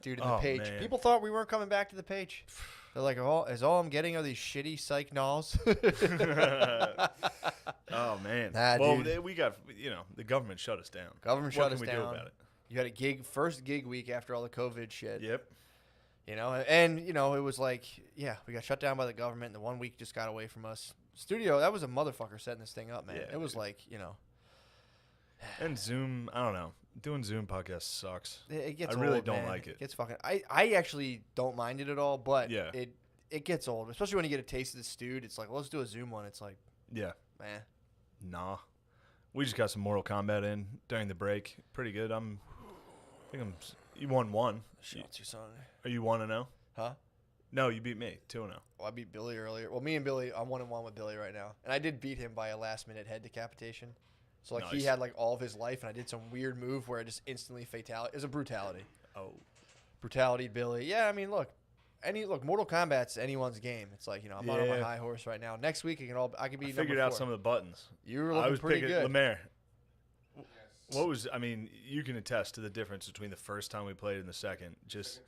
Dude, in the PAYTCH. Man. People thought we weren't coming back to the PAYTCH. They're like, all I'm getting are these shitty psych nulls. Oh, man. Nah, well, dude. we got, the government shut us down. Government what shut can us we down. do about it? You had a first gig week after all the COVID shit. Yep. And it was like, yeah, we got shut down by the government, and the 1 week just got away from us. Studio, that was a motherfucker setting this thing up, man. Yeah, it was dude. like, And Zoom, I don't know. Doing Zoom podcasts sucks. it gets I old, really don't man. like it. It gets fucking. I actually don't mind it at all, but Yeah. it gets old, especially when you get a taste of the stewed. It's like, let's do a Zoom one. It's like, Yeah. man. Nah. We just got some Mortal Kombat in during the break. Pretty good. You won one. Shots your son. Are you 1-0? Huh? No, you beat me 2-0. Well, I beat Billy earlier. Well, me and Billy, I'm 1-1 with Billy right now. And I did beat him by a last-minute head decapitation. So, like, he Nice. had, like, all of his life, and I did some weird move where I just instantly fatality. It was a brutality. Oh. Brutality, Billy. Yeah, I mean, look, Mortal Kombat's anyone's game. It's like, I'm on my Yeah. high horse right now. Next week, I could be I number figured out 4. some of the buttons. You were I looking was pretty picking good. Lemaire. You can attest to the difference between the first time we played and the second. Just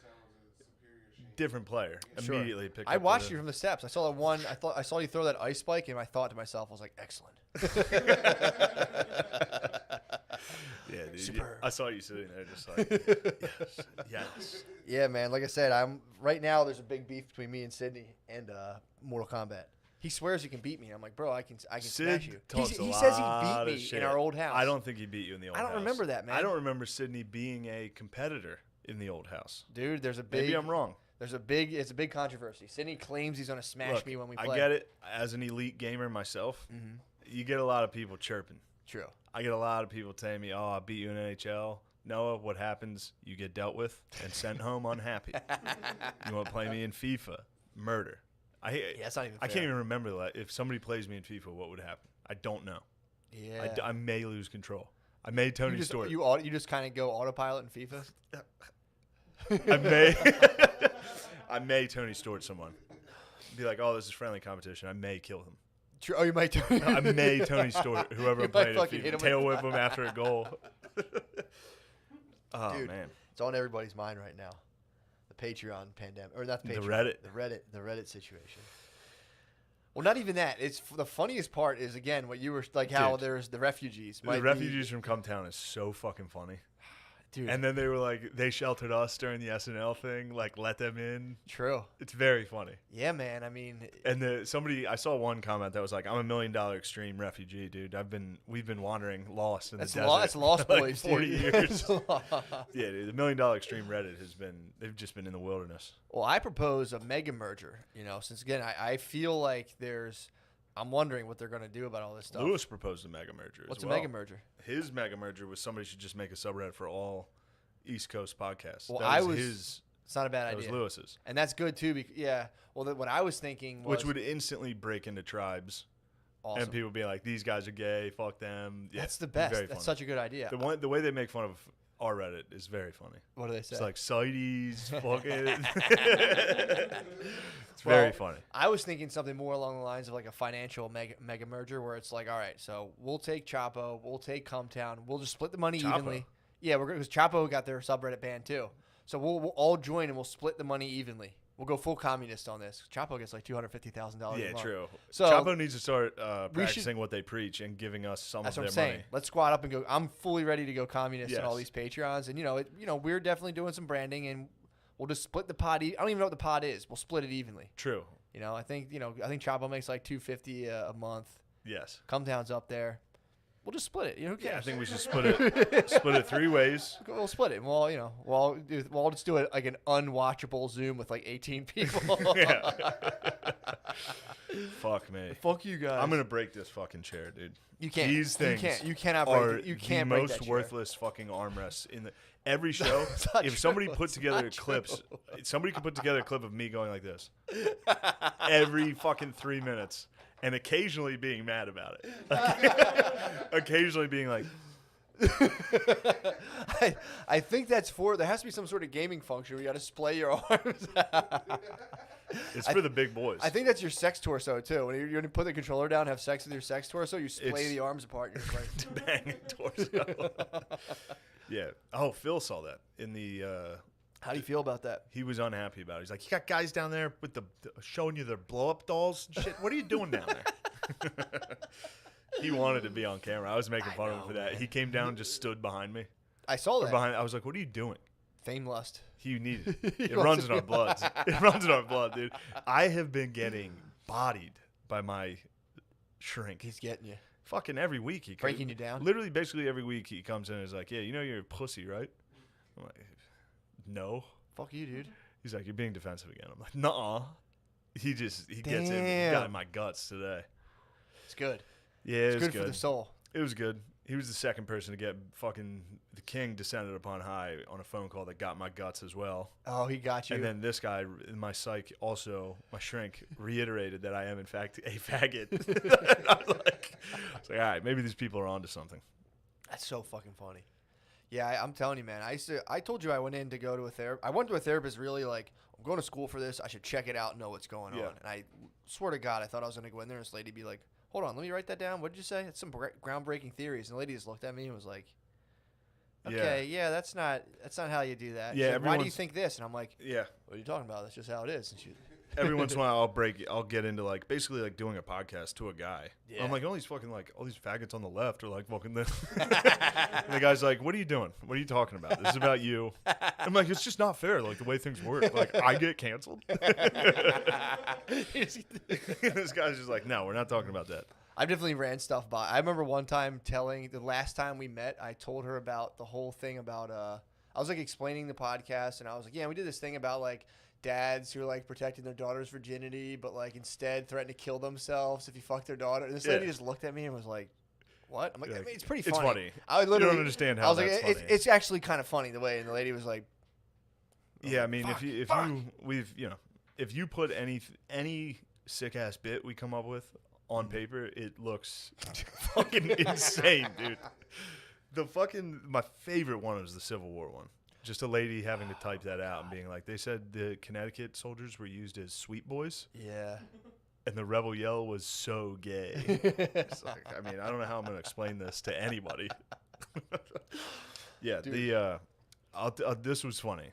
different player. Sure. Immediately picked I up watched you from the steps. I saw that one. I saw you throw that ice spike, and I thought to myself, I was like, excellent. Yeah, dude. Superb. I saw you sitting there just like, yes. Yeah, man. Like I said, right now. There's a big beef between me and Sydney and Mortal Kombat. He swears he can beat me. I'm like, bro, I can Sid smash you. talks He a says he lot beat of me shit. in our old house. I don't think he beat you in the old house. I don't remember that, man. I don't remember Sydney being a competitor in the old house. Dude, there's a big. Maybe I'm wrong. It's a big controversy. Sydney claims he's gonna smash Look, me when we play. I get it. As an elite gamer myself, you get a lot of people chirping. True. I get a lot of people telling me, "Oh, I beat you in NHL." Noah, what happens? You get dealt with and sent home unhappy. You want to play me in FIFA? Murder. That's not even I fair. can't even remember that. If somebody plays me in FIFA, what would happen? I don't know. Yeah. I may lose control. I may Tony Stewart. You just kind of go autopilot in FIFA. I may Tony Stewart someone. Be like, oh, this is friendly competition. I may kill him. True. Oh, you might. I may Tony Stewart whoever You I'm playing. might fucking hit him Tail with- whip him after a goal. Oh Dude, man, it's on everybody's mind right now. The Patreon pandemic, or not the The Patreon, Reddit. the Reddit situation. Well, not even that. It's the funniest part is again what you were like how Dude. there's the refugees. the refugees from Cumtown is so fucking funny. dude. And then they were like, they sheltered us during the SNL thing, like let them in. True. It's very funny. Yeah, man. I mean, And I saw one comment that was like, "I'm $1 million extreme refugee, dude. We've been wandering lost in the desert. that's Lost for like Boys, 40 dude. years." That's Yeah, dude. The $1 million extreme Reddit they've just been in the wilderness. Well, I propose a mega merger. Since again, I feel like I'm wondering what they're going to do about all this stuff. Lewis proposed a mega merger. What's as a well. mega merger? His mega merger was somebody should just make a subreddit for all East Coast podcasts. Well, That was It's not a bad that idea. was Lewis's, And that's good too. Yeah. Well, what I was thinking was which would instantly break into tribes, awesome. and people be like, "These guys are gay. Fuck them." Yeah, That's the it's best. very That's funny. such a good idea. The way they make fun of our Reddit is very funny. What do they say? It's like CITES, fuck it. It's very funny. I was thinking something more along the lines of like a financial mega merger where it's like, all right, so we'll take Chapo, we'll take Cumtown, we'll just split the money Chapo? evenly. Yeah, because Chapo got their subreddit banned too. So we'll all join and we'll split the money evenly. We'll go full communist on this. Chapo gets like $250,000 a Yeah, month. true. So Chapo needs to start should- practicing what they preach and giving us some That's of what their I'm saying. money. Let's squad up and go. I'm fully ready to go communist on all Yes. these Patreons, and we're definitely doing some branding, and we'll just split the pod. I don't even know what the pod is. We'll split it evenly. True. I think Chapo makes like $250 a month. Yes. Cumtown's up there. We'll just split it. Who cares? Yeah, I think we should split it 3 ways. We'll split it. We'll we'll just do it like an unwatchable Zoom with like 18 people. Yeah. Fuck me. Fuck you guys. I'm gonna break this fucking chair, dude. You can't. These things You cannot are break it. You can't the break most that chair. worthless fucking armrests in every show. It's not If true. somebody put It's together not clips, true. somebody could put together a clip of me going like this every fucking 3 minutes, and occasionally being mad about it. Occasionally being like, I think that's there has to be some sort of gaming function where you got to splay your arms. it's for the big boys. I think that's your sex torso too. When you're going to put the controller down, and have sex with your sex torso, you splay It's- the arms apart. You're just like, Bang torso. Yeah. Oh, Phil saw that in the. How do you feel about that? He was unhappy about it. He's like, you got guys down there with the showing you their blow-up dolls and shit. What are you doing down there? He wanted to be on camera. I was making fun of him for that. Man. He came down and just stood behind me. I saw that. I was like, what are you doing? Fame lust. You need it. It runs in our blood. It runs in our blood, dude. I have been getting bodied by my shrink. He's getting you. Fucking every week. He Breaking you down? Literally, basically every week he comes in and is like, yeah, you know you're a pussy, right? I'm like, no. Fuck you, dude. He's like, you're being defensive again. I'm like, nuh-uh. He gets it. He got in my guts today. It's good. Yeah, it was good for the soul. It was good. He was the second person to get fucking the king descended upon high on a phone call that got my guts as well. Oh, he got you. And then this guy, my psych, also, my shrink, reiterated that I am, in fact, a faggot. I was like, all right, maybe these people are onto something. That's so fucking funny. Yeah, I'm telling you, man. I told you I went in to go to a therapist. I went to a therapist really like, I'm going to school for this. I should check it out and know what's going on. And I swear to God, I thought I was going to go in there and this lady be like, hold on, let me write that down. What did you say? It's some groundbreaking theories. And the lady just looked at me and was like, okay, yeah, that's not how you do that. Yeah, like, why do you think this? And I'm like, yeah. What are you talking about? That's just how it is. And she, every once in a while, I'll get into like basically like doing a podcast to a guy. Yeah. I'm like, all these faggots on the left are like fucking this. And the guy's like, what are you doing? What are you talking about? This is about you. I'm like, it's just not fair. Like the way things work. Like I get canceled. This guy's just like, no, we're not talking about that. I've definitely ran stuff by. I remember one time the last time we met, I told her about the whole thing about, I was like explaining the podcast and I was like, yeah, we did this thing about like dads who are like protecting their daughter's virginity, but like instead threaten to kill themselves if you fuck their daughter. And this lady just looked at me and was like, what? I'm like, I mean, it's pretty funny. It's funny. I literally, you don't understand how I was that's like, funny. it's actually kind of funny the way, and the lady was like, yeah, I mean, if you put any sick ass bit we come up with on paper, it looks fucking insane, dude. My favorite one was the Civil War one. Just a lady having to type that out and being like, they said the Connecticut soldiers were used as sweet boys. Yeah. And the rebel yell was so gay. It's like, I mean, I don't know how I'm going to explain this to anybody. Yeah, dude. This was funny.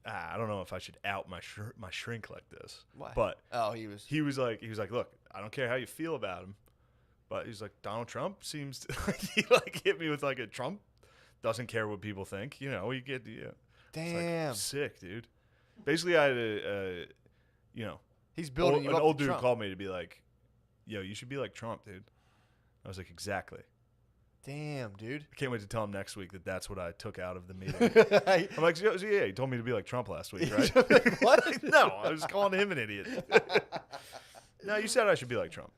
I don't know if I should out my shrink like this. Why? But he was like, look, I don't care how you feel about him, but he's like, Donald Trump seems to, he like hit me with like a Trump doesn't care what people think. You know, you get damn, like, sick, dude. Basically, I had a he's building you an up old to dude Trump. called me to be like, yo, you should be like Trump, dude. I was like, exactly. Damn, dude. I can't wait to tell him next week that that's what I took out of the meeting. I'm like, yeah, he told me to be like Trump last week, right? What? No, I was calling him an idiot. No, you said I should be like Trump.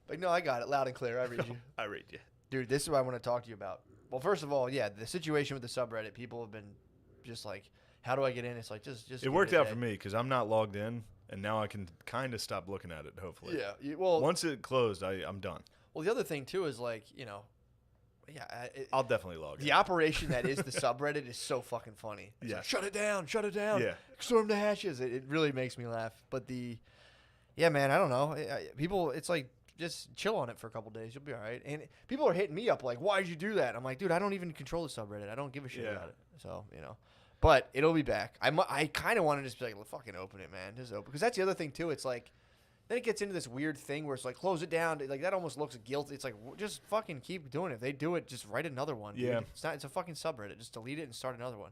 Like, no, I got it loud and clear. I read you. I read you. Dude, this is what I want to talk to you about. Well, first of all, yeah, the situation with the subreddit, people have been just like, how do I get in? It's like, just. It worked out for me because I'm not logged in, and now I can kind of stop looking at it, hopefully. Yeah. Well, once it closed, I'm done. Well, the other thing, too, is like, I'll definitely log in. The operation that is the subreddit is so fucking funny. It's like, shut it down. Yeah. Storm the hatches. It really makes me laugh. But yeah, man, I don't know. People, it's like, just chill on it for a couple days. You'll be all right. And people are hitting me up like, why did you do that? I'm like, dude, I don't even control the subreddit. I don't give a shit about it. So, But it'll be back. I kind of want to just be like, fucking open it, man. Just open. Because that's the other thing, too. It's like, then it gets into this weird thing where it's like, close it down. Like, that almost looks guilty. It's like, just fucking keep doing it. If they do it, just write another one. Dude. Yeah. It's a fucking subreddit. Just delete it and start another one.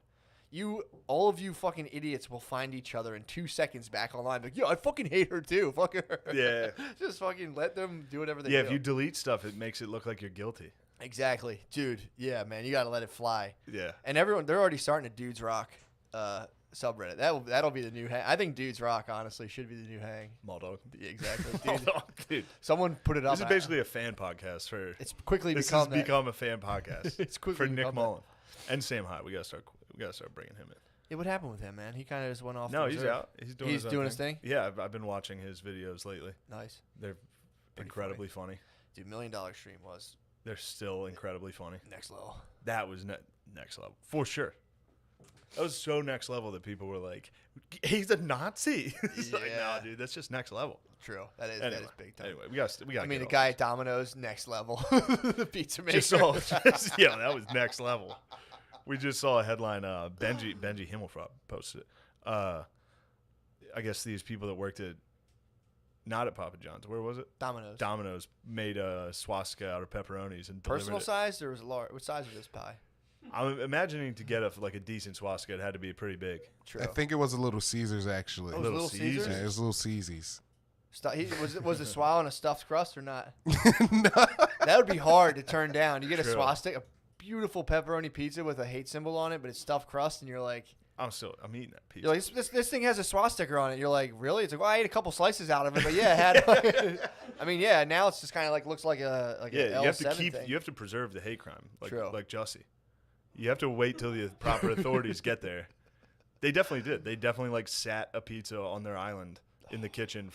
All of you fucking idiots will find each other in 2 seconds back online. Like, I fucking hate her too. Fuck her. Yeah. Just fucking let them do whatever they do. Yeah, if you delete stuff, it makes it look like you're guilty. Exactly. Dude, yeah, man, you got to let it fly. Yeah. And they're already starting a Dudes Rock subreddit. That'll be the new hang. I think Dudes Rock, honestly, should be the new hang. Maldog. Yeah, exactly. Dude. Someone put it up. This is basically a fan podcast for. It's quickly this become has become a fan podcast. It's quickly for Nick become Mullen and Sam High. We gotta start bringing him in. Yeah, what happened with him, man? He kind of just went off. No, he's out. He's doing his thing. Yeah, I've been watching his videos lately. Nice. They're incredibly funny. Dude, $1 Million Stream was. They're still incredibly funny. Next level. That was next level for sure. That was so next level that people were like, "He's a Nazi." It's like, no, dude, that's just next level. True. That is big time. Anyway, we got. I mean, the guy at Domino's, next level. The pizza maker. that was next level. We just saw a headline. Benji Himmelfarb posted it. I guess these people that worked at not at Papa John's. Where was it? Domino's. Domino's made a swastika out of pepperonis and Personal delivered it. size or was it large? What size was this pie? I'm imagining to get a decent swastika, it had to be pretty big. True. I think it was a Little Caesars actually. Oh, Little Caesars? Yeah, it was Little Caesars. Was the swallow on a stuffed crust or not? No. That would be hard to turn down. You get a True. swastika, a beautiful pepperoni pizza with a hate symbol on it, but it's stuffed crust, and you're like, I'm eating that pizza. you're like this thing has a swastika on it. You're like, really? It's like, well, I ate a couple slices out of it, but yeah, it had. I mean, yeah. Now it's just kind of looks like an you have to L7 thing. you have to preserve the hate crime, True. like Jussie. You have to wait till the proper authorities get there. They definitely did. They definitely sat a pizza on their island in the kitchen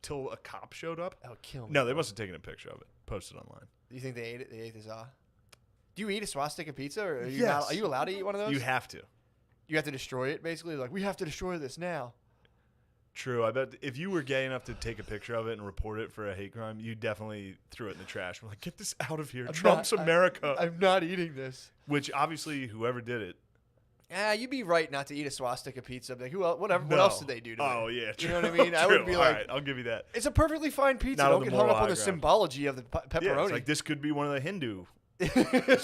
till a cop showed up. That would kill me. No, they must have taken a picture of it, posted online. Do you think they ate it? They ate this. Do you eat a swastika pizza, or are you, Yes. are you allowed to eat one of those? You have to. You have to destroy it, basically. Like, we have to destroy this now. True. I bet if you were gay enough to take a picture of it and report it for a hate crime, you definitely threw it in the trash. We're like, get this out of here. Trump's America. I'm not eating this. Which obviously, whoever did it. Yeah, you'd be right not to eat a swastika pizza. Like, who else? Whatever. No. What else did they do to it? Oh yeah, true. You know what I mean? I True. would be All like, right, I'll give you that. it's a perfectly fine pizza. Not on Don't the get hung up moral on the high ground. symbology of the pepperoni. Yeah, it's like this could be one of the Hindu. This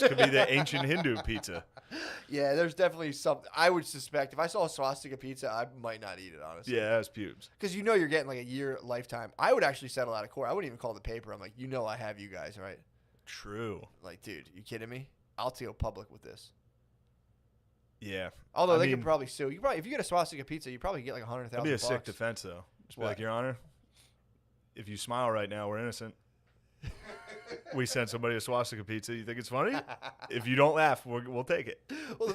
could be the ancient Hindu pizza. Yeah, there's definitely something. I would suspect if I saw a swastika pizza, I might not eat it, honestly. Yeah, that's pubes. Because you're getting like a year lifetime. I would actually settle out of court. I wouldn't even call the paper. I'm like, I have you guys, right? True. Like, dude, you kidding me? I'll go public with this. Yeah. Although I they mean, could probably sue. If you get a swastika pizza, you probably get like $100,000. That'd be a sick defense, though. Just be What? like, Your Honor, if you smile right now, we're innocent. We sent somebody a swastika pizza. You think it's funny? If you don't laugh, we'll take it. Well,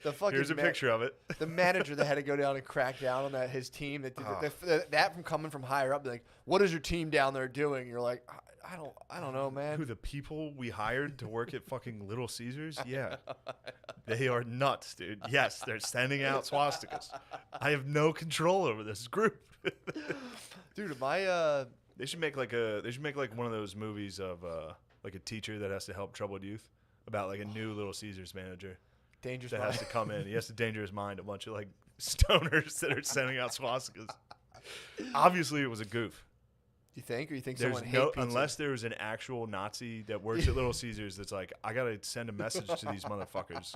the fucking Here's a picture of it. The manager that had to go down and crack down on his team that did that from coming from higher up, like, what is your team down there doing? You're like, I don't know, man. Who, the people we hired to work at fucking Little Caesars? Yeah. They are nuts, dude. Yes, they're sending out swastikas. I have no control over this group. Dude, my They should make one of those movies of like a teacher that has to help troubled youth about like a new Little Caesars manager dangerous that mind. has to come in. He has to dangerous mind a bunch of like stoners that are sending out swastikas. Obviously, it was a goof. You think, or you think There's someone hate pizza? unless there was an actual Nazi that works at Little Caesars that's like, I gotta send a message to these motherfuckers.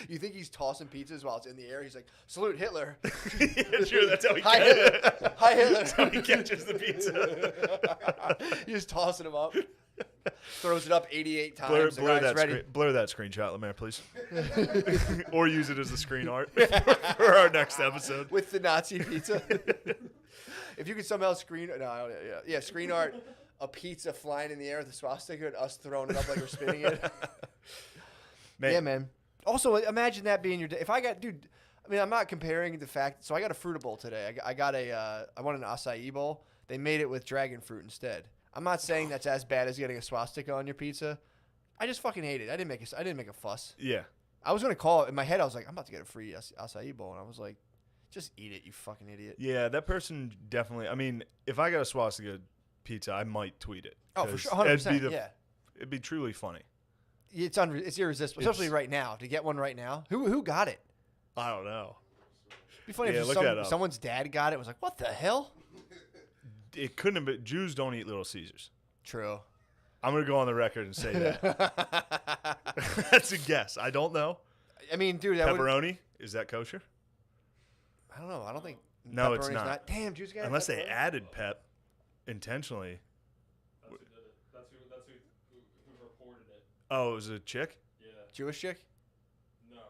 You think he's tossing pizzas while it's in the air? He's like, salute Hitler. Yeah, sure, that's how he Hi, catches Hitler. it. Hi, Hitler. That's how he catches the pizza. He's just tossing them up. Throws it up 88 times. Blur the guy's ready. that screenshot, Lemaire, please. Or use it as the screen art for our next episode. With the Nazi pizza. If you could somehow screen art a pizza flying in the air with a swastika and us throwing it up like we're spinning it. Man. Yeah, man. Also, imagine that being your day. If I got, dude, I mean, I'm not comparing the fact. So I got a fruit bowl today. I wanted an acai bowl. They made it with dragon fruit instead. I'm not saying that's as bad as getting a swastika on your pizza. I just fucking hate it. I didn't make a fuss. Yeah. I was gonna call it in my head. I was like, I'm about to get a free acai bowl, and I was like, just eat it, you fucking idiot. Yeah, that person definitely. I mean, if I got a swastika pizza, I might tweet it. Oh, for sure, 100%. Yeah, it'd be truly funny. it's irresistible, especially right now. To get one right now, who got it? I don't know. It'd be funny Yeah, if look that up. someone's dad got it. Was like, what the hell? It couldn't have been. Jews don't eat Little Caesars. True. I'm gonna go on the record and say that. That's a guess. I don't know. I mean, dude, Pepperoni, is that kosher? I don't know. I don't think. No, it's pepperoni's not. Damn, Jews got Unless they pepperoni? added pep intentionally. That's who did it. That's who reported it. Oh, it was a chick? Yeah. Jewish chick. No.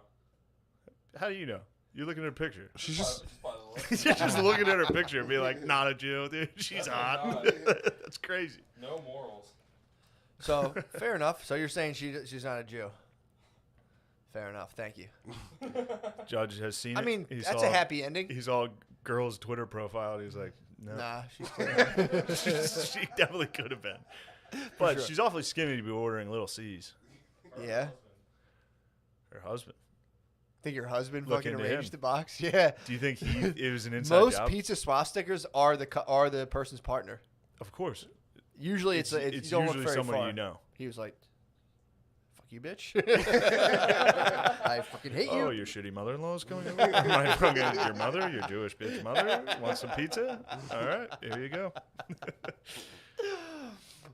How do you know? You're looking at her picture. She's just Just by the look. You're just looking at her picture and be like, not a Jew, dude. She's That's hot. not. That's crazy. No morals. So fair enough. So you're saying she's not a Jew. Fair enough. Thank you. Judge has seen it. I mean, He that's saw- a happy ending. He saw a girl's Twitter profile and he's like, no. Nah, she's clear. She definitely could have been. But sure. she's awfully skinny to be ordering Little C's. Yeah. Her husband. Think your husband Look fucking into arranged him. the box? Yeah. Do you think it was an inside Most job? pizza swastikas are the person's partner. Of course. Usually it's you don't look usually very someone far. you know. He was like, fuck you, bitch. I fucking hate you. Oh, your shitty mother-in-law's coming over? My fucking, your mother, your Jewish bitch mother, want some pizza? All right, here you go.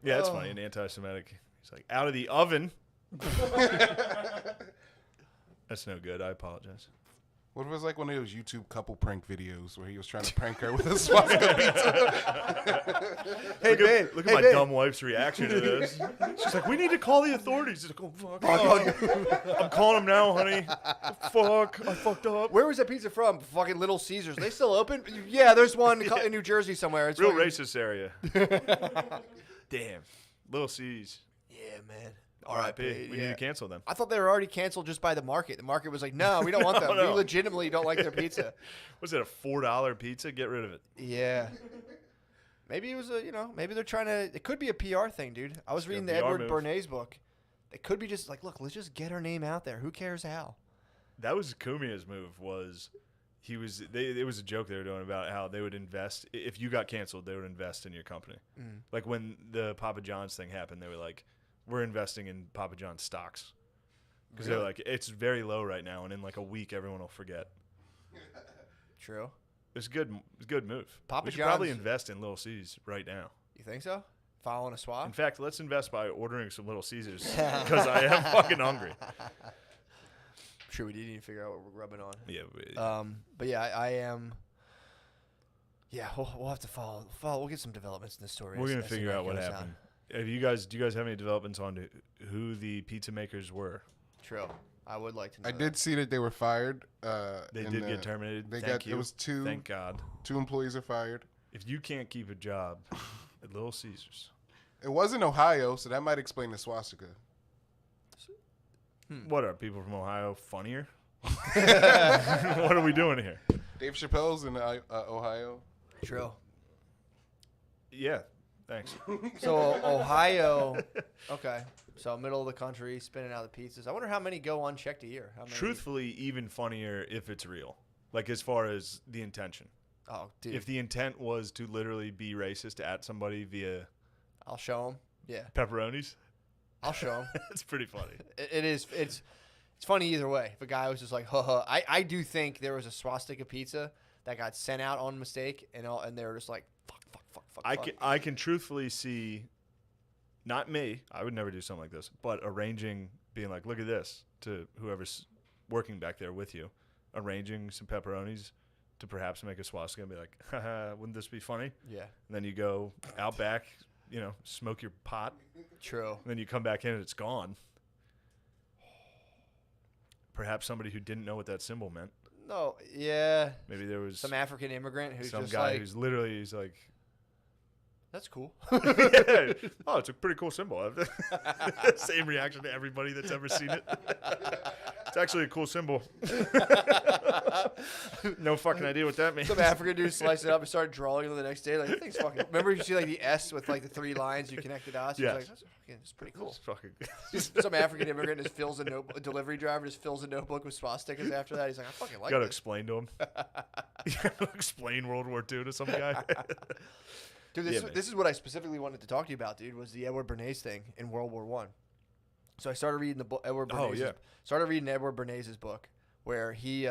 Yeah, it's funny. An anti-Semitic. He's like, out of the oven. That's no good. I apologize. What if it was like one of those YouTube couple prank videos where he was trying to prank her with a swastika pizza? Hey, babe. Look at hey, my babe. dumb wife's reaction to this. She's like, we need to call the authorities. He's like, oh, fuck. I'm calling them now, honey. Fuck. I fucked up. Where was that pizza from? Fucking Little Caesars. They still open? Yeah, there's one in New Jersey somewhere. It's Real fucking- racist area. Damn. Little C's. Yeah, man. R.I.P. We yeah. need to cancel them. I thought they were already canceled just by the market. The market was like, no, we don't want them. No. We legitimately don't like their pizza. Was it a $4 pizza? Get rid of it. Yeah. Maybe it was maybe they're trying to, it could be a PR thing, dude. I was reading the PR Edward move. Bernays book. It could be just like, look, let's just get our name out there. Who cares how? That was Kumia's move. It was a joke they were doing about how they would invest. If you got canceled, they would invest in your company. Like when the Papa John's thing happened, they were like, we're investing in Papa John's stocks. Because they're like, it's very low right now, and in like a week, everyone will forget. True. It's a good move. Papa we should probably John's- invest in Little C's right now. You think so? Following a swap? In fact, let's invest by ordering some Little Caesars because I am fucking hungry. Sure, we did need to figure out what we're rubbing on. Yeah. But yeah, I am. Yeah, we'll have to follow. We'll get some developments in this story. We're as- gonna as the figure night out what goes happened. on. Do you guys have any developments on who the pizza makers were? True. I would like to know. I that. did see that they were fired. They did get terminated. They Thank got you. it was two. Thank God. 2 employees are fired. If you can't keep a job at Little Caesars, It was in Ohio, so that might explain the swastika. what are people from Ohio funnier? What are we doing here? Dave Chappelle's in Ohio. True. Yeah. Thanks. So Ohio. Okay. So middle of the country, spinning out the pizzas. I wonder how many go unchecked a year. How many? Truthfully, even funnier if it's real. Like as far as the intention. Oh, dude. If the intent was to literally be racist at somebody via I'll show them. Yeah, pepperonis, I'll show them. it's pretty funny. It is. It's funny either way. If a guy was just like, ha. I do think there was a swastika pizza that got sent out on mistake, and they were just like, fuck. I can truthfully see, not me, I would never do something like this, but arranging, being like, look at this, to whoever's working back there with you, arranging some pepperonis to perhaps make a swastika and be like, haha, wouldn't this be funny? Yeah. And then you go out back, smoke your pot, True. and then you come back in and it's gone. Perhaps somebody who didn't know what that symbol meant. No. Yeah. Maybe there was Some African immigrant who's some just guy like, who's literally, he's like, that's cool. yeah. Oh, it's a pretty cool symbol. Same reaction to everybody that's ever seen it. It's actually a cool symbol. No fucking idea what that means. Some African dude sliced it up and started drawing it the next day. Like, that thing's fucking. Remember you see like the S with like the 3 lines you connect the dots? He's Yes. like, it's pretty cool. It's fucking Just some African immigrant just fills a notebook. A delivery driver just fills a notebook with swastikas after that. He's like, I fucking like gotta this. explain to him. You gotta explain World War II to some guy. Dude, Yeah, man. this is what I specifically wanted to talk to you about, dude. Was the Edward Bernays thing in World War One. So I started reading the book. Started reading Edward Bernays' book, where he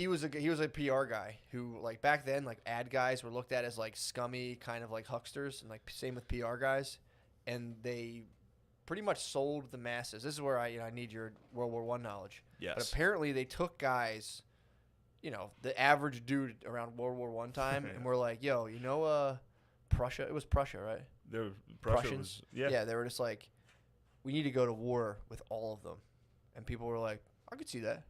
was a PR guy who, like, back then, like, ad guys were looked at as like scummy kind of like hucksters, and like same with PR guys, and they pretty much sold the masses. This is where I need your World War One knowledge. Yes. But apparently they took guys, the average dude around World War One time, and we're like, yo, Prussia. It was Prussia, right? Prussia Prussians. was, yeah. Yeah, they were just like, we need to go to war with all of them, and people were like, I could see that.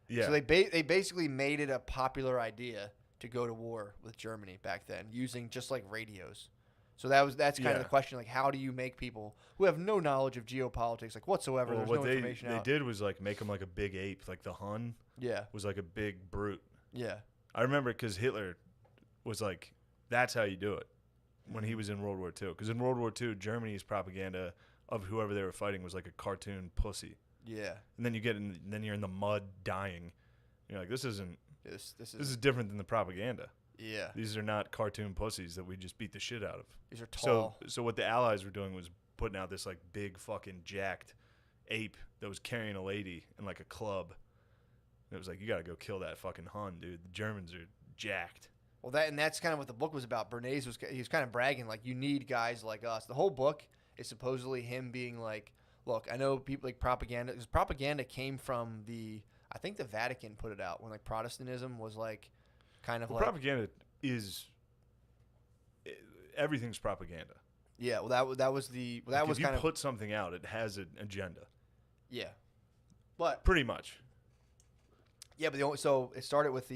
Yeah. So they basically made it a popular idea to go to war with Germany back then, using just like radios. So that's kind of the question, like, how do you make people who have no knowledge of geopolitics, like, whatsoever? Well, There's what no information they out. did was like make him like a big ape, like the Hun Yeah, was like a big brute. yeah, I remember because Hitler was like, that's how you do it when he was in World War II. Because in World War II, Germany's propaganda of whoever they were fighting was like a cartoon pussy. yeah. And then then you're in the mud dying. You're like, this is This different than the propaganda. yeah. These are not cartoon pussies that we just beat the shit out of. These are tall. So what the Allies were doing was putting out this like big fucking jacked ape that was carrying a lady in like a club. And it was like, you gotta go kill that fucking Hun, dude. The Germans are jacked. Well, that's kind of what the book was about. Bernays he was kind of bragging like, you need guys like us. The whole book is supposedly him being like, look, I know people like propaganda, because propaganda came from I think the Vatican put it out when like Protestantism was like kind of like propaganda is everything's propaganda. Yeah, well that was if you put something out, it has an agenda. Yeah, but pretty much. Yeah, but so it started with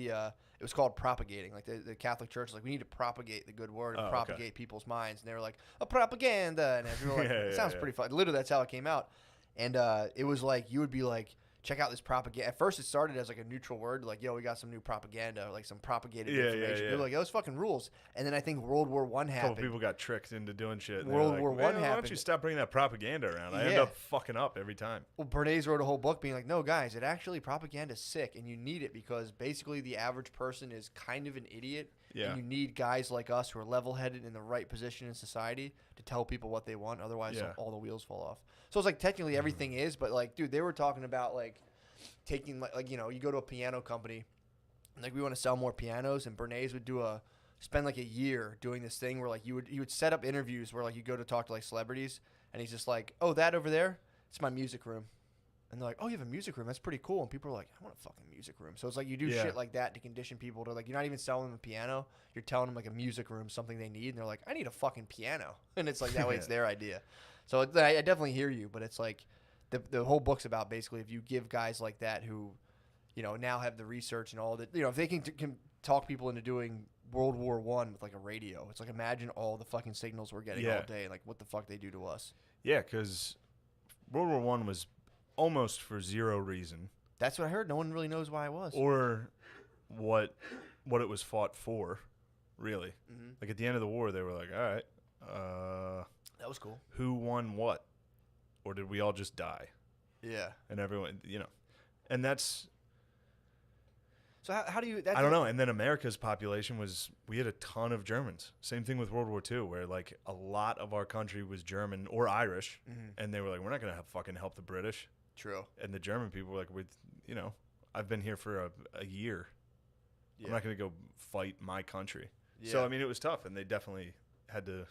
it was called propagating. Like the Catholic Church was like, we need to propagate the good word and propagate people's minds. And they were like, a propaganda. And everyone were like, it sounds pretty fun. Literally, that's how it came out. And it was like, you would be like, check out this propaganda. At first, it started as like a neutral word, like, yo, we got some new propaganda, or like some propagated information. People were like, those fucking rules. And then I think World War I happened. A couple people got tricked into doing shit. World War I happened. Why don't you stop bringing that propaganda around? I end up fucking up every time. Well, Bernays wrote a whole book being like, no, guys, propaganda's sick, and you need it because basically the average person is kind of an idiot. Yeah. And you need guys like us who are level-headed in the right position in society to tell people what they want. Otherwise, all the wheels fall off. So it's like technically everything is, but like, dude, they were talking about like taking like you go to a piano company, and like we want to sell more pianos, and Bernays would spend like a year doing this thing where like he would set up interviews where like you go to talk to like celebrities, and he's just like, oh, that over there, it's my music room. And they're like, oh, you have a music room? That's pretty cool. And people are like, I want a fucking music room. So it's like you do shit like that to condition people to like, you're not even selling them a piano. You're telling them like a music room, something they need. And they're like, I need a fucking piano. And it's like, that way it's their idea. So I definitely hear you. But it's like the whole book's about basically if you give guys like that who, now have the research and all that, if they can talk people into doing World War I with like a radio. It's like, imagine all the fucking signals we're getting all day and like what the fuck they do to us. Yeah, because World War I was almost for zero reason. That's what I heard. No one really knows why it was. Or what it was fought for, really. Mm-hmm. Like at the end of the war, they were like, all right. That was cool. Who won what? Or did we all just die? Yeah. And everyone, And that's... So how do you... I don't know. And then America's population we had a ton of Germans. Same thing with World War II, where like a lot of our country was German or Irish. Mm-hmm. And they were like, we're not going to fucking help the British. True. And the German people were like, I've been here for a year. Yeah. I'm not going to go fight my country. Yeah. So, I mean, it was tough. And they definitely had to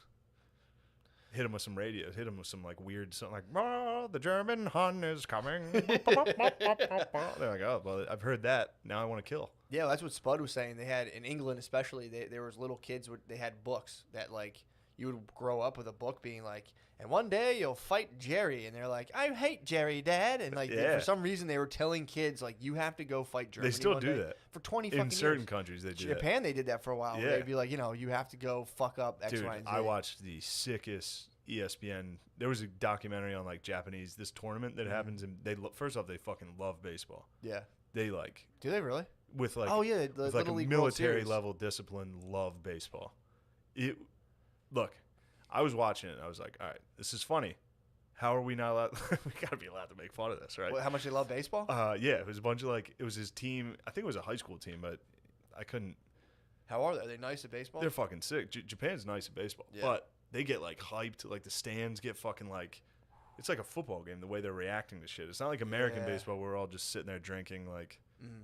hit him with some radios, hit him with some like weird something like, oh, the German Hun is coming. They're like, oh, well, I've heard that. Now I want to kill. Yeah, that's what Spud was saying. They had, in England especially, there was little kids, they had books that like, you would grow up with a book being like, and one day you'll fight Jerry. And they're like, I hate Jerry, Dad. And like, for some reason, they were telling kids, like, you have to go fight Germany. They still do that. For 20 fucking years. In certain countries, they do that. Japan, they did that for a while. Yeah. They'd be like, you have to go fuck up X, Y, and Z. I watched the sickest ESPN. There was a documentary on, like, this tournament that happens. And first off, they fucking love baseball. Yeah. They, like. Do they really? With, like. Oh, yeah. With, like, a military level discipline, love baseball. Look. I was watching it, and I was like, all right, this is funny. How are we not allowed? We got to be allowed to make fun of this, right? How much they love baseball? Yeah, it was a bunch of, like, it was his team. I think it was a high school team, but I couldn't. How are they? Are they nice at baseball? They're fucking sick. Japan's nice at baseball. Yeah. But they get, like, hyped. Like, the stands get fucking, like, it's like a football game, the way they're reacting to shit. It's not like American baseball where we're all just sitting there drinking, like,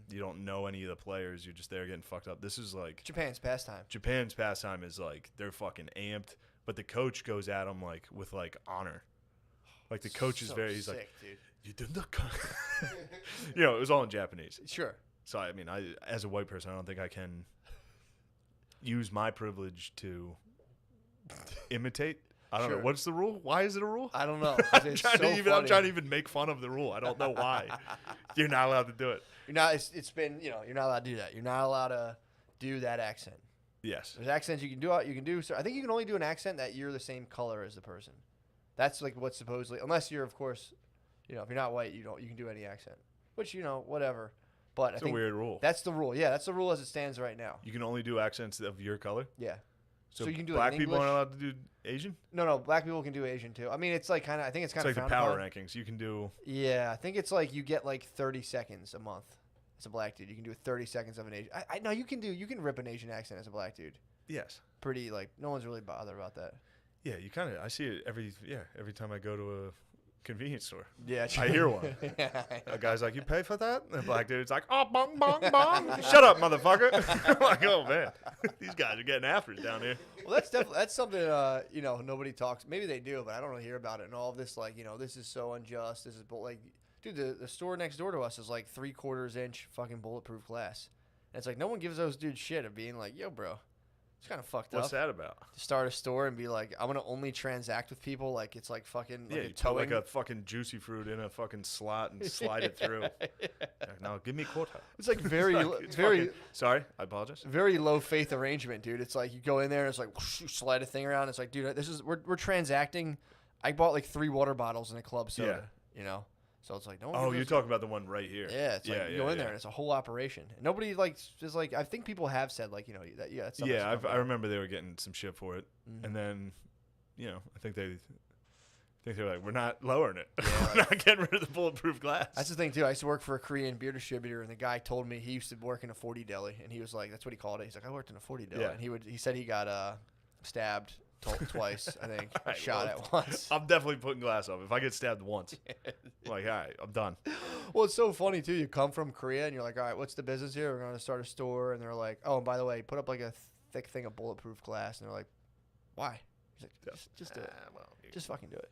you don't know any of the players. You're just there getting fucked up. This is, like. Japan's pastime. Japan's pastime is, like, they're fucking amped. But the coach goes at him like with like honor, like the coach is very. He's sick, like, dude. You did not. It was all in Japanese. Sure. So I mean, as a white person, I don't think I can use my privilege to imitate. I don't know. What's the rule? Why is it a rule? I don't know. I'm trying to even make fun of the rule. I don't know why. You're not allowed to do it. You're not. It's been. You're not allowed to do that. You're not allowed to do that accent. Yes. There's accents you can do. So I think you can only do an accent that you're the same color as the person. That's like what's supposedly, unless you're, of course, if you're not white, you can do any accent. Which, whatever. But it's I think a weird rule. That's the rule. Yeah, that's the rule as it stands right now. You can only do accents of your color? Yeah. So you can do black like people aren't allowed to do Asian? No, black people can do Asian too. I mean, it's like kind of, I think it's kind of like the power rankings. You can do. Yeah, I think it's like you get like 30 seconds a month as a black dude. You can do 30 seconds of an Asian. You can rip an Asian accent as a black dude. Yes. Pretty, like, no one's really bothered about that. Yeah, you kind of. I see it every time I go to a convenience store. Yeah, I hear one. Yeah, A guy's like, "You pay for that?" And the black dude's like, "Oh, bong, bong, bong." Shut up, motherfucker. I'm like, oh man, these guys are getting after it down here. well, that's something you know, nobody talks. Maybe they do, but I don't really hear about it. And all of this, like, you know, this is so unjust. This is like, dude, the store next door to us is like 3/4 inch fucking bulletproof glass. And it's like no one gives those dudes shit of being like, yo, bro, it's kind of fucked What's up that about? to start a store and be like, I'm gonna only transact with people like it's like fucking Yeah, like you a put towing. like a fucking juicy fruit in a fucking slot and slide it through. Like, no, give me quarter. It's like very It's very fucking- sorry, I apologize. very low faith arrangement, dude. It's like you go in there and it's like whoosh, you slide a thing around. It's like, dude, this is we're transacting. I bought like 3 water bottles in a club soda, you know. So it's like no one. Oh, gives you're us- talking about the one right here. Yeah, it's like you go in there and it's a whole operation. And nobody like is like I think people have said like, you know, that that's something Yeah, that's come I up. remember they were getting some shit for it, and then, you know, I think they're like, we're not lowering it. Yeah, We're not getting rid of the bulletproof glass. That's the thing too. I used to work for a Korean beer distributor, and the guy told me he used to work in a 40 deli, and he was like, "That's what he called it." He's like, "I worked in a 40 deli," Yeah. and he said he got stabbed twice, I think, All right, shot well, at once. I'm definitely putting glass up. If I get stabbed once, I'm like, all right, I'm done. Well, it's so funny too. You come from Korea, and you're like, "All right, what's the business here? We're going to start a store," and they're like, "Oh, and by the way, put up like a thick thing of bulletproof glass," and they're like, "Why?" He's like, "Just do it. Well, Just fucking do it."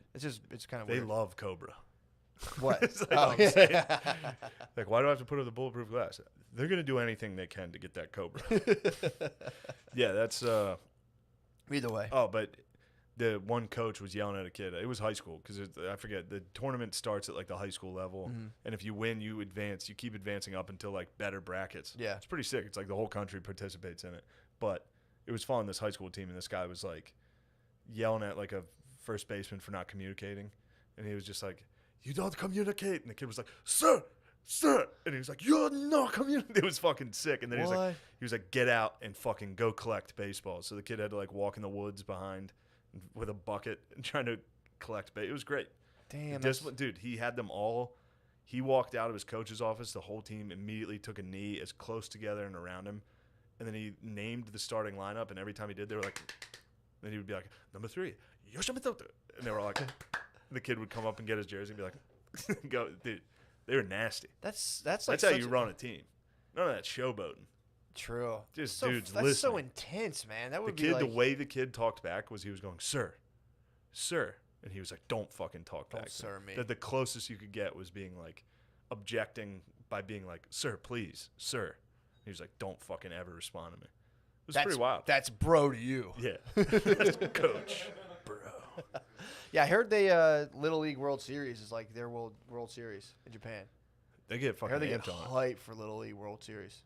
It's kind of they weird. love Cobra. What? It's like, Oh, I'm saying. yeah. Like, why do I have to put up the bulletproof glass? They're gonna do anything they can to get that Cobra. Yeah, that's. Either way. Oh, but the one coach was yelling at a kid. It was high school because I forget the tournament starts at like the high school level, and if you win, you advance. You keep advancing up until like better brackets. Yeah. It's pretty sick. It's like the whole country participates in it. But it was following this high school team, and this guy was like yelling at like a first baseman for not communicating, and he was just like, "You don't communicate," and the kid was like, "Sir." Sir, and he was like, "You're not communicating." It was fucking sick. And then What? he was like, "Get out and fucking go collect baseballs." So the kid had to like walk in the woods behind with a bucket and trying to collect it was great. Damn. Discipline, dude. He had them all. He walked out of his coach's office. The whole team immediately took a knee as close together and around him, and then he named the starting lineup. And every time he did, they were like, then he would be like, "Number 3, Yoshimoto," and they were all like, the kid would come up and get his jersey and be like, "Go, dude." They were nasty. That's like That's how such you run a team. None of that showboating. True. Just so, dudes that's so listening. intense, man. That The would kid, be like the way the kid talked back was he was going, "Sir, sir," and he was like, "Don't fucking talk Don't back." sir me. That the closest you could get was being like objecting by being like, "Sir, please, sir." He was like, "Don't fucking ever respond to me." It was that's pretty wild. That's bro to you. Yeah, That's coach, bro. Yeah, I heard they Little League World Series is like their World Series in Japan. They get I fucking heard they get amped on it. hype for Little League World Series.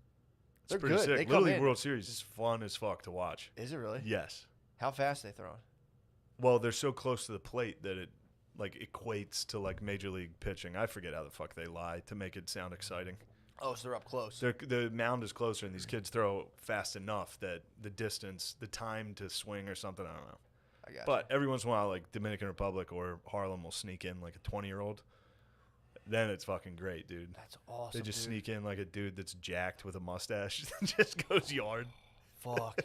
It's They're pretty good. sick. They Little come League in. World Series is fun as fuck to watch. Is it really? Yes. How fast they throwing? Well, they're so close to the plate that it like equates to like major league pitching. I forget how the fuck they lie to make it sound exciting. Oh, so they're up close. The mound is closer, and these kids throw fast enough that the distance, the time to swing or something, I don't know. I got But every once in a while, like Dominican Republic or Harlem will sneak in like a 20-year-old. Then it's fucking great, dude. That's awesome. They just dude. sneak in like a dude that's jacked with a mustache and just goes yard. Fuck.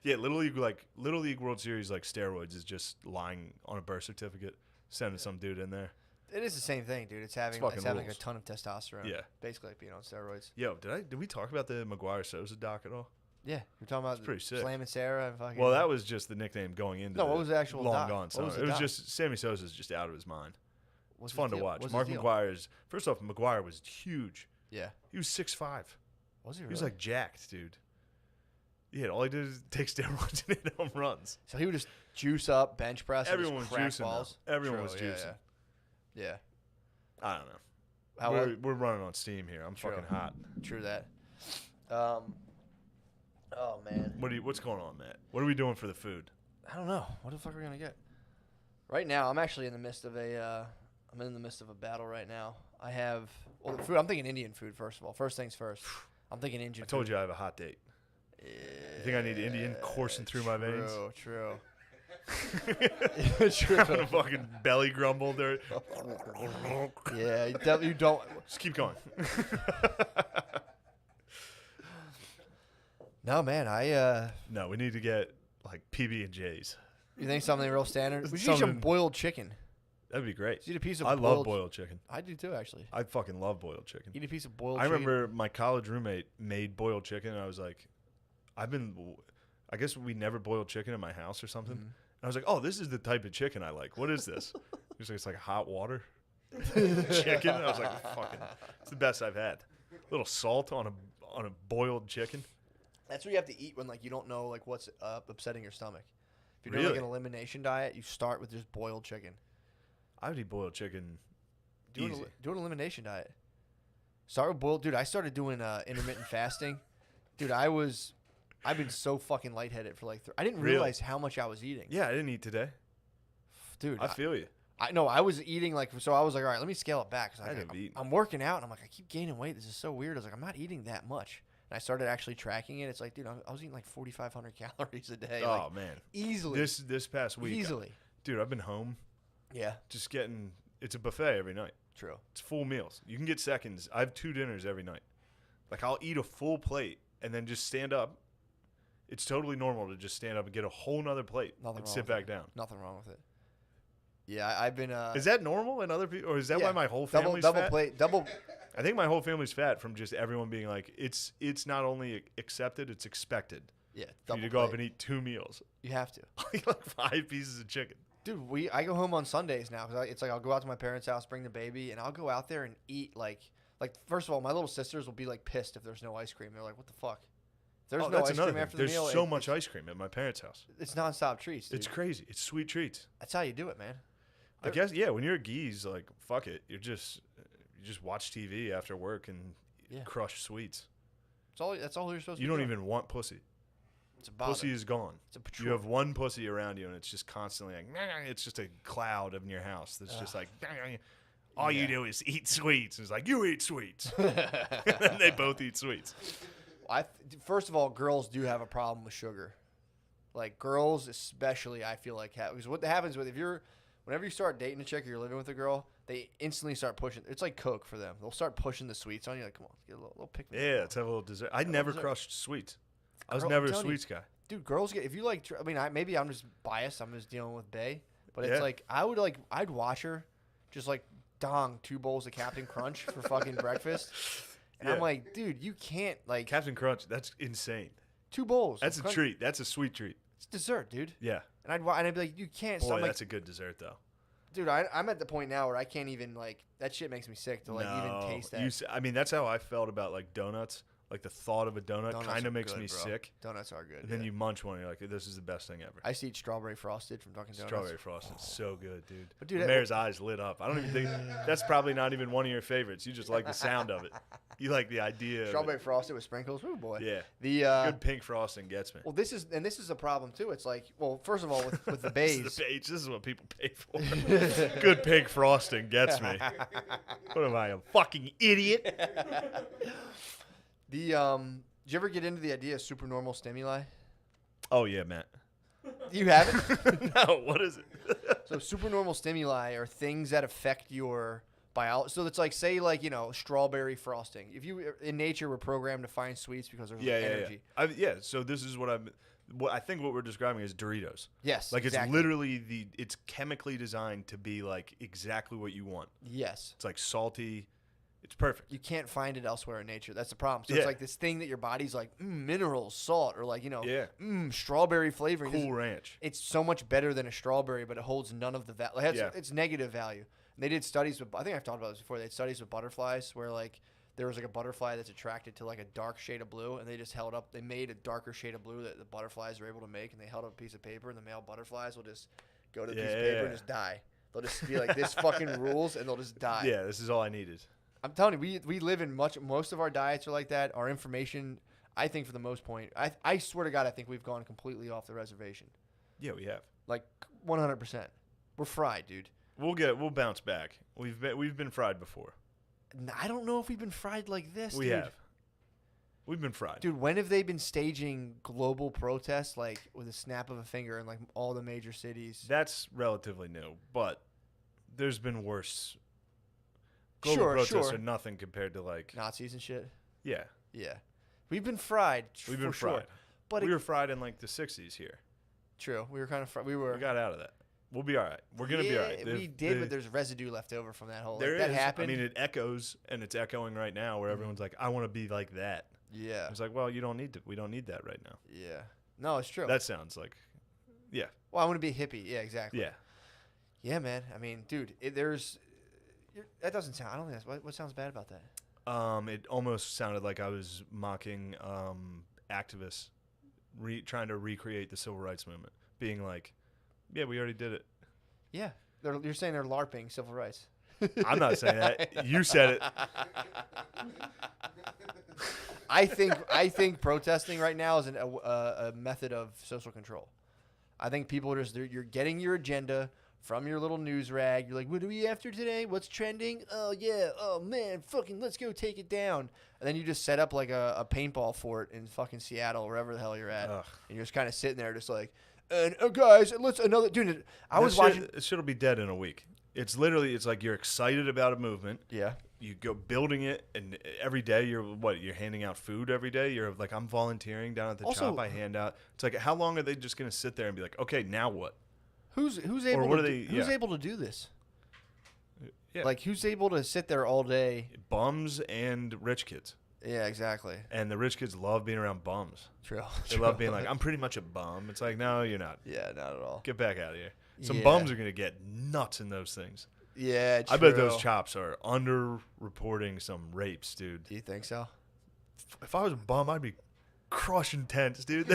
Yeah, Little League World Series like steroids is just lying on a birth certificate, sending some dude in there. It is the same thing, dude. It's having fucking like a rules. ton of testosterone. Yeah. Basically like being on steroids. Yo, did we talk about the McGuire Sosa doc at all? Yeah. You're talking about pretty sick. Slam and Sarah and fucking. Well, that was just the nickname going into. No, what was the actual long doc? gone? What So was the it was doc? just Sammy Sosa's just out of his mind. What's It's fun his to deal? watch. What's his Mark deal? McGuire's first off. McGuire was huge. Yeah. He was 6'5". Was he He really? was like jacked, dude. Yeah, all he did is take steroids and hit home runs. So he would just juice up, bench press, and Everyone just was crack juicing. balls. Now. Everyone True, was yeah, juicing. Yeah. I don't know. How We're running on steam here. I'm True. fucking hot. True that. Oh man. What's going on, Matt? What are we doing for the food? I don't know. What the fuck are we gonna get? Right now, I'm actually in the midst of a. I'm in the midst of a battle right now. I have the food. I'm thinking Indian food first of all. First things first. I'm thinking Indian. I told you I have a hot date. You think I need Indian coursing through my veins? True. I'm gonna fucking belly grumble there. Yeah, you don't. Just keep going. No, man. No, we need to get like PB and J's. You think something real standard? We should eat some Something- boiled chicken. That'd be great. Just eat a piece of I boiled love boiled chicken. I do too, actually. I fucking love boiled chicken. Eat a piece of boiled I chicken. remember my college roommate made boiled chicken, and I was like, I guess we never boiled chicken in my house or something. Mhm. And I was like, oh, this is the type of chicken I like. What is this? He was like, it's like hot water chicken. I was like, fucking, it's the best I've had. A little salt on a boiled chicken. That's what you have to eat when like you don't know like what's upsetting your stomach. If you're doing like Really? an elimination diet, you start with just boiled chicken. I would eat boiled chicken Do easy. an elimination diet. Start with boiled. Dude, I started doing intermittent fasting. Dude, I've been so fucking lightheaded for like I didn't Really? realize how much I was eating. Yeah, I didn't eat today. Dude, I feel you. I know I was eating like so. I was like, all right, let me scale it back because I didn't eat. I'm working out and I'm like, I keep gaining weight. This is so weird. I was like, I'm not eating that much. And I started actually tracking it. It's like, dude, I was eating like 4,500 calories a day. Oh like, man, easily. this past week, Easily. dude, I've been home Yeah. just getting. It's a buffet every night. True. It's full meals. You can get seconds. I have 2 dinners every night. Like I'll eat a full plate and then just stand up. It's totally normal to just stand up and get a whole nother plate Nothing and wrong sit with back it. down. Nothing wrong with it. Yeah, I've been. Is that normal in other people, or is that yeah, why my whole double family's double fat? plate double? I think my whole family's fat from just everyone being like, it's not only accepted, it's expected Yeah, for double you to go up plate. and eat 2 meals, You have to. like 5 pieces of chicken. Dude, I go home on Sundays now because it's like I'll go out to my parents' house, bring the baby, and I'll go out there and eat like first of all, my little sisters will be like pissed if there's no ice cream. They're like, what the fuck? If there's Oh, no that's ice another cream thing. after There's the meal. so much ice cream at my parents' house. It's nonstop treats. Dude. It's crazy. It's sweet treats. That's how you do it, man. I guess yeah. When you're a geese, like fuck it, you just watch TV after work and Yeah. crush sweets. That's all you're supposed You to don't do. even want pussy. It's a bother. Pussy is gone. It's a patrol. You have one pussy around you, and it's just constantly like it's just a cloud in your house. That's just like all you Yeah. do is eat sweets. It's like you eat sweets, and then they both eat sweets. First of all, girls do have a problem with sugar. Like girls, especially, I feel like because what happens whenever you start dating a chick or you're living with a girl, they instantly start pushing. It's like Coke for them. They'll start pushing the sweets on you. Like, come on, get a little pick me up. Yeah, let's have a little dessert. I never dessert. crushed sweets. I was Girl- never I'm a telling you. sweets guy. Dude, girls get if you like. I mean, maybe I'm just biased. I'm just dealing with Bae, but it's Yeah. like I'd watch her just like dong 2 bowls of Captain Crunch for fucking breakfast, and I'm Yeah. like, dude, you can't like Captain Crunch, that's insane. 2 bowls. That's of a Crunch- treat. That's a sweet treat. It's dessert, dude. Yeah. And I'd be like, you can't. So Boy, I'm like, that's a good dessert though. dude, I'm at the point now where I can't even like that shit makes me sick to like even taste that. I mean, that's how I felt about like donuts. Like the thought of a donut Donuts kind are of makes good, me bro. sick. Donuts are good. And then yeah. you munch one, and you're like, this is the best thing ever. I used to eat strawberry frosted from Dunkin' Donuts. Strawberry frosted, so good, dude. But dude, The mayor's eyes lit up. I don't even think that's probably not even one of your favorites. You just like the sound of it. You like the idea. Of Strawberry frosted with sprinkles. Ooh boy. it. The Yeah. Good pink frosting gets me. well, this is a problem too. It's like, well, first of all, with the This bays, is the page. This is what people pay for. Good pink frosting gets me. What am I, a fucking idiot? did you ever get into the idea of supernormal stimuli? Oh yeah, Matt. You haven't? No, what is it? So supernormal stimuli are things that affect your biology. So it's like, say, like, strawberry frosting. If you in nature were programmed to find sweets because there's energy. Yeah. So this is what I think what we're describing is Doritos. Yes. Like exactly. it's literally it's chemically designed to be like exactly what you want. Yes. It's like salty. It's perfect. You can't find it elsewhere in nature. That's the problem. So Yeah. it's like this thing that your body's like, minerals, salt, or like, Yeah. strawberry flavoring. Cool Ranch. It's so much better than a strawberry, but it holds none of the value. Yeah. It's negative value. And they did studies with, I think I've talked about this before. They had studies with butterflies where like there was like a butterfly that's attracted to like a dark shade of blue, and they just held up, they made a darker shade of blue that the butterflies are able to make, and they held up a piece of paper, and the male butterflies will just go to the piece of paper and just die. They'll just be like, this fucking rules, and they'll just die. Yeah, this is all I needed. I'm telling you, we live in most of our diets are like that. Our information, I think for the most point, I swear to God, I think we've gone completely off the reservation. Yeah, we have. Like 100%. We're fried, dude. We'll bounce back. We've been fried before. I don't know if we've been fried like this, We dude. have. We've been fried. Dude, when have they been staging global protests like with a snap of a finger in like all the major cities? That's relatively new, but there's been worse. Global protests sure. are nothing compared to like Nazis and shit. yeah. Yeah. We've been fried. We've been for fried. Sure. But We were fried in like the 60s here. True. We were kind of we were. We got out of that. We'll be all right. We're gonna be all right. We did, but there's residue left over from that whole. There that is. happened. I mean, it echoes, and it's echoing right now, where everyone's like, "I want to be like that." Yeah. It's like, well, you don't need to. We don't need that right now. Yeah. No, it's true. That sounds like, yeah, well, I want to be a hippie. Yeah, exactly. yeah. Yeah, man. I mean, dude, that doesn't sound. I don't think that's what sounds bad about that. It almost sounded like I was mocking activists, trying to recreate the civil rights movement, being like, "Yeah, we already did it." Yeah, you're saying they're LARPing civil rights. I'm not saying that. You said it. I think protesting right now is a method of social control. I think people are you're getting your agenda from your little news rag. You're like, what are we after today? What's trending? Oh yeah, oh man, fucking let's go take it down. And then you just set up like a paintball fort in fucking Seattle, wherever the hell you're at, Ugh. and you're just kind of sitting there, just like, and guys, let's another dude. I was watching. This shit'll be dead in a week. It's like you're excited about a movement. Yeah. You go building it, and every day you're handing out food every day. You're like, I'm volunteering down at the Also- shop. I hand out. It's like, how long are they just gonna sit there and be like, okay, now what? Who's able what to are they- who's yeah. able to do this? Yeah. Like who's able to sit there all day? Bums and rich kids, Yeah, exactly. and the rich kids love being around bums. True. They love being like, I'm pretty much a bum. It's like, no, you're not. Yeah, not at all. Get back out of here. Some Yeah. bums are gonna get nuts in those things. Yeah, true. I bet those chops are under-reporting some rapes, dude. Do you think so? If I was a bum, I'd be crushing tents, dude.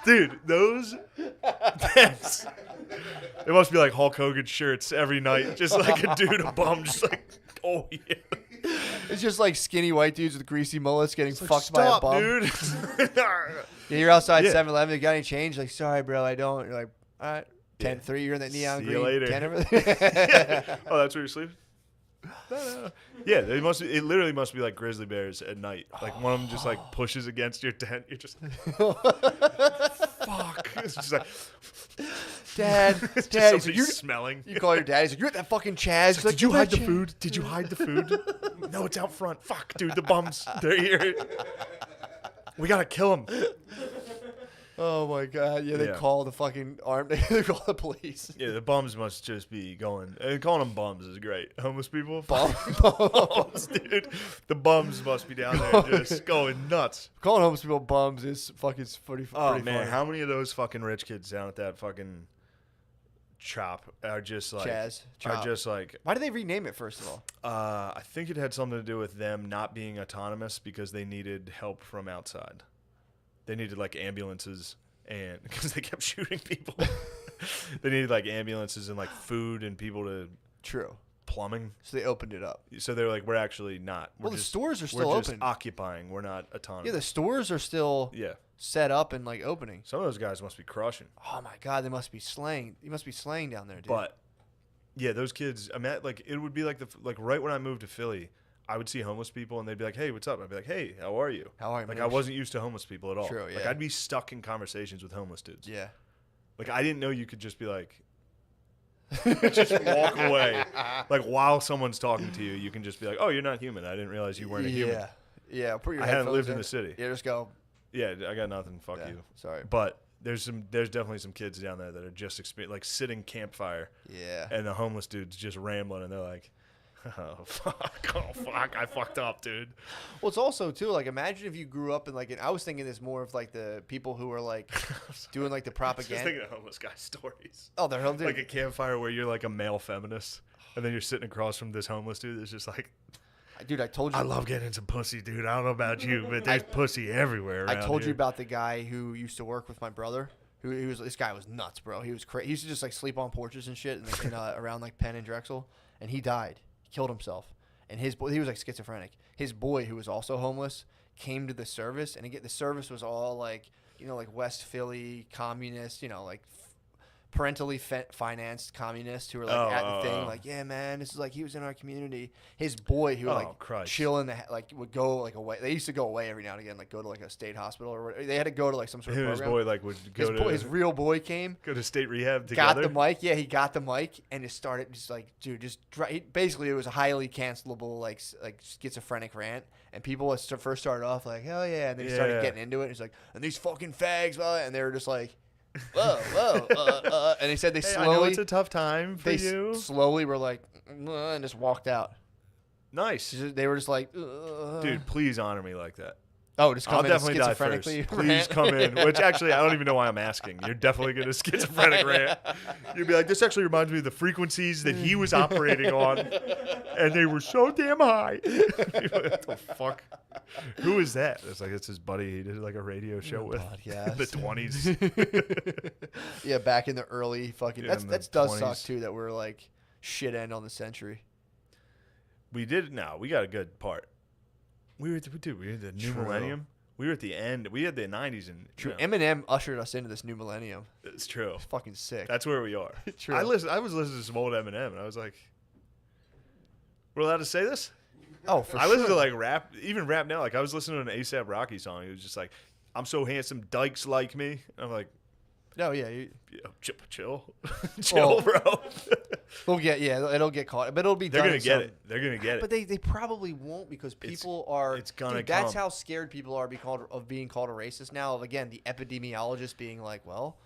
Dude, those tents. It must be like Hulk Hogan shirts every night. Just like a dude, a bum, just like, oh yeah. It's just like skinny white dudes with greasy mullets getting Like, fucked by a stop, bum. dude. Yeah, you're outside Yeah. 7-Eleven. You got any change? Like, sorry, bro, I don't. You're like, all right, 10-3. You're in that neon See green. you later. 10 Oh, that's where you're sleeping? No. Yeah, they must. It literally must be like grizzly bears at night. Like one of them just like pushes against your tent. You're just fuck. It's just like Dad, it's just Dad. somebody smelling. You call your dad. He's like, you're at that fucking Chaz. He's like, Did you "You're hide that the Chaz." food? Did you hide the food? No, it's out front. Fuck, dude, the bums. They're here. We gotta kill them. Oh my god. Yeah, they Yeah. call the fucking arm. They call the police. Yeah, the bums must just be going. Calling them bums is great. Homeless people, Bum- bums, dude. The bums must be down there just going nuts. Calling homeless people bums is fucking pretty. Oh pretty man, funny. how many of those fucking rich kids down at that fucking shop are just like Chaz. are Chop. just like Why did they rename it first of all? I think it had something to do with them not being autonomous because they needed help from outside. They needed like ambulances and because they kept shooting people. They needed like ambulances and like food and people to True. plumbing. So they opened it up. So they're like, we're actually not. We're Well, the just, stores are still we're just open. occupying. We're not autonomous. Yeah, the stores are still Yeah. set up and like opening. Some of those guys must be crushing. Oh my god, they must be slaying. You must be slaying down there, dude. But yeah, those kids. I mean, like it would be like right when I moved to Philly, I would see homeless people and they'd be like, "Hey, what's up?" I'd be like, "Hey, how are you?" How are you? Like man? I wasn't used to homeless people at all. True, Like yeah. I'd be stuck in conversations with homeless dudes. Yeah. Like I didn't know you could just be like, just walk away. Like while someone's talking to you, you can just be like, "Oh, you're not human. I didn't realize you weren't a human." Yeah. Yeah. Put your I hadn't headphones lived in the city. Yeah, just go. Yeah, I got nothing. Fuck Yeah, you. sorry. But there's definitely some kids down there that are just like sitting campfire, Yeah. and the homeless dude's just rambling, and they're like, "Oh fuck, I fucked up, dude." Well, it's also too like imagine if you grew up in like I was thinking this more of like the people who are like doing like the Just propaganda. thinking of homeless guy stories. Oh, they're Like a campfire where you're like a male feminist, and then you're sitting across from this homeless dude that's just like, dude. I told you. "I love getting some pussy, dude. I don't know about you, but there's pussy everywhere." I around told you here." about the guy who used to work with my brother. This guy was nuts, bro. He was crazy. He used to just like sleep on porches and shit around like Penn and Drexel, and he died. He killed himself. And his boy, he was like schizophrenic. His boy, who was also homeless, came to the service, and the service was all like, like West Philly communist, like parentally financed communists who were like at the thing, like, yeah, man, this is like he was in our community. His boy who like Christ. chill in the like would go like away. They used to go away every now and again, like go to like a state hospital or whatever. They had to go to like some sort of program. His boy like would go his real boy came. Go to state rehab together. Got the mic, yeah, he got the mic and it started just like, dude, basically it was a highly cancelable like schizophrenic rant, and people first started off like, hell yeah, and then he started getting into it. And he's like, and these fucking fags, blah, and they were just like, whoa, and they said they slowly. I know it's a tough time for you. Slowly were like, and just walked out. Nice. They were just like, dude, please honor me like that. Oh, just come I'll in definitely die first. Please come in. Which actually, I don't even know why I'm asking. You're definitely going to schizophrenic rant. You'd be like, this actually reminds me of the frequencies that he was operating on, and they were so damn high. What the fuck? Who is that? It's like, it's his buddy. He did like a radio show with in the 20s. Yeah, back in the early fucking. That does suck too. That we're like shit end on the century. We did. No, we got a good part. We were at the new millennium. We were at the end. We had the 90s and true. Eminem ushered us into this new millennium. It's true. It's fucking sick. That's where we are. True. I was listening to some old Eminem and I was like, we're allowed to say this? Oh, for sure. I listen to like rap, even rap now. Like I was listening to an A$AP Rocky song. It was just like, I'm so handsome, dykes like me. And I'm like, no, yeah, chill, chill, bro. It'll get caught, but it'll be. They're gonna get it. They're gonna get it. But they probably won't because people are. It's gonna. Dude, that's how scared people are being called a racist now. Of again, the epidemiologist being like, well,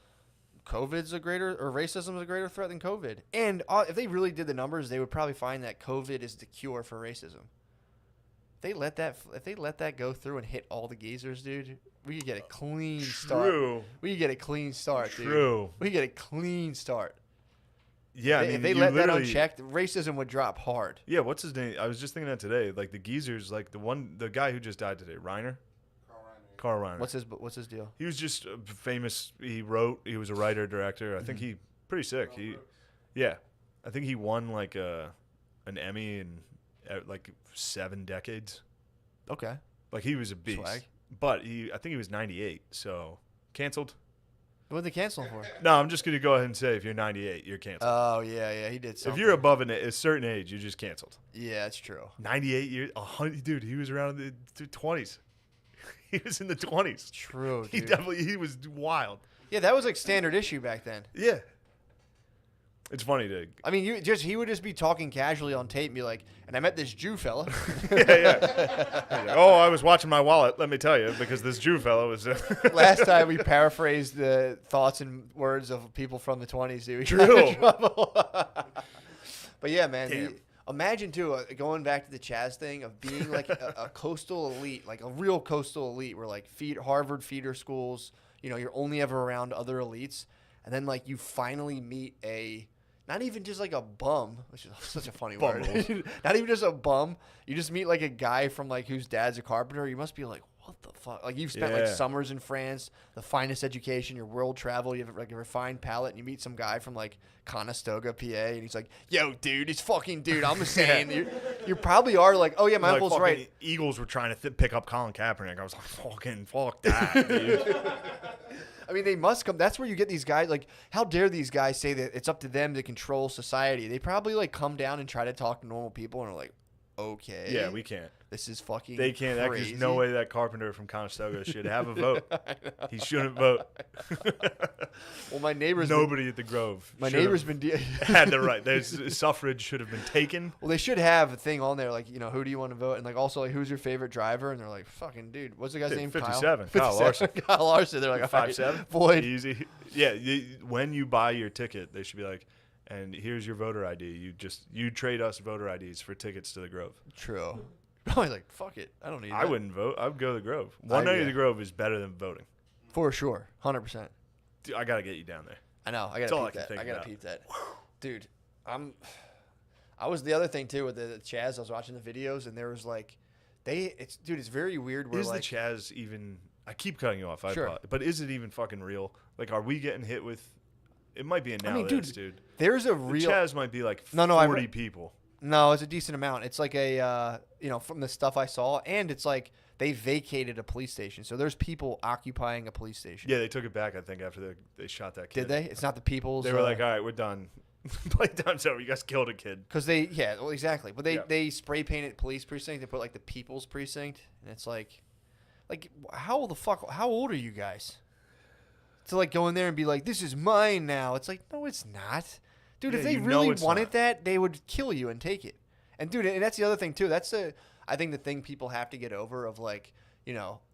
racism is a greater threat than COVID. And if they really did the numbers, they would probably find that COVID is the cure for racism. If they let that go through and hit all the geezers, dude, we could get a clean start. We could get a clean start, dude. True. We could get a clean start. Yeah, if they let that unchecked, racism would drop hard. Yeah, what's his name? I was just thinking that today. Like the geezers, like the guy who just died today, Reiner. Carl Reiner. What's his deal? He was just famous. He was a writer, director. I think he pretty sick. I think he won like an Emmy in like 7 decades. Okay. Like he was a beast. Swag. But I think he was 98, so canceled. What did they cancel him for? No, I'm just gonna go ahead and say if you're 98, you're canceled. Oh yeah, he did something. If you're above a certain age, you're just canceled. Yeah, that's true. 98 years, 100, dude. He was around in the 20s. He was in the 20s. True. Dude. He was wild. Yeah, that was like standard issue back then. Yeah. It's funny to. I mean, he would just be talking casually on tape and be like, and I met this Jew fella. Yeah. Oh, I was watching my wallet, let me tell you, because this Jew fella was. Last time we paraphrased the thoughts and words of people from the 20s, dude. True. But yeah, man. Imagine, too, going back to the Chaz thing of being like a coastal elite, like a real coastal elite where like Harvard feeder schools, you're only ever around other elites. And then like you finally meet not even just like a bum, which is such a funny word. Not even just a bum. You just meet like a guy from like whose dad's a carpenter. You must be like, what the fuck? Like you've spent like summers in France, the finest education, your world travel. You have like a refined palate, and you meet some guy from like Conestoga, PA, and he's like, yo, dude, he's fucking dude. I'm just saying, you probably are like, oh yeah, my uncle's right. Eagles were trying to pick up Colin Kaepernick. I was like, fuck that, dude. I mean, they must come. That's where you get these guys. Like, how dare these guys say that it's up to them to control society? They probably like come down and try to talk to normal people and are like, okay. Yeah, we can't. This is fucking They can't. crazy. There's no way that carpenter from Conestoga should have a vote. He shouldn't vote. Well, my neighbor's Nobody at the Grove. My neighbor's been had the right. Suffrage should have been taken. Well, they should have a thing on there like, who do you want to vote? And like also like, who's your favorite driver? And they're like, fucking dude, what's the guy's name? 57. Kyle Larson. Kyle Larson. They're like, 5'7". Floyd. Easy. Yeah. When you buy your ticket, they should be like, and here's your voter ID. You trade us voter IDs for tickets to the Grove. True. Probably like, fuck it. I don't need it. I wouldn't vote. I would go to the Grove. One night at the Grove is better than voting. For sure. 100%. Dude, I got to get you down there. I know. I got to peep that. Dude, I was the other thing too with the Chaz. I was watching the videos and there was like, it's very weird. Where is like, the Chaz even, I keep cutting you off. Sure. But is it even fucking real? Like, are we getting hit with, it might be a nowadays, dude. There's a real. The Chaz might be like 40 people. No, it's a decent amount. It's like a, from the stuff I saw, and it's like they vacated a police station. So there's people occupying a police station. Yeah, they took it back, I think, after they shot that kid. Did they? It's not the people's. They were like, all right, we're done. Playtime's over. You guys killed a kid. Because well, exactly. But they spray painted police precinct. They put like the people's precinct. And it's like how old are you guys? To like go in there and be like, this is mine now. It's like, no, it's not. Dude, if they really wanted that, they would kill you and take it. And dude, and that's the other thing too. I think the thing people have to get over of like,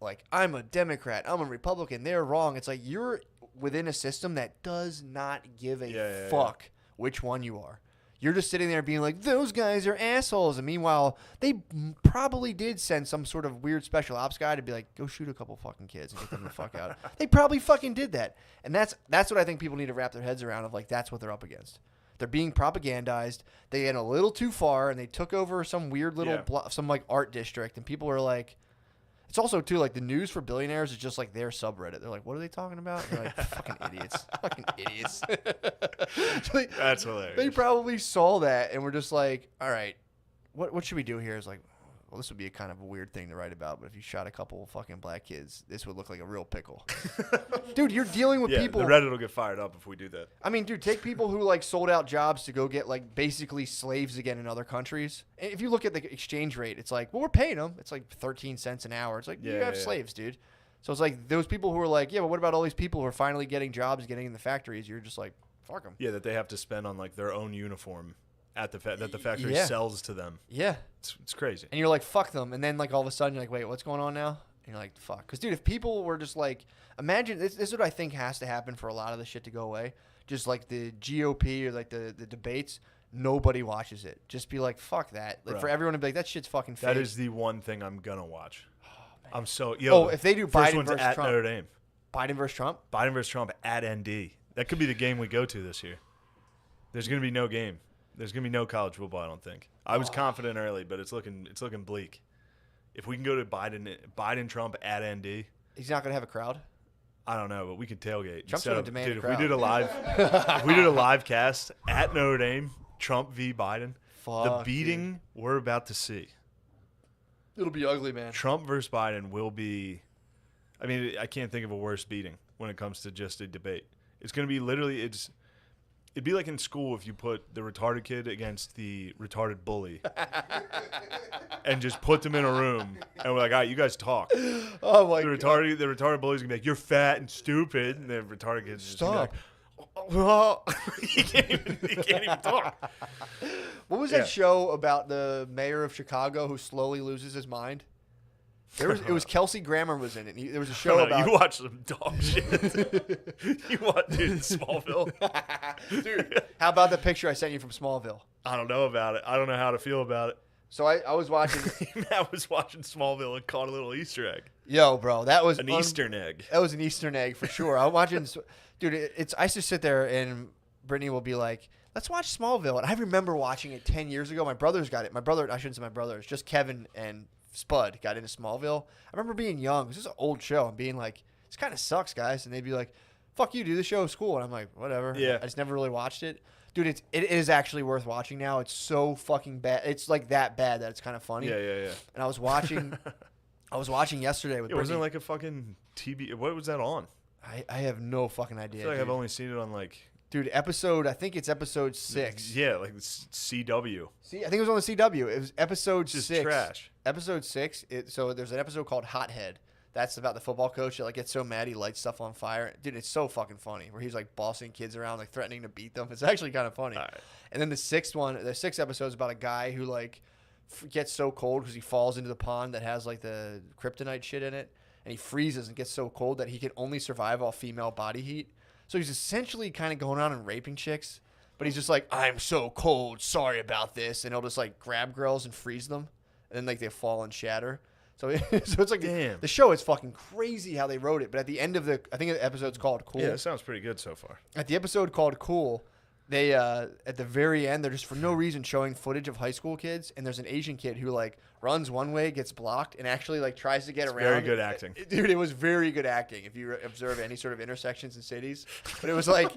like I'm a Democrat, I'm a Republican, they're wrong. It's like you're within a system that does not give a fuck which one you are. You're just sitting there being like, those guys are assholes. And meanwhile, they probably did send some sort of weird special ops guy to be like, go shoot a couple fucking kids and get them the fuck out. They probably fucking did that. And that's what I think people need to wrap their heads around of like, that's what they're up against. They're being propagandized. They went a little too far, and they took over some weird little some like art district, and people are like, it's also too like the news for billionaires is just like their subreddit. They're like, what are they talking about? And they're like, fucking idiots, fucking idiots. So That's hilarious. They probably saw that and were just like, all right, what should we do here? Is like, well, this would be a kind of a weird thing to write about, but if you shot a couple fucking black kids, this would look like a real pickle. Dude, you're dealing with people. The Reddit will get fired up if we do that. I mean, dude, take people who like sold out jobs to go get like basically slaves again in other countries. And if you look at the exchange rate, it's like, well, we're paying them. It's like 13 cents an hour. It's like, you have slaves, dude. So it's like those people who are like, yeah, but what about all these people who are finally getting jobs, getting in the factories? You're just like, fuck them. Yeah, that they have to spend on like their own uniform at that the factory sells to them. Yeah. It's crazy. And you're like, fuck them. And then like all of a sudden you're like, wait, what's going on now? And you're like, fuck. Because, dude, if people were just like, imagine, this is what I think has to happen for a lot of this shit to go away. Just like the GOP or like the debates, nobody watches it. Just be like, fuck that. Like for everyone to be like, that shit's fucking fake. That is the one thing I'm going to watch. Oh, I'm so, if they do first Biden one's versus at Trump. Notre Dame. Biden versus Trump? Biden versus Trump at ND. That could be the game we go to this year. There's going to be no game. There's going to be no college football, I don't think. I was confident early, but it's looking bleak. If we can go to Biden Trump at ND. He's not going to have a crowd? I don't know, but we could tailgate. Trump's going to demand a crowd. If we did a live cast at Notre Dame, Trump v. Biden, the beating we're about to see. It'll be ugly, man. Trump versus Biden will be, I mean, I can't think of a worse beating when it comes to just a debate. It's going to be literally, it'd be like in school if you put the retarded kid against the retarded bully and just put them in a room and we're like, all right, you guys talk. Oh, my God. The retarded bully's going to be like, you're fat and stupid. And the retarded kid's just going to be like, he can't even talk. What was that show about the mayor of Chicago who slowly loses his mind? It was Kelsey Grammer was in it. There was a show about. You watch some dog shit. You watch, dude, Smallville. Dude, how about the picture I sent you from Smallville? I don't know about it. I don't know how to feel about it. So I was watching. Matt was watching Smallville and caught a little Easter egg. Yo, bro, that was an Eastern egg. That was an Eastern egg for sure. I'm watching. Dude, I used to sit there and Brittany will be like, let's watch Smallville. And I remember watching it 10 years ago. My brother's got it. I shouldn't say my brothers, just Kevin and Spud got into Smallville. I remember being young. This is an old show and being like, this kind of sucks, guys. And they'd be like, fuck you, dude. The show's cool. And I'm like, whatever. Yeah. I just never really watched it. Dude, it is actually worth watching now. It's so fucking bad. It's like that bad that it's kind of funny. Yeah. And I was watching yesterday with Brittany. Wasn't it like a fucking TV? What was that on? I have no fucking idea. I feel like I've only seen it on like. Dude, I think it's episode 6. Yeah, like CW. See, I think it was on the CW. It was episode 6. Just trash. Episode 6. So there's an episode called Hothead. That's about the football coach that like gets so mad he lights stuff on fire. Dude, it's so fucking funny. Where he's like bossing kids around, like threatening to beat them. It's actually kind of funny. All right. And then the sixth episode is about a guy who like gets so cold because he falls into the pond that has like the kryptonite shit in it, and he freezes and gets so cold that he can only survive off female body heat. So he's essentially kind of going around and raping chicks, but he's just like, I'm so cold, sorry about this, and he'll just like grab girls and freeze them, and then like they fall and shatter. So it's like the show is fucking crazy how they wrote it. But at the end of I think the episode's called Cool. Yeah, it sounds pretty good so far. At the episode called Cool, they at the very end they're just for no reason showing footage of high school kids, and there's an Asian kid who like runs one way, gets blocked, and actually like tries to get around. Very good acting. Dude, it was very good acting if you observe any sort of intersections in cities. But it was like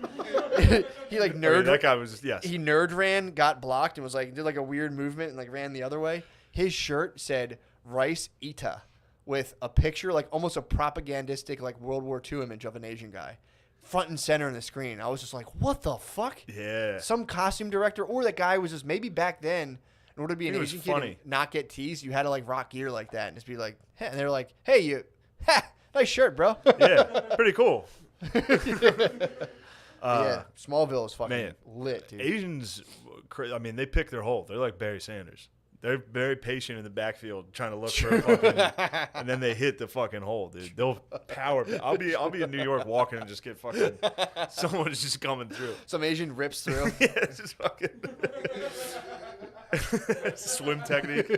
he like nerd. That guy was yes. He nerd ran, got blocked, and was like did like a weird movement and like ran the other way. His shirt said Rice Ita with a picture, like almost a propagandistic like World War II image of an Asian guy, front and center on the screen. I was just like, what the fuck? Yeah. Some costume director or that guy was just maybe back then. In order to be an Asian kid and not get teased, you had to like rock gear like that and just be like, hey. And they're like, hey, you, nice shirt, bro. Yeah, pretty cool. Yeah, Smallville is fucking man, lit, dude. Asians, I mean, they pick their hole. They're like Barry Sanders. They're very patient in the backfield, trying to look for a fucking, and then they hit the fucking hole, dude. They'll power. I'll be in New York walking and just get fucking. Someone's just coming through. Some Asian rips through. Yeah, it's just fucking swim technique.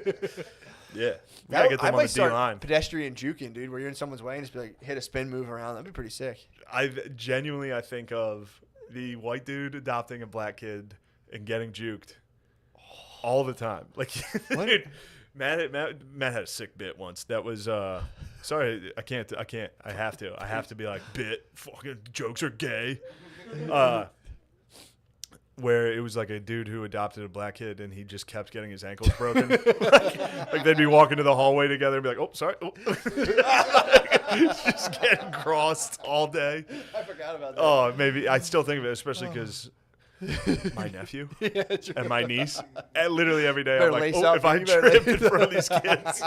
Yeah, gotta get them on the D line. Pedestrian juking, dude, where you're in someone's way and just be like hit a spin move around. That'd be pretty sick. I think of the white dude adopting a black kid and getting juked. All the time. Like, dude, Matt had a sick bit once. That was, sorry, I can't, I have to be like, bit, fucking jokes are gay. Where it was like a dude who adopted a black kid and he just kept getting his ankles broken. like they'd be walking to the hallway together and be like, oh, sorry. Oh. Just getting crossed all day. I forgot about that. Oh, maybe. I still think of it, especially because my nephew and my niece. And literally every day, I'm like, if I trip in front of these kids,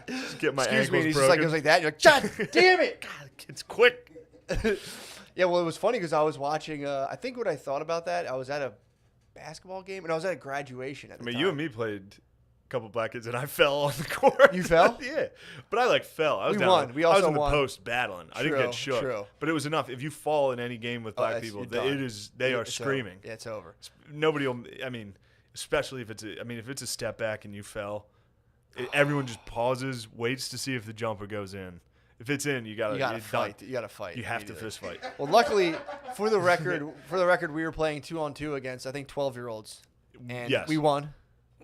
just get my ankles me, and he's broken. just like, goes like that. You're like, God damn it. God, kids, quick. Yeah, well, it was funny because I was watching, I think what I thought about that, I was at a basketball game and I was at a graduation at the time. You and me played a couple black kids and I fell on the court. You fell? Yeah. But I like fell. I was We down. won. We also I was in the won. post battling. I didn't get shook. True. But it was enough. If you fall in any game with black that's- people, you're done. they are It's screaming. over. Yeah, it's over. Nobody will, I mean, especially if it's a step back and you fell, everyone just pauses, waits to see if the jumper goes in. If it's in, you gotta fight. You gotta fight. You have to fist fight. Well, luckily, for the record, we were playing 2-on-2 against I think 12-year-olds, and Yes. we won.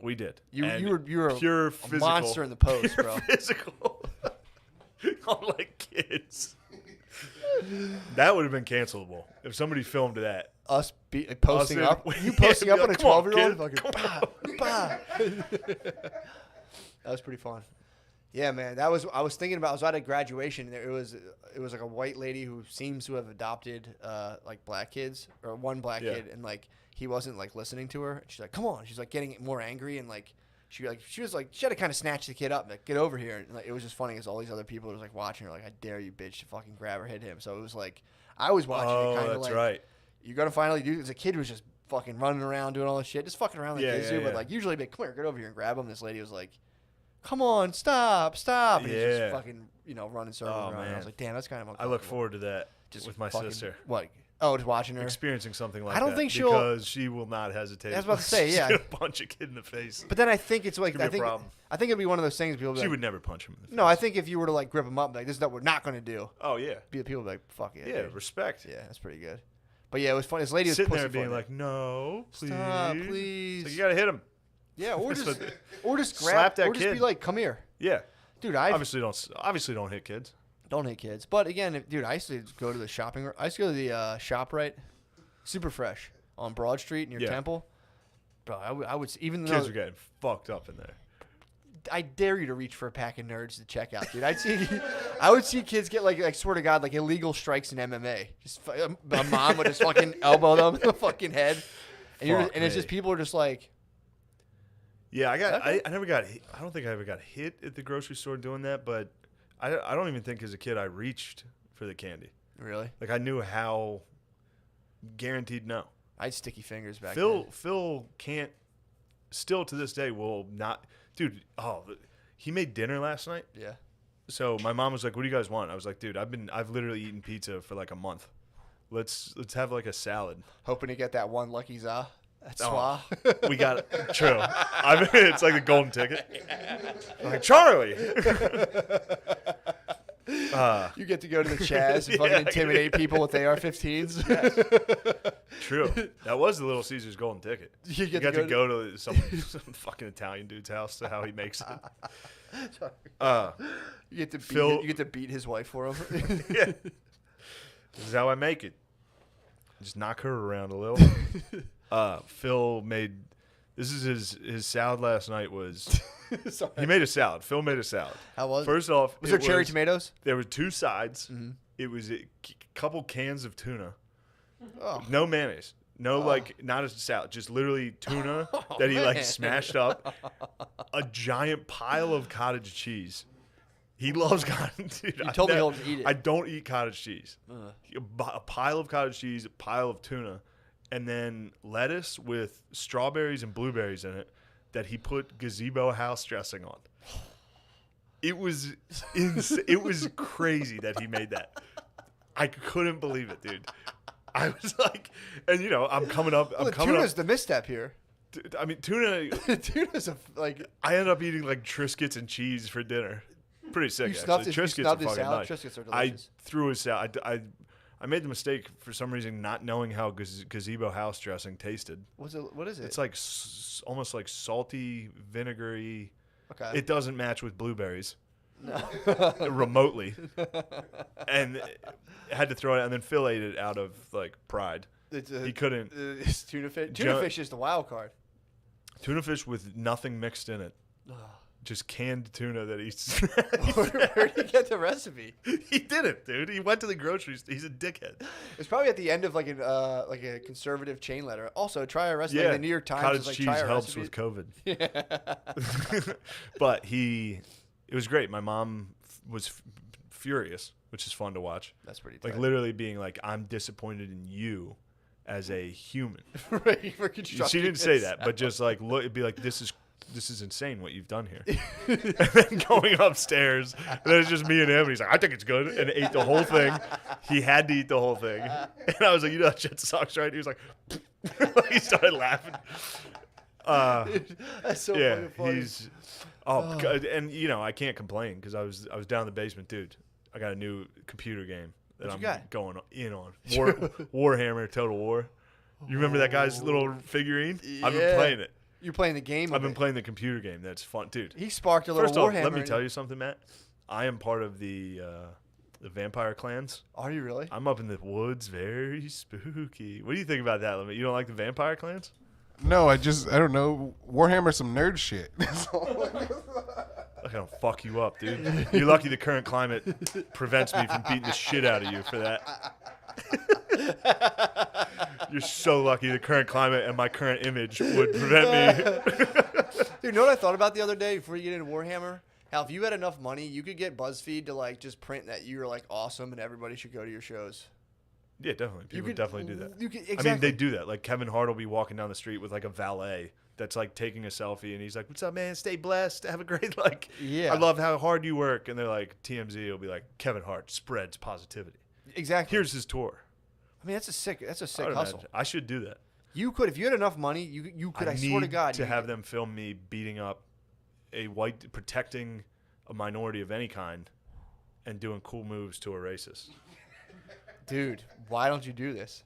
We did. You And were pure a physical, monster in the post, pure bro. Physical, like kids. That would have been cancelable if somebody filmed that. Us posting in- up. You Yeah, posting up be on a like, "Come on, 12-year-old? kid. Fucking bah, bah. That was pretty fun. Yeah, man. I was thinking about. I was at a graduation. And it was like a white lady who seems to have adopted like black kids or one black kid, and like he wasn't like listening to her. She's like, "Come on!" She's like getting more angry, and like she had to kind of snatch the kid up, and like, get over here. And like, it was just funny because all these other people were like watching her, like, "I dare you, bitch, to fucking grab her, hit him." So it was like I was watching it kind of that's like, right. you're gonna finally do this. A kid was just fucking running around doing all this shit, just fucking around like kids do. yeah. But like usually, be like, "Come here, get over here and grab him." This lady was like, "Come on, stop!" And he's just fucking, running circles around. Man. And I was like, "Damn, that's kind of uncomfortable." I look forward to that Just with my fucking- sister. What? Oh, just watching her. Experiencing something like I don't that think she'll- because she will not hesitate. I was about to say, She's yeah. gonna punch a kid in the face. But then I think it's like Could be a problem. I think it'd be one of those things people. Be She like, would never punch him in the face. No, I think if you were to like grip him up, like this is what we're not gonna do. Oh yeah. People would be like, "Fuck it." Yeah, dude. respect. Yeah, that's pretty good. But yeah, it was funny. This lady was Sitting there pussyfooting being like, "No, please, "Stop, please." It's like, you gotta hit him. Yeah, or That's just what- or just grab, Slap that or just be kid. like, "Come here, Yeah, dude." I obviously don't hit kids. don't hate kids, but again, dude, I used to go to the shopping. I used to go to the ShopRite, Super Fresh on Broad Street near Yeah. Temple. Bro, I would even though Kids are getting fucked up in there. I dare you to reach for a pack of nerds to check out, dude. I would see kids get like swear to God, like illegal strikes in MMA. Just a mom would just fucking elbow them in the fucking head, and it's just people are just like, Yeah, Okay. I never got hit. I don't think I ever got hit at the grocery store doing that, but I don't even think as a kid I reached for the candy. really? Like I knew how. Guaranteed no. I had sticky fingers back Phil can't. Still to this day will not. Dude, he made dinner last night. then. Yeah. So my mom was like, "What do you guys want?" I was like, "Dude, I've literally eaten pizza for like a month. Let's have like a salad." Hoping to get that one lucky za. That's Oh. why. We got it. True. I mean, it's like the golden ticket. I'm like, Charlie. You get to go to the Chaz and fucking intimidate people with AR-15s. True. That was the Little Caesars golden ticket. You You got to go to some fucking Italian dude's house to how he makes it. You get to beat. Phil- You get to beat his wife for him. Yeah. This is how I make it. Just knock her around a little. Phil made. This is his salad last night was. Sorry. He made a salad. Phil made a salad. How was it? First off, Was there cherry tomatoes? There were 2 sides. Mm-hmm. It was a couple cans of tuna. Oh. No mayonnaise. No, not a salad. Just literally tuna that he man. smashed up. A giant pile of cottage cheese. He loves cottage cheese. You told me he'll eat it. I don't eat cottage cheese. A pile of cottage cheese, a pile of tuna, and then lettuce with strawberries and blueberries in it that he put gazebo house dressing on. It was it was crazy that he made that. I couldn't believe it, dude. I was like, and I'm coming up. Well, tuna's the misstep here. I mean, tuna. Tuna's I ended up eating Triscuits and cheese for dinner. Pretty sick. You snubbed actually. his- you Triscuits snubbed are his fucking salad? nice. Triscuits are I delicious. threw his salad. I made the mistake for some reason not knowing how gazebo house dressing tasted. What is it? It's like almost like salty, vinegary. Okay. It doesn't match with blueberries. No. Remotely. And I had to throw it out, and then Phil ate it out of pride. He couldn't. It's tuna fish. Tuna fish is the wild card. Tuna fish with nothing mixed in it. Just canned tuna that he's. Where did he get the recipe? He did it, dude. He went to the grocery store. He's a dickhead. It's probably at the end of a conservative chain letter. Also, try our recipe. Yeah, The New York Times cottage is like, cheese try our helps recipe. with COVID. But it was great. My mom was furious, which is fun to watch. That's pretty tight. Literally being like, "I'm disappointed in you as a human." Right, for She constructing didn't say this. that, but just look, it'd be like, "This is insane what you've done here." And then going upstairs, and then it's just me and him. And he's like, "I think it's good," and ate the whole thing. He had to eat the whole thing, and I was like, "You know that shit sucks, right?" He was like, he started laughing. That's so Yeah, fucking funny. he's God, and I can't complain because I was down in the basement, dude. I got a new computer game that What I'm you got? going in on. Warhammer Total War. You remember that guy's little figurine? I've been Yeah. playing it. You're playing the game. I've been playing the computer game. That's fun, dude. He sparked a little First off, Warhammer. let me tell you something, Matt. I am part of the vampire clans. Are you really? I'm up in the woods, very spooky. What do you think about that, Lemmy? You don't like the vampire clans? No, I don't know. Warhammer some nerd shit. I'm gonna fuck you up, dude. You're lucky the current climate prevents me from beating the shit out of you for that. You're so lucky the current climate and my current image would prevent me. Dude, you know what I thought about the other day before you get into Warhammer? How if you had enough money, you could get BuzzFeed to just print that you're awesome and everybody should go to your shows. Yeah, definitely. People could- definitely do that. you could- I mean, exactly. they do that. Like Kevin Hart will be walking down the street with a valet that's taking a selfie, and he's like, "What's up, man? Stay blessed. Have a great Yeah. I love how hard you work." And they're like, TMZ will be like, "Kevin Hart spreads positivity. Exactly. Here's his tour." I mean, that's a sick I would hustle. imagine. I should do that. You could, if you had enough money, you could. I swear to God, to you have could- them film me beating up protecting a minority of any kind, and doing cool moves to a racist. Dude, why don't you do this?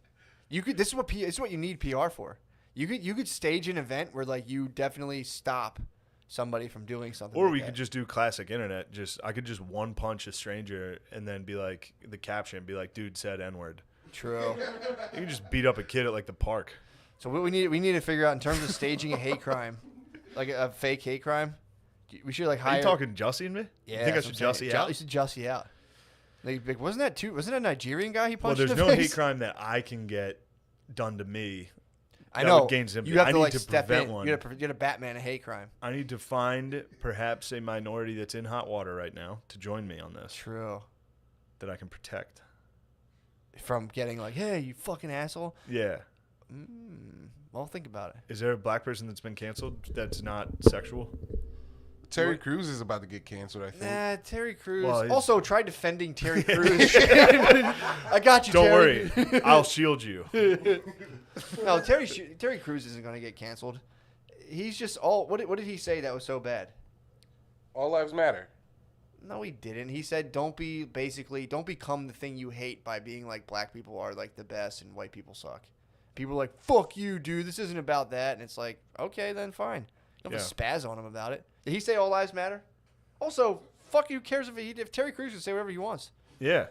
You could. This is what you need PR for. You could stage an event where you definitely stop somebody from doing something. Or like we that. could just do classic internet. I could just one punch a stranger and then be like, the caption be like, "Dude said N-word." True. You can just beat up a kid at the park. So what we need to figure out in terms of staging a hate crime, like a fake hate crime. We should hire. Are you talking Jussie and me? Yeah. You think I that's should what I'm saying. Jussie out? You should Jussie out. Wasn't that a Nigerian guy he Well, punched there's in the no face? hate crime that I can get done to me. I that know. would gain sympathy. You have I to need to step prevent in. one. You got to Batman a hate crime. I need to find perhaps a minority that's in hot water right now to join me on this True. that I can protect. From getting hey, you fucking asshole. Yeah. Well, think about it. Is there a black person that's been canceled that's not sexual? Terry Crews is about to get canceled, I think. Nah, Terry Crews. Well, he's- Also, try defending Terry Crews. I got you, Don't Terry. worry. I'll shield you. No, Terry Crews isn't going to get canceled. He's just all. What did he say that was so bad? All lives matter. No, he didn't. He said don't become the thing you hate by being like black people are like the best and white people suck. People are like, fuck you, dude. This isn't about that. And it's like, okay, then fine. You don't have to spaz on him about it. Did he say all lives matter? Also, fuck you, who cares if Terry Crews can say whatever he wants? Yeah.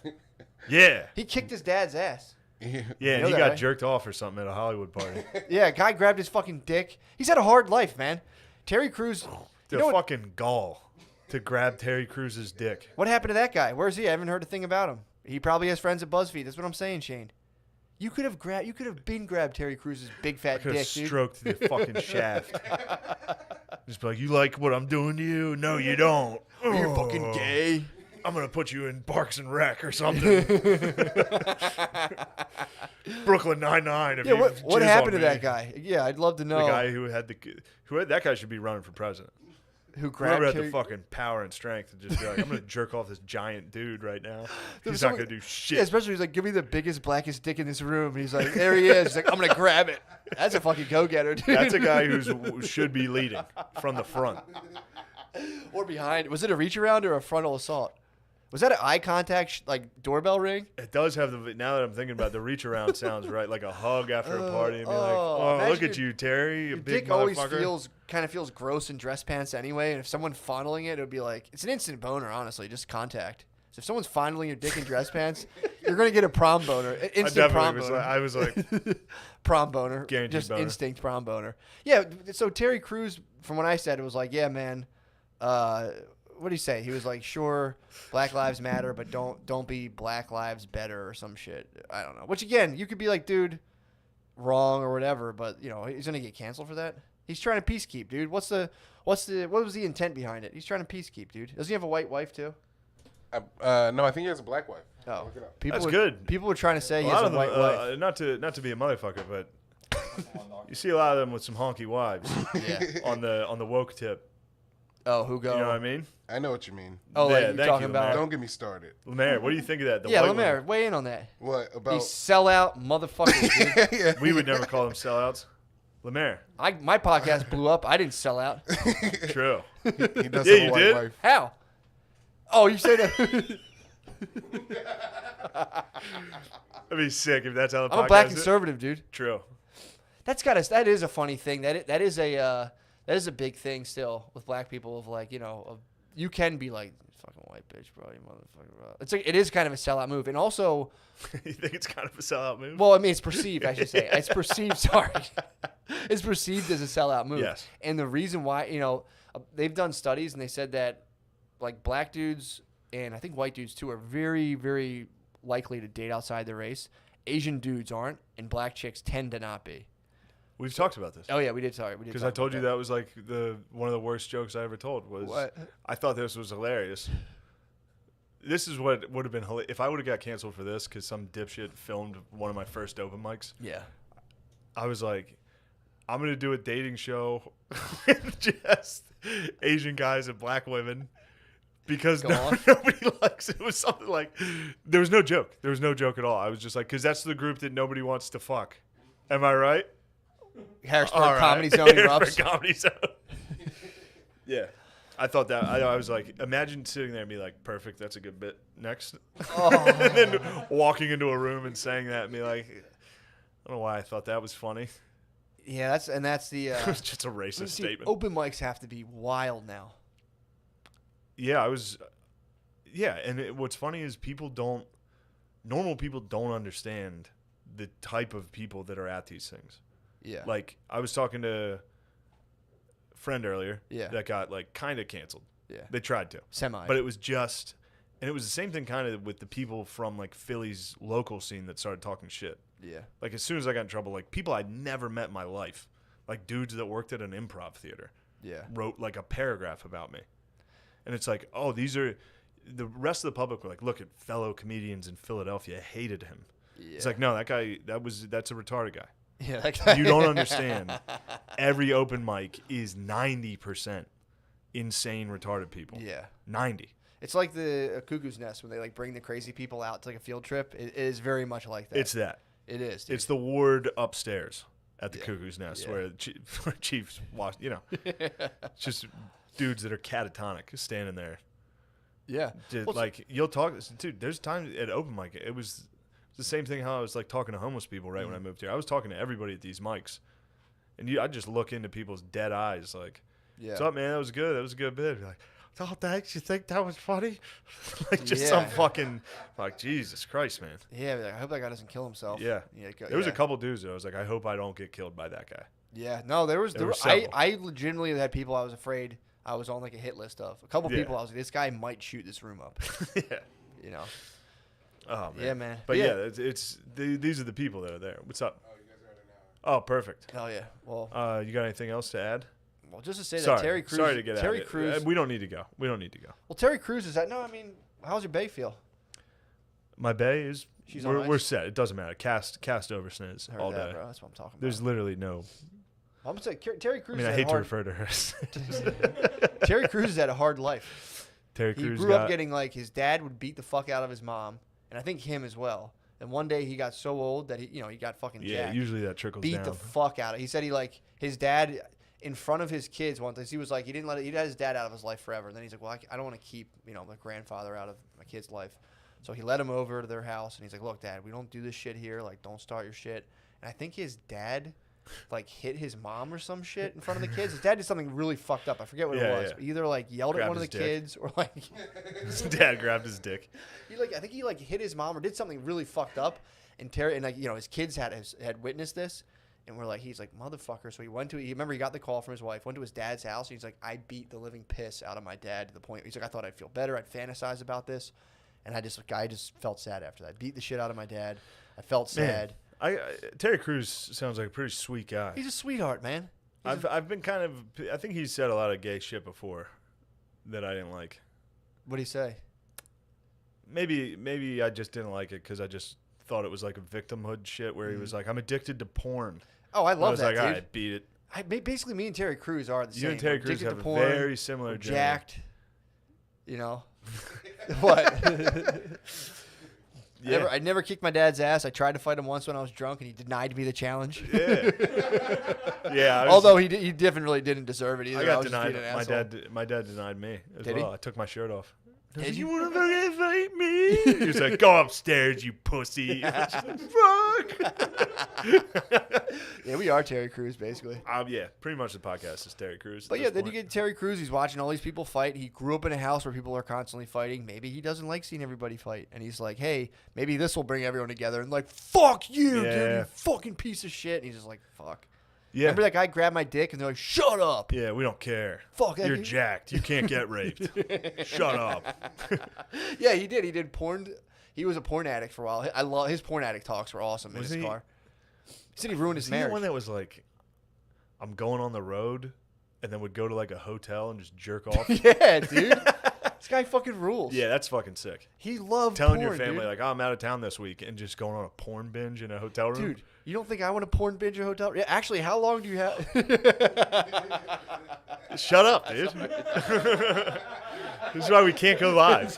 Yeah. He kicked his dad's ass. Yeah. Yeah, and know he that, got right? jerked off or something at a Hollywood party. Yeah, guy grabbed his fucking dick. He's had a hard life, man. Terry Crews. The You know what, fucking gall to grab Terry Crews' dick. what happened to that guy? Where's he? I haven't heard a thing about him. He probably has friends at BuzzFeed. That's what I'm saying, Shane. You could have grabbed Terry Crews' big fat Could dick, have dude. stroked the fucking shaft. Just be like, you like what I'm doing to you? No, you don't. You're Oh, fucking gay. I'm gonna put you in Parks and Rec or something. Brooklyn Nine-Nine. Yeah, what happened to that guy? Yeah, I'd love to know. The guy who had that guy should be running for president. who grabbed Whoever had Terry. the fucking power and strength to just be like, I'm gonna jerk off this giant dude right now. There was He's not someone- gonna do shit. Yeah, especially he's like, give me the biggest, blackest dick in this room. And he's like, there he is. He's like, I'm gonna grab it. That's a fucking go-getter, dude. That's a guy who should be leading from the front. Or behind. Was it a reach around or a frontal assault? Was that an eye contact doorbell ring? It does have the. Now that I'm thinking about it, the reach around sounds right, like a hug after a party, and be like, "Oh, imagine look at you, Terry, Your a big dick always motherfucker." kind of feels gross in dress pants anyway. And if someone fondling it, it would be like it's an instant boner. Honestly, just contact. So if someone's fondling your dick in dress pants, you're gonna get a prom boner. Instant prom boner. I was like, Prom boner. Guaranteed Just boner. instinct prom boner. Yeah. So Terry Crews, from what I said, it was like, yeah, man. What did he say? He was like, sure, Black Lives Matter, but don't be Black Lives Better or some shit. I don't know. Which again, you could be like, dude, wrong or whatever, but you know he's gonna get canceled for that. He's trying to peacekeep, dude. What was the intent behind it? He's trying to peacekeep, dude. Doesn't he have a white wife too? No, I think he has a black wife. Oh, Look it up. people That's were, good. People were trying to say a he has lot a of them, white wife. not to be a motherfucker, but you see a lot of them with some honky wives Yeah. on the woke tip. Oh, who go? You know what I mean? I know what you mean. Oh, Yeah, like you're thank talking you, about. Don't get me started. Lemaire, what do you think of that? The Yeah, white Lemaire, women. weigh in on that. What about? These sellout motherfuckers, dude. Yeah. We would never call them sellouts. Lemaire, My podcast blew up. I didn't sell out. true. He does Yeah, have you a white did? wife. How? Oh, you say that? That'd be sick if that's how the I'm a podcast black is. conservative, dude. True. That is a funny thing. That is a big thing still with black people. Of like, you can be like fucking white bitch, bro, you motherfucker. Bro. It's like it is kind of a sellout move, and also, You think it's kind of a sellout move? well, I mean, it's perceived. I should say it's perceived. Sorry, it's perceived as a sellout move. Yes. And the reason why, they've done studies and they said that like black dudes and I think white dudes too are very, very likely to date outside their race. Asian dudes aren't, and black chicks tend to not be. We've talked about this. Oh yeah, we did. Sorry, we did. Because talk I told about you that was like one of the worst jokes I ever told was What? I thought this was hilarious. This is what would have been hilarious. If I would have got canceled for this because some dipshit filmed one of my first open mics, Yeah. I was like, I'm going to do a dating show with just Asian guys and black women because Go on. nobody likes it. It was something like, there was no joke. There was no joke at all. I was just like, because that's the group that nobody wants to fuck. Am I right? Harrisburg All right. Comedy Zone erupts. Harrisburg Comedy Zone. Yeah. I thought that. I was like, imagine sitting there and be like, perfect, that's a good bit. Next. And then walking into a room and saying that and be like, I don't know why I thought that was funny. Yeah, that's the. It was just a racist See, statement. open mics have to be wild now. Yeah, I was. Yeah, and what's funny is normal people don't understand the type of people that are at these things. Yeah. Like, I was talking to a friend earlier Yeah. that got, like, kind of canceled. Yeah. They tried to. Semi. But it was just, and it was the same thing kind of with the people from, like, Philly's local scene that started talking shit. Yeah. Like, as soon as I got in trouble, like, people I'd never met in my life, like, dudes that worked at an improv theater, Yeah. wrote, like, a paragraph about me. And it's like, oh, these are, the rest of the public were like, look at fellow comedians in Philadelphia hated him. Yeah. It's like, no, that guy, that's a retarded guy. Yeah. That guy. You don't understand. Every open mic is 90% insane retarded people. Yeah. 90. It's like the Cuckoo's Nest when they like bring the crazy people out to like a field trip. It is very much like that. It's that. It is. Dude. It's the ward upstairs at the Yeah. Cuckoo's Nest Yeah. where Chiefs watch, it's just dudes that are catatonic standing there. Yeah. Well, Like you'll talk, dude. There's times at open mic. It was the same thing. How I was like talking to homeless people right when I moved here. I was talking to everybody at these mics, and I just look into people's dead eyes like, yeah. "What's up, man? That was good. That was a good bit." You're like, "Oh, thanks. You think that was funny?" Like just some fucking like Jesus Christ, man. Yeah. Like, I hope that guy doesn't kill himself. Yeah. There was a couple dudes that I was like, I hope I don't get killed by that guy. Yeah. No, there were several. I legitimately had people I was afraid I was on like a hit list of. A couple people I was like, this guy might shoot this room up. Yeah. You know. Oh man. Yeah, man. But yeah, these are the people that are there. What's up? Oh, you guys are at an hour. Oh, perfect. Hell yeah. Well, You got anything else to add? well, just to say Sorry. that Terry Crews. Sorry to get Terry at it. Crews. We don't need to go. Well, Terry Crews is that? No, I mean, how's your bay feel? my bay is She's on ice? we're set. It doesn't matter. Cast over sniz Heard all that, day. bro. That's what I'm talking about. There's literally no. I'm gonna say Terry I Crews. mean, I had hate a to hard, refer to her. as Terry Crews has had a hard life. Terry He Crews grew up got- getting like his dad would beat the fuck out of his mom, and I think him as well. And one day he got so old that he got fucking Yeah, jacked. usually that trickles Beat down. the fuck out of. He said his dad in front of his kids one time. He was like he didn't let it. He had his dad out of his life forever. And then he's like, well, I don't want to keep my grandfather out of my kid's life. So he led him over to their house, and he's like, look, Dad, we don't do this shit here. Like, don't start your shit. And I think his dad like hit his mom or some shit in front of the kids. His dad did something really fucked up. I forget what Yeah, it was. yeah. Either like yelled at Grabbed one of the his dick. kids or like His dad grabbed his dick. I think he like hit his mom or did something really fucked up. And Terry and like his kids had witnessed this, and he's like motherfucker. So he went to he got the call from his wife, went to his dad's house, and he's like, I beat the living piss out of my dad to the point he's like, I thought I'd feel better, I'd fantasize about this, and I just felt sad after that. I beat the shit out of my dad. I felt sad. Terry Crews sounds like a pretty sweet guy. He's a sweetheart, man. I've been kind of. I think he's said a lot of gay shit before that I didn't like. What'd he say? Maybe I just didn't like it because I just thought it was like a victimhood shit where he was like, I'm addicted to porn. Oh, I I love was that, like, dude. all right, beat it. Basically, me and Terry Crews are the same. You and Terry We're Crews addicted have to a porn, very similar we're journey. jacked. What? Yeah. I never kicked my dad's ass. I tried to fight him once when I was drunk, and he denied me the challenge. Yeah. Yeah. Although he definitely didn't deserve it either. I got was just denied. being an My asshole. dad denied me as Did he? well. I took my shirt off. Did You you? want to fucking fight me? He was like, go upstairs, you pussy. I was just like, fuck. Yeah, we are Terry Crews, basically. Yeah, pretty much the podcast is Terry Crews. at But this yeah, then you point. get Terry Crews. He's watching all these people fight. He grew up in a house where people are constantly fighting. Maybe he doesn't like seeing everybody fight. And he's like, hey, maybe this will bring everyone together. And like, fuck you, dude, Yeah. you fucking piece of shit. And he's just like, fuck. Yeah. Remember that guy grabbed my dick and they're like, shut up. Yeah, we don't care. Fuck that You're dude. jacked. You can't get raped. Shut up. Yeah, he did. He did porn. He was a porn addict for a while. I love his porn addict talks were awesome in Was his he- car. He said he ruined his Is he the marriage. one that was like, I'm going on the road, and then would go to like a hotel and just jerk off? Yeah, dude. This guy fucking rules. Yeah, that's fucking sick. He loved Telling porn, your family dude. like, oh, I'm out of town this week, and just going on a porn binge in a hotel room. Dude, you don't think I want to porn binge a hotel? Yeah, actually, how long do you have? Shut up, dude. This is why we can't go live.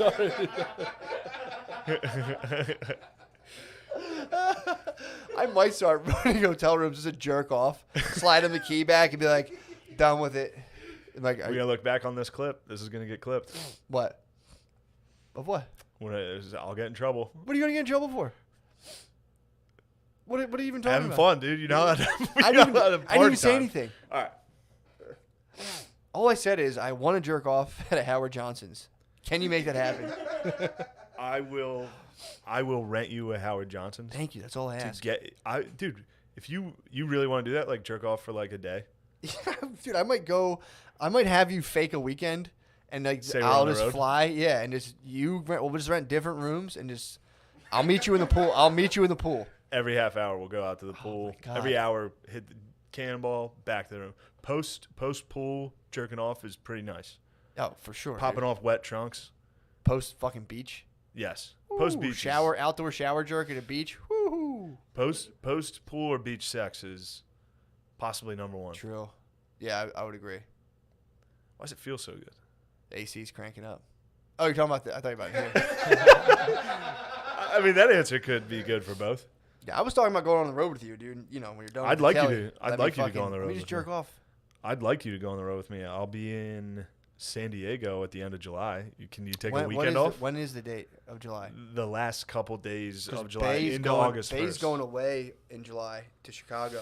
I might start running hotel rooms as a jerk off, slide him the key back, and be like, done with it. And like, We're gonna look back on this clip. This is gonna get clipped. what? Of what? I'll get in trouble. What are you gonna get in trouble for? What are you even talking Having about? fun, dude. You know how to. I didn't even say anything. All right. All I said is I want to jerk off at a Howard Johnson's. Can you make that happen? I will rent you a Howard Johnson's. Thank you. That's all I ask. Dude. If you really want to do that, like jerk off for like a day. Dude, I might have you fake a weekend and like Say we're I'll on the just road? fly, yeah, and just we'll just rent different rooms and just I'll meet you in the pool. I'll meet you in the pool. Every half hour, we'll go out to the pool. God. Every hour, hit the cannonball, back to the room. Post pool jerking off is pretty nice. Oh, for sure. Popping off wet trunks. Post fucking beach. Yes. Post Ooh, beach. shower, outdoor shower jerk at a beach. Woohoo. Post pool or beach sex is possibly number one. True. Yeah, I would agree. Why does it feel so good? The AC's cranking up. Oh, you're talking about I thought you were about here. I mean, that answer could be good for both. Yeah, I was talking about going on the road with you, dude. You know, when you're done. I'd with like you Kelly, to- I'd let me like you to go fucking- on the road Let me just with me. jerk off. I'd like you to go on the road with me. I'll be in San Diego at the end of July. Can you take a When weekend is off? when is the date of July? The last couple days 'Cause of July into going, August Bay's 1st. going away in July to Chicago,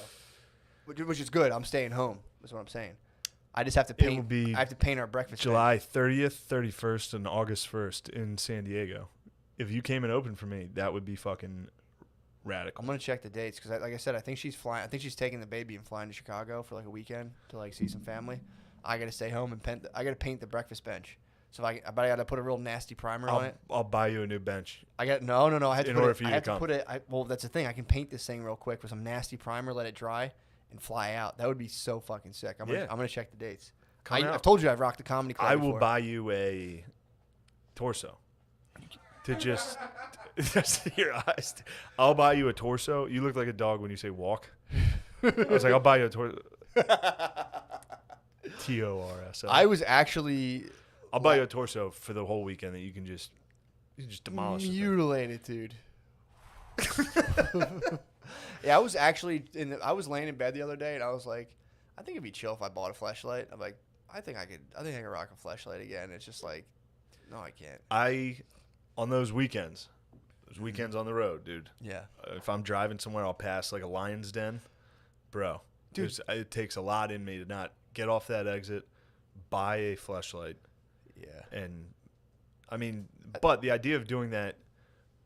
which is good. I'm staying home. Is what I'm saying. I just have to paint. will be I have to paint our breakfast. July 30th, 31st, and August 1st in San Diego. If you came and opened for me, that would be fucking radical. I'm gonna check the dates because, like I said, I think she's flying. I think she's taking the baby and flying to Chicago for like a weekend to like see some family. I gotta stay home and paint. I gotta paint the breakfast bench. So but I gotta put a real nasty primer on it. I'll buy you a new bench. I got no. I had to In put order it, for you I to have come. to put it. Well, that's the thing. I can paint this thing real quick with some nasty primer, let it dry, and fly out. That would be so fucking sick. I'm gonna check the dates. Come out. I've told you I've rocked the comedy club I will before. buy you a torso to just your eyes. I'll buy you a torso. You look like a dog when you say walk. I was like, I'll buy you a torso. TORSO. I was actually I'll buy you a torso for the whole weekend that you can just demolish. the thing. mutilated, dude. Yeah, I was actually I was laying in bed the other day and I was like, I think it'd be chill if I bought a fleshlight. I'm like, I think I could rock a fleshlight again. It's just like, no, I can't. On those weekends on the road, dude. Yeah. If I'm driving somewhere, I'll pass like a lion's den, bro. Dude. It takes a lot in me to not get off that exit, buy a fleshlight, Yeah. and I mean, but the idea of doing that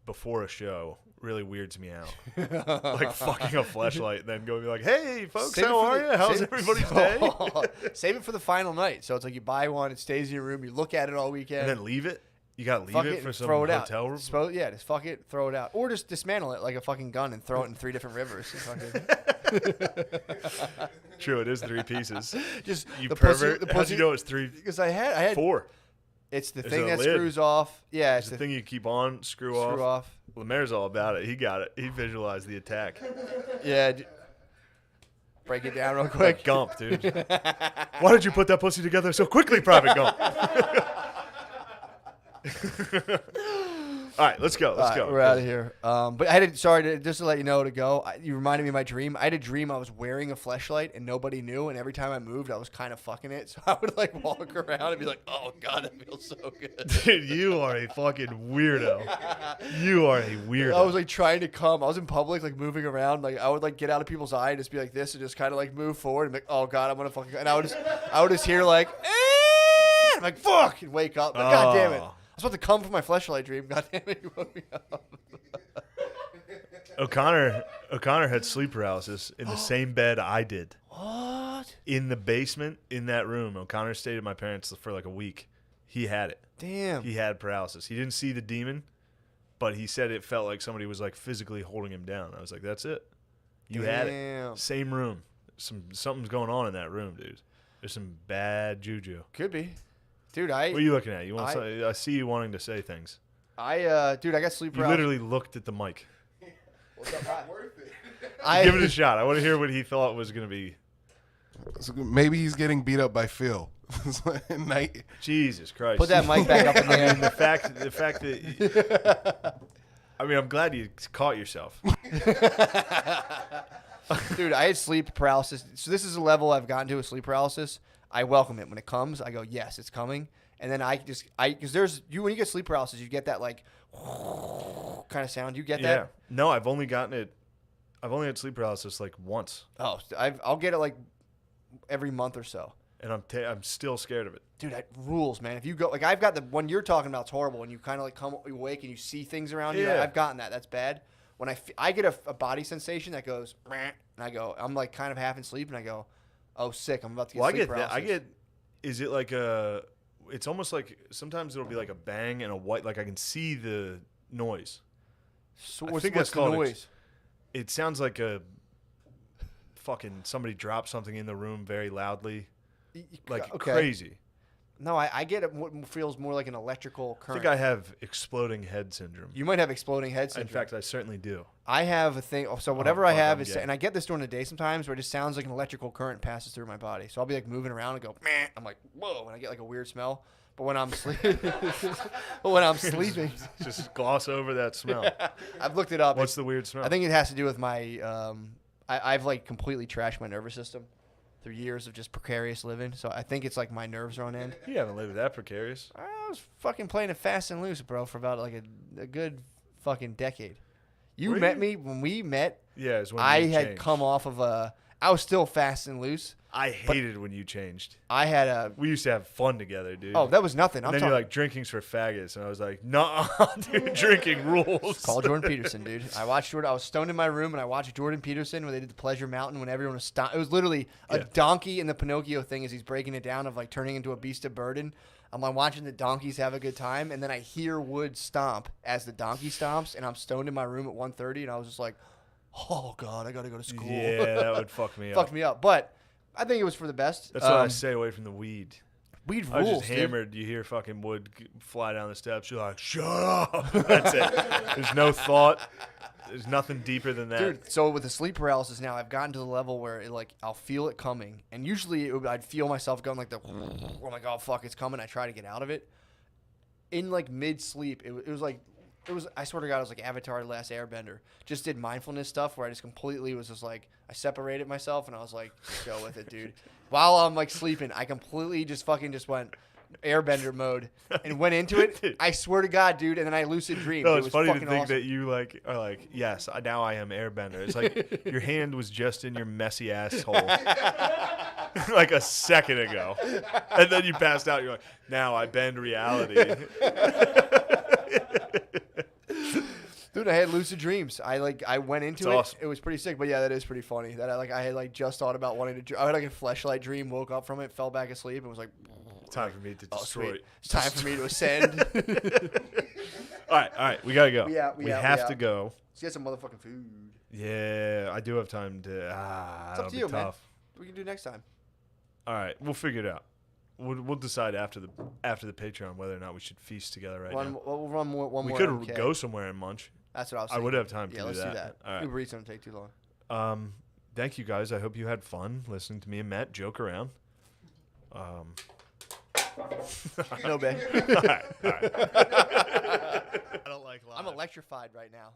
before a show really weirds me out. Like fucking a fleshlight and then going like, "Hey, folks, Save it how for are the- you? How's save it- everybody's day?" Save it for the final night. So it's like you buy one, it stays in your room, you look at it all weekend. And then leave it. You gotta leave fuck it it for and some throw it hotel out. room. Just fuck it, throw it out, or just dismantle it like a fucking gun and throw it in 3 different rivers. Fucking- True, it is 3 pieces. just You the pervert. Pussy, How'd you know it's 3? Because I had 4. It's the There's thing a that lid. screws off. Yeah, It's it's the thing you keep on, screw screw off. off. Lemaire's all about it. He got it. He visualized the attack. Yeah. Break it down real Like quick. Gump, dude. Why did you put that pussy together so quickly, Private Gump? All right, let's go. Let's go. We're out of here. But I had just to let you know to go. You reminded me of my dream. I had a dream I was wearing a fleshlight and nobody knew. And every time I moved, I was kind of fucking it. So I would like walk around and be like, "Oh God, that feels so good." Dude, you are a fucking weirdo. You are a weirdo. I was like trying to come. I was in public, like moving around. Like I would like get out of people's eye and just be like this and just kind of like move forward and be like, "Oh God, I'm gonna fucking." And I would just hear like, "Eh!" I'm like, "Fuck!" and wake up. Like, God damn it. I was about to come from my fleshlight dream. God damn it, you woke me up. O'Connor had sleep paralysis in the same bed I did. What? In the basement, in that room. O'Connor stayed at my parents' for like a week. He had it. Damn. He had paralysis. He didn't see the demon, but he said it felt like somebody was like physically holding him down. I was like, that's it. You had it. Damn. Same room. Something's going on in that room, dude. There's some bad juju. Could be. Dude, What are you looking at? You want? I see you wanting to say things. I got sleep You paralysis. literally looked at the mic. What's up, Worth it. Give it a shot. I want to hear what he thought was going to be. So maybe he's getting beat up by Phil. Night. Jesus Christ. Put that mic back up in the air. the fact that I mean, I'm glad you caught yourself. Dude, I had sleep paralysis. So this is a level I've gotten to with sleep paralysis. I welcome it when it comes. I go, yes, it's coming. And then because when you get sleep paralysis, you get that like kind of sound. You get Yeah. that? No, I've only had sleep paralysis like once, Oh, I'll get it like every month or so. and I'm still scared of it. Dude, that rules, man. If you go, like, I've got the one you're talking about, it's horrible. And you kind of like come awake and you see things around you. Yeah. I've gotten that. That's bad. When I get a body sensation that goes, and I go, I'm like kind of half asleep, and I go, oh, sick. I'm about to get Well, I sleep get that. paralysis. Is it like it's almost like sometimes it'll be like a bang and a white, like I can see the noise. So I what's, think what's that's the called noise? It sounds like a fucking somebody dropped something in the room very loudly, like Okay. crazy. No, I get it. What feels more like an electrical I current. think I have exploding head syndrome. You might have exploding head In syndrome. fact, I certainly do. I have a thing. So whatever I fuck, have I'm is, gay. and I get this during the day sometimes, where it just sounds like an electrical current passes through my body. So I'll be like moving around and go, meh. I'm like, whoa, and I get like a weird smell. But when I'm sleeping, Just gloss over that smell. I've looked it up. What's the weird smell? I think it has to do with my. I've like completely trashed my nervous system. through years of just precarious living. So I think it's like my nerves are on end. You haven't lived that precarious. I was fucking playing it fast and loose, bro, for about like a good fucking decade. You Were met you? me when we met. Yeah, it's when I you had changed. come off of I was still fast and loose. I hated when you changed. I had a. We used to have fun together, dude. Oh, that was nothing. and I'm then talking. you're like, drinking's for faggots. And I was like, nah, dude, drinking rules. Call Jordan Peterson, dude. I watched Jordan. I was stoned in my room, and I watched Jordan Peterson when they did the Pleasure Mountain when everyone was It was literally a Yeah. donkey in the Pinocchio thing as he's breaking it down of like turning into a beast of burden. I'm like watching the donkeys have a good time, and then I hear wood stomp as the donkey stomps, and I'm stoned in my room at 1:30, and I was just like, oh, God, I got to go to school. Yeah, that would fuck me up. Fucked me up. But I think it was for the best. That's why I stay away from the weed. Weed I was rules, just dude. hammered. You hear fucking wood fly down the steps. You're like, shut up. That's it. There's no thought. There's nothing deeper than that. Dude, so with the sleep paralysis now, I've gotten to the level where I'll feel it coming, and usually I'd feel myself going like the, I'm like, oh fuck, it's coming. I try to get out of it. In like mid sleep, it was like, I swear to God, it was like Avatar: The Last Airbender. Just did mindfulness stuff where I just completely was just like, I separated myself and I was like, just go with it, dude. While I'm like sleeping, I completely just fucking just went Airbender mode and went into it. I swear to God, dude. And then I lucid dreamed. No, It it's was funny to fucking think awesome. that you like are like, yes, now I am airbender. It's like your hand was just in your messy asshole like a second ago. And then you passed out. You're like, now I bend reality. Dude, I had lucid dreams. I went into It's it. awesome. It was pretty sick. But yeah, that is pretty funny. That I had like just thought about wanting to. I had like a fleshlight dream. Woke up from it, fell back asleep, and was like, Time for me to "Oh, destroy. sweet. It's time for me to ascend." All right, we gotta go. We out, we we out, have we to out. go. Let's get some motherfucking food. Yeah, I do have time to. It's up that'll to be you, man. tough. What we can do next time. All right, we'll figure it out. We'll decide after the Patreon whether or not we should feast together right now. We'll run one We more. could MK. go somewhere and munch. That's what I was. I Thinking. would have time to Yeah, do let's that. do that. All right. Uber Eats don't take too long. Thank you guys. I hope you had fun listening to me and Matt joke around. No, man. All right. I don't like live. I'm electrified right now.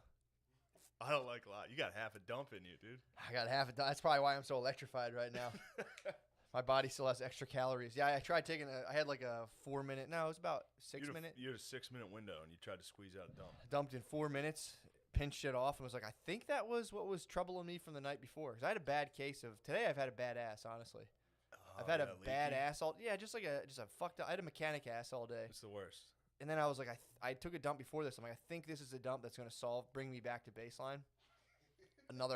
I don't like live. You got half a dump in you, dude. I got half a. That's probably why I'm so electrified right now. My body still has extra calories. Yeah, I tried taking I had like a 4 minute. No, it was about 6 minutes. You had a 6 minute window and you tried to squeeze out a dump. Dumped in 4 minutes, pinched it off, and was like, I think that was what was troubling me from the night before. Because I had a bad case of today. I've had a bad ass, honestly. I've had a bad ass all. Yeah, just a fucked up. I had a mechanic ass all day. It's the worst. And then I was like, I took a dump before this. I'm like, I think this is a dump that's gonna bring me back to baseline.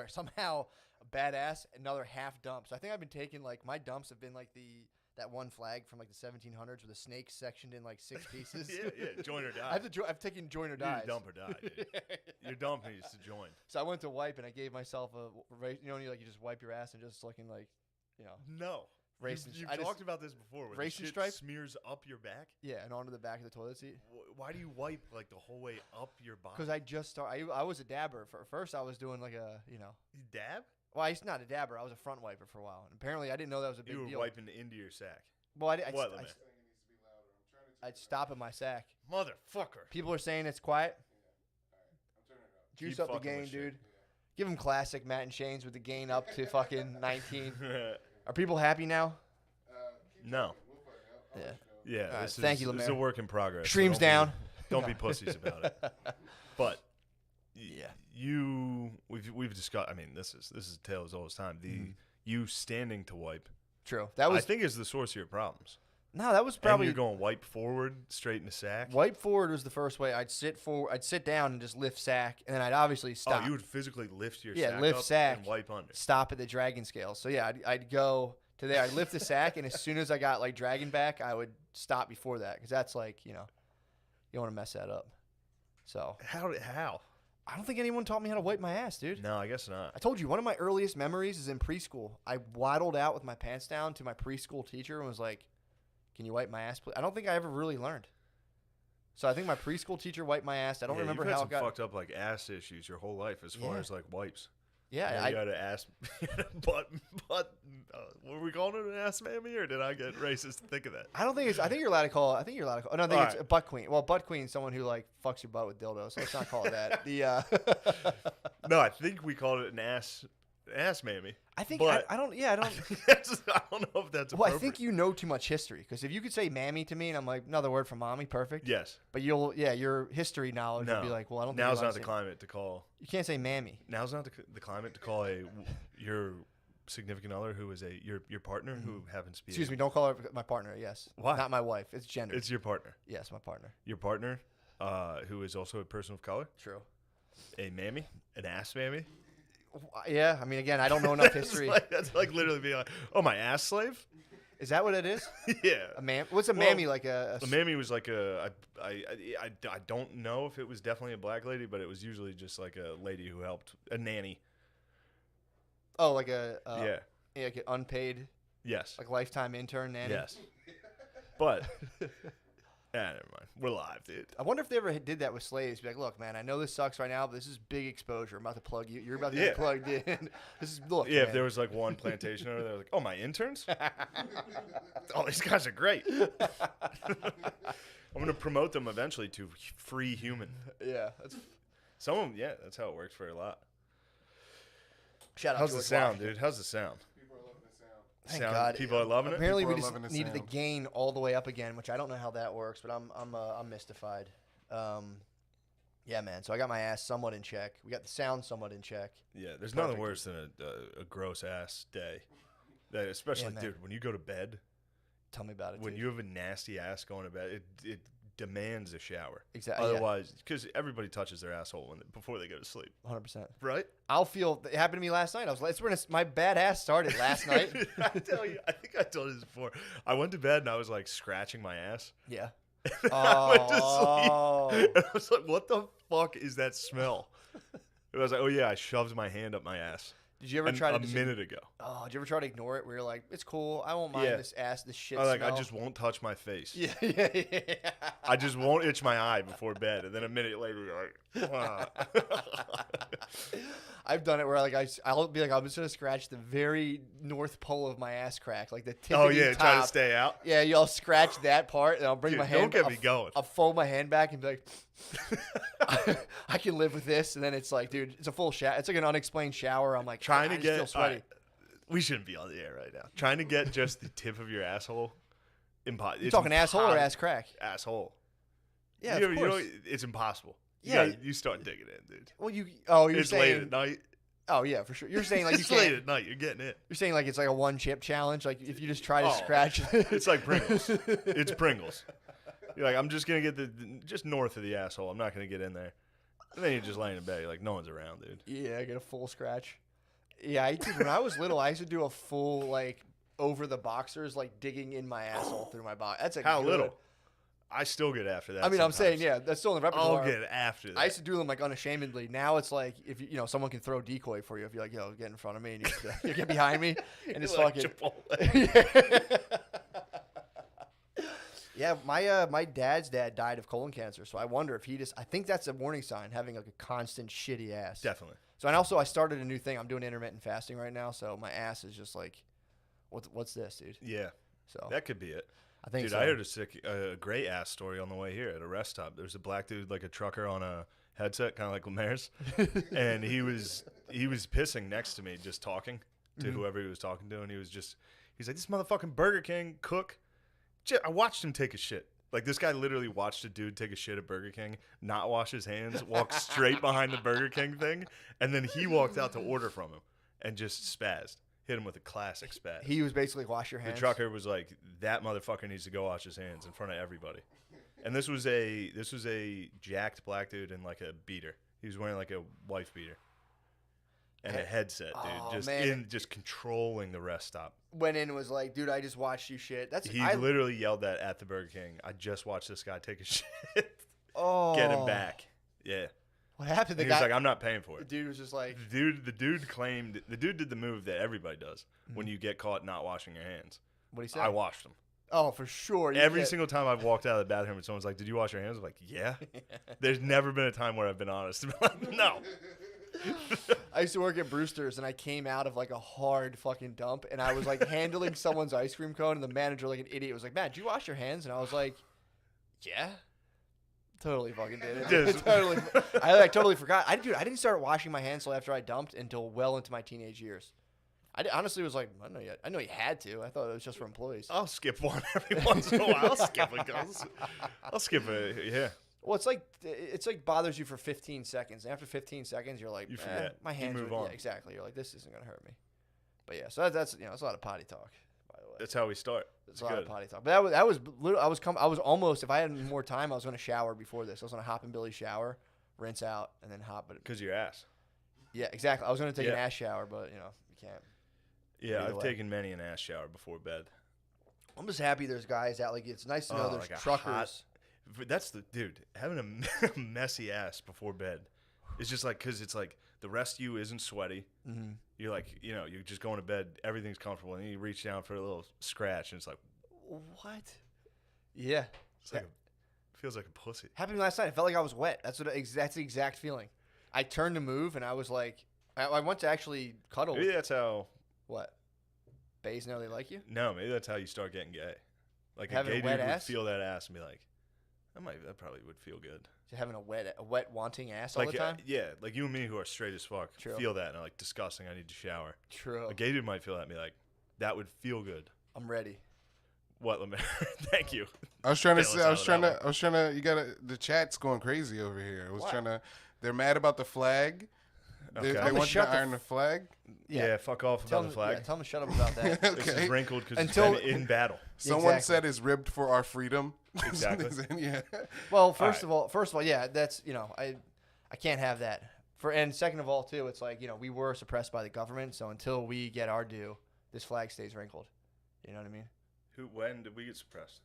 Somehow a badass, another half dump. So I think I've been taking like my dumps have been like that one flag from like the 1700s with the snakes sectioned in like 6 pieces. yeah, join or die. I've taken join or You die. need to dump or die, dude. Your dump needs to join. So I went to wipe and I gave myself you just wipe your ass and just looking like, No. Racing. You've I just- talked about this before. Where Racing the shit stripe? smears up your back. yeah, and onto the back of the toilet seat. Why do you wipe like the whole way up your body? Because I just started. I was a dabber. First, I was doing like You dab? Well, I used not a dabber. I was a front wiper for a while. And apparently, I didn't know that was a big You were deal. wiping into your sack. Well, What, Lemay? I'd stop at my sack. Motherfucker. People are saying it's quiet. Juice Keep up the fucking gain, with shit. dude. Give them classic Matt and Shane's with the gain up to fucking 19. Are people happy now? No. Yeah. Yeah. All right, This thank is, you, this is a Lemaire. work in progress. so Streams don't be- down. Don't be pussies about it. But Yeah. we've discussed. I mean, this is a tale as old as time. You standing to wipe. True. That was I think is the source of your problems. no. That was And probably you're going wipe forward straight in the sack. wipe forward was the first way. I'd sit down and just lift sack, and then I'd obviously stop. Oh, you would physically lift your Yeah, sack lift up sack. and wipe under. Stop at the dragon scale. So yeah, I'd go to there. I'd lift the sack, and as soon as I got like dragon back, I would stop before that because that's like you don't want to mess that up. So How? I don't think anyone taught me how to wipe my ass, dude. No, I guess not. I told you one of my earliest memories is in preschool. I waddled out with my pants down to my preschool teacher and was like, "Can you wipe my ass, please?" I don't think I ever really learned. So I think my preschool teacher wiped my ass. I don't remember you've had how some it got. fucked up like ass issues your whole life as far Yeah. as like wipes. Yeah, You got to ass, but were we calling it an ass mammy or did I get racist to think of that? I don't think it's. I think you're allowed to call it. I think you're allowed to call. No, I think All it's right. a butt queen. Well, butt queen is someone who like fucks your butt with dildos. So let's not call it that. The No, I think we called it an ass Ass mammy. I think But- I don't. Yeah, I don't. I don't know if that's Well, appropriate. I think you know too much history because if you could say mammy to me and I'm like another word for mommy, perfect. Yes. But your history knowledge would be like, well, I don't. Now's think not the climate to call. You can't say mammy. Now's not the climate to call your significant other who is your partner who happens to be. Excuse me, don't call her my partner. Yes. Why? Not my wife. It's gender. It's your partner. Yes, my partner. Your partner, who is also a person of color, True. a mammy, an ass mammy. Yeah, I mean, again, I don't know enough history. That's like literally being like, oh, my ass slave. Is that what it is? Yeah. What's a Well, mammy like? A mammy was like I don't know if it was definitely a black lady, but it was usually just like a lady who helped, a nanny. Oh, like a like an unpaid, Yes. like lifetime intern nanny. Yes. But never mind. We're live, dude. I wonder if they ever did that with slaves. Be like, look, man, I know this sucks right now, but this is big exposure. I'm about to plug you. You're about to Yeah. get plugged in. This is look. Yeah, if man. there was like one plantation owner, they're like, "Oh, my interns? Oh, these guys are great. I'm gonna promote them eventually to free human." Yeah. That's, Some of them, yeah, that's how it works for a lot. shout out. How's George the sound, Washington. dude? How's the sound? People are loving the sound. Thank Sound- God. people are loving it? Apparently, People we are just loving the needed the sound. gain all the way up again, which I don't know how that works, but I'm mystified. Yeah, man. So I got my ass somewhat in check. We got the sound somewhat in check. Yeah, there's nothing Perfect. worse than a gross ass day. That especially, man. dude, when you go to bed, Tell me about it. when dude. you have a nasty ass going to bed, it demands a shower. Exactly. Otherwise, because everybody touches their asshole before they go to sleep, 100%. right? I'll feel. It happened to me last night. I was like, it's when my bad ass started last night. I tell you, I think I told you this before. I went to bed and I was like scratching my ass. Yeah. I went to Oh. sleep. And I was like, what the fuck is that smell? And I was like, oh yeah, I shoved my hand up my ass Did you ever try to a minute ago. Oh, did you ever try to ignore it? Where you're like, it's cool. I won't mind Yeah. this shit. I like, smell. I just won't touch my face. Yeah, yeah. I just won't itch my eye before bed. And then a minute later, you're like, "Ah." I've done it where like I'll be like, I'm just gonna scratch the very north pole of my ass crack, like the tip. Oh yeah, top. try to stay out. Yeah, you'll scratch that part, and I'll bring Dude, my hand. don't get I'll me going. I'll fold my hand back and be like, I can live with this. And then it's like, dude, it's a full shower. It's like an unexplained shower. I'm like, Trying I to just feel get sweaty. alright, we shouldn't be on the air right now. Trying to get just the tip of your asshole. You talking asshole or ass crack? Asshole. Yeah, you of know, course. it's impossible. Yeah. You start digging in, dude. Well, you're It's late saying. at night. Oh yeah, for sure. You're saying like you It's late can't. at night. You're getting it. You're saying like it's like a one chip challenge. Like if you just try to Oh, scratch. It's like Pringles. It's Pringles. You're like, I'm just gonna get just north of the asshole. I'm not gonna get in there. And then you're just laying in bed. You're like, no one's around, dude. Yeah, I get a full scratch. Yeah, I did, when I was little, I used to do a full like over the boxers, like digging in my asshole through my body. That's a How good- little? I still get after that. I mean, I'm saying, sometimes. yeah, that's still in the I'll repertoire. get after that. I used to do them like unashamedly. Now it's like if someone can throw a decoy for you. If you're like, yo, get in front of me, and you get behind me, and it's Like fucking. Chipotle. Yeah, my dad's dad died of colon cancer, so I wonder if I think that's a warning sign, having like a constant shitty ass. Definitely. So and also I started a new thing. I'm doing intermittent fasting right now, so my ass is just like, what's this, dude? Yeah, So that could be it. I think Dude, so. I heard a great ass story on the way here at a rest stop. There's a black dude, like a trucker on a headset, kind of like Lemaire's, and he was pissing next to me, just talking to whoever he was talking to, and he's like, this motherfucking Burger King cook. I watched him take a shit. Like, this guy literally watched a dude take a shit at Burger King, not wash his hands, walk straight behind the Burger King thing, and then he walked out to order from him and just spazzed. Hit him with a classic spaz. He was basically wash your The hands. trucker was like, that motherfucker needs to go wash his hands in front of everybody. And this was a jacked black dude in like a beater. He was wearing like a wife beater. And a headset, dude. Oh, man. Just controlling the rest stop. Went in and was like, dude, I just watched you shit. He literally yelled that at the Burger King. I just watched this guy take a shit. Oh, Get him back. Yeah. What happened? The He guy, was like, I'm not paying for the it. dude was just like, The dude did the move that everybody does when you get caught not washing your hands. what he said? I washed them. Oh, for sure. You Every get- single time I've walked out of the bathroom and someone's like, did you wash your hands? I'm like, yeah. There's never been a time where I've been honest. I'm like, no. I used to work at Brewster's, and I came out of like a hard fucking dump, and I was like handling someone's ice cream cone, and the manager, like an idiot, was like, "Matt, did you wash your hands?" And I was like, "Yeah." Totally fucking did it. Just- Totally. I totally forgot. I didn't start washing my hands until after I dumped until well into my teenage years. Honestly was like, I know you had to. I thought it was just for employees. I'll skip one every once in a while. I'll skip yeah. Well, it's like bothers you for 15 seconds. And after 15 seconds, you're like, You forget. My You hands move are, on. Yeah, exactly. You're like, this isn't gonna hurt me. But yeah, so that's it's a lot of potty talk, by the way. That's how we start. It's a lot of potty talk. But I was almost, if I had more time, I was gonna shower before this. I was gonna hop in Billy's shower, rinse out, and then hop. But Because your ass. yeah, exactly. I was gonna take an Yeah. ass shower, but you can't. Yeah, Either I've way. taken many an ass shower before bed. I'm just happy there's guys out. Like, it's nice to know Oh, there's like a truckers. hot- That's the dude. Having a messy ass before bed. It's just like because it's like the rest of you isn't sweaty. Mm-hmm. You're like you're just going to bed. Everything's comfortable, and then you reach down for a little scratch, and it's like What? Yeah. it's like feels like a pussy. Happened to me last night. I felt like I was wet. That's the exact feeling. I turned to move, and I was like, I went to actually cuddle. Maybe that's how. What? Bays know they like you? No, maybe that's how you start getting gay. Like Having a a gay wet dude would ass? feel that ass and be like, that probably would feel good. Just having a wet wanting ass all Like the time? yeah, like you and me who are straight as fuck True. feel that and are like disgusting. I need to shower. True. A gay dude might feel that and be like, that would feel good. I'm ready. What, Lemaire? Thank you. I was trying to Bail say, us I out was of trying that to, I was trying to, you gotta, the chat's going crazy over here. I was What? trying to, they're mad about the flag. They, Okay. they Tell 'em want you shut to the iron the flag. Yeah, fuck off Tell about the flag. tell them to shut up about that. This Okay. is wrinkled because Until- it's been in battle. Someone Exactly. said it's ribbed for our freedom. Exactly. Yeah. Well, right. first of all, yeah, that's I can't have that. And second of all, too, it's like we were suppressed by the government, so until we get our due, this flag stays wrinkled. You know what I mean? When did we get suppressed?